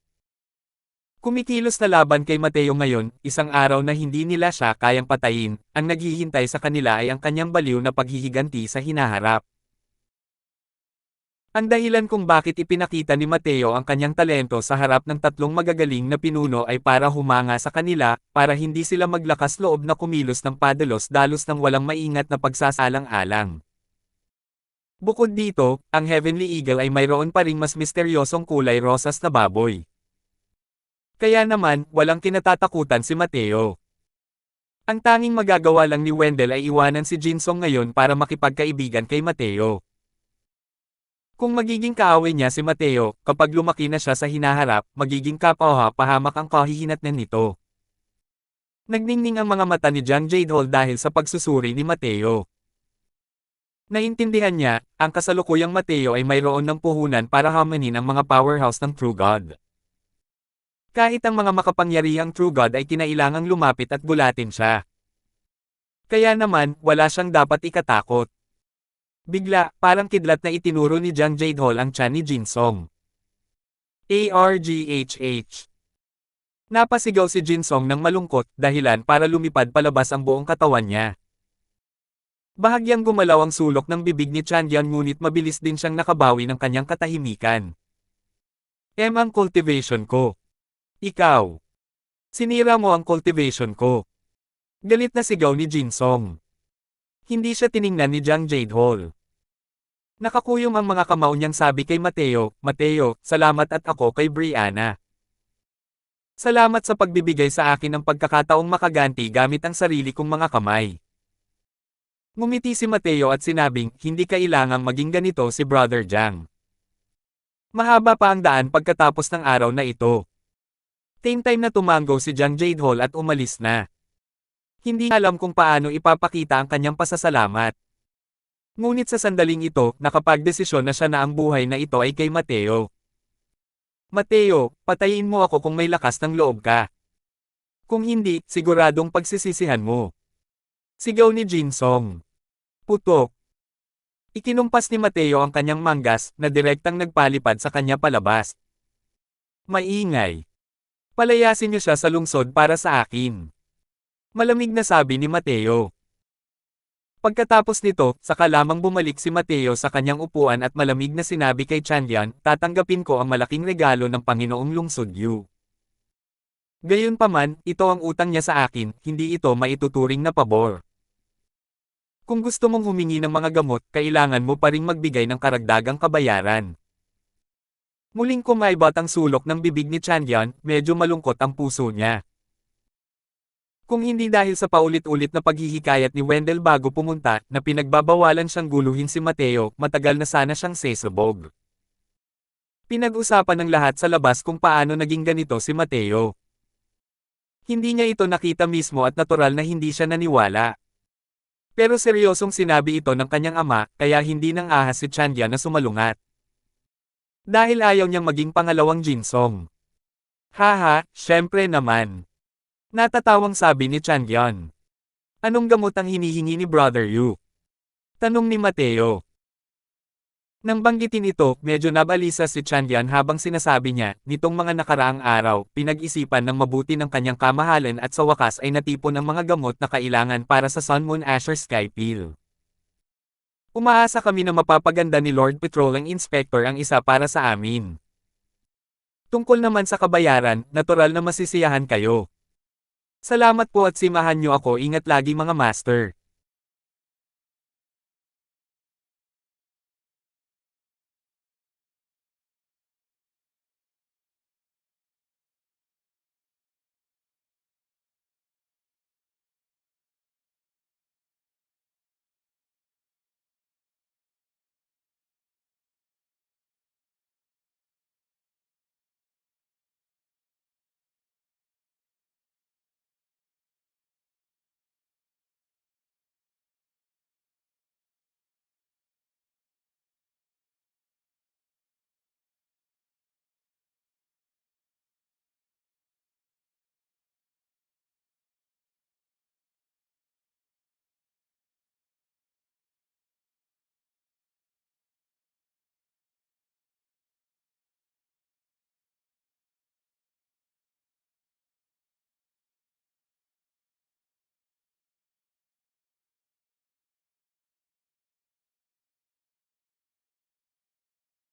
Kumikilos na laban kay Mateo ngayon, isang araw na hindi nila siya kayang patayin, ang naghihintay sa kanila ay ang kanyang baliw na paghihiganti sa hinaharap. Ang dahilan kung bakit ipinakita ni Mateo ang kanyang talento sa harap ng tatlong magagaling na pinuno ay para humanga sa kanila, para hindi sila maglakas loob na kumilos ng padalos-dalos ng walang maingat na pagsasalang-alang. Bukod dito, ang Heavenly Eagle ay mayroon pa ring mas misteryosong kulay rosas na baboy. Kaya naman, walang kinatatakutan si Mateo. Ang tanging magagawa lang ni Wendell ay iwanan si Jin Song ngayon para makipagkaibigan kay Mateo. Kung magiging kaaway niya si Mateo, kapag lumaki na siya sa hinaharap, magiging kapwa-pahamak ang kahihinatnan nito. Nagningning ang mga mata ni Jang Jade-Hall dahil sa pagsusuri ni Mateo. Naintindihan niya, ang kasalukuyang Mateo ay mayroon ng puhunan para hamanin ang mga powerhouse ng True God. Kahit ang mga makapangyarihang True God ay kinailangang lumapit at gulatin siya. Kaya naman, wala siyang dapat ikatakot. Bigla, parang kidlat na itinuro ni Jang Jade-Hall ang tiyan ni Jin Song. ARGHH. Napasigaw si Jin Song ng malungkot, dahilan para lumipad palabas ang buong katawan niya. Bahagyang gumalaw ang sulok ng bibig ni Chandian ngunit mabilis din siyang nakabawi ng kanyang katahimikan. Ang cultivation ko. Ikaw. Sinira mo ang cultivation ko. Galit na sigaw ni Jin Song. Hindi siya tiningnan ni Jang Jade-Hall. Nakakuyom ang mga kamao niyang sabi kay Mateo, Mateo, salamat at ako kay Brianna. Salamat sa pagbibigay sa akin ng pagkakataong makaganti gamit ang sarili kong mga kamay. Ngumiti si Mateo at sinabing, hindi kailangang maging ganito si Brother Jiang. Mahaba pa ang daan pagkatapos ng araw na ito. Time na tumango si Jiang Jadehol at umalis na. Hindi alam kung paano ipapakita ang kanyang pasasalamat. Ngunit sa sandaling ito, nakapagdesisyon na siya na ang buhay na ito ay kay Mateo. Mateo, patayin mo ako kung may lakas ng loob ka. Kung hindi, siguradong pagsisisihan mo. Sigaw ni Jinsong. Putok. Ikinumpas ni Mateo ang kanyang manggas na direktang nagpalipad sa kanya palabas. Maingay. Palayasin niyo siya sa lungsod para sa akin. Malamig na sabi ni Mateo. Pagkatapos nito, saka lamang bumalik si Mateo sa kanyang upuan at malamig na sinabi kay Chandian, tatanggapin ko ang malaking regalo ng Panginoong Lungsod Yu. Gayunpaman, ito ang utang niya sa akin, hindi ito maituturing na pabor. Kung gusto mong humingi ng mga gamot, kailangan mo pa ring magbigay ng karagdagang kabayaran. Muling kumaibot ang sulok ng bibig ni Chandian, medyo malungkot ang puso niya. Kung hindi dahil sa paulit-ulit na paghihikayat ni Wendell bago pumunta, na pinagbabawalan siyang guluhin si Mateo, matagal na sana siyang sesabog. Pinag-usapan ng lahat sa labas kung paano naging ganito si Mateo. Hindi niya ito nakita mismo at natural na hindi siya naniwala. Pero seryosong sinabi ito ng kanyang ama, kaya hindi nang ahas si Chandian na sumalungat. Dahil ayaw niyang maging pangalawang Jinsong. Haha, syempre naman. Natatawang sabi ni Chandian. Anong gamot ang hinihingi ni Brother Yu? Tanong ni Mateo. Nang banggitin ito, medyo nabalisa si Chandian habang sinasabi niya, nitong mga nakaraang araw, pinag-isipan ng mabuti ng kanyang kamahalan at sa wakas ay natipon ang mga gamot na kailangan para sa Sun Moon Asher Sky Pill. Umaasa kami na mapapaganda ni Lord Patrolling Inspector ang isa para sa amin. Tungkol naman sa kabayaran, natural na masisiyahan kayo. Salamat po at simahan niyo ako, ingat lagi mga master.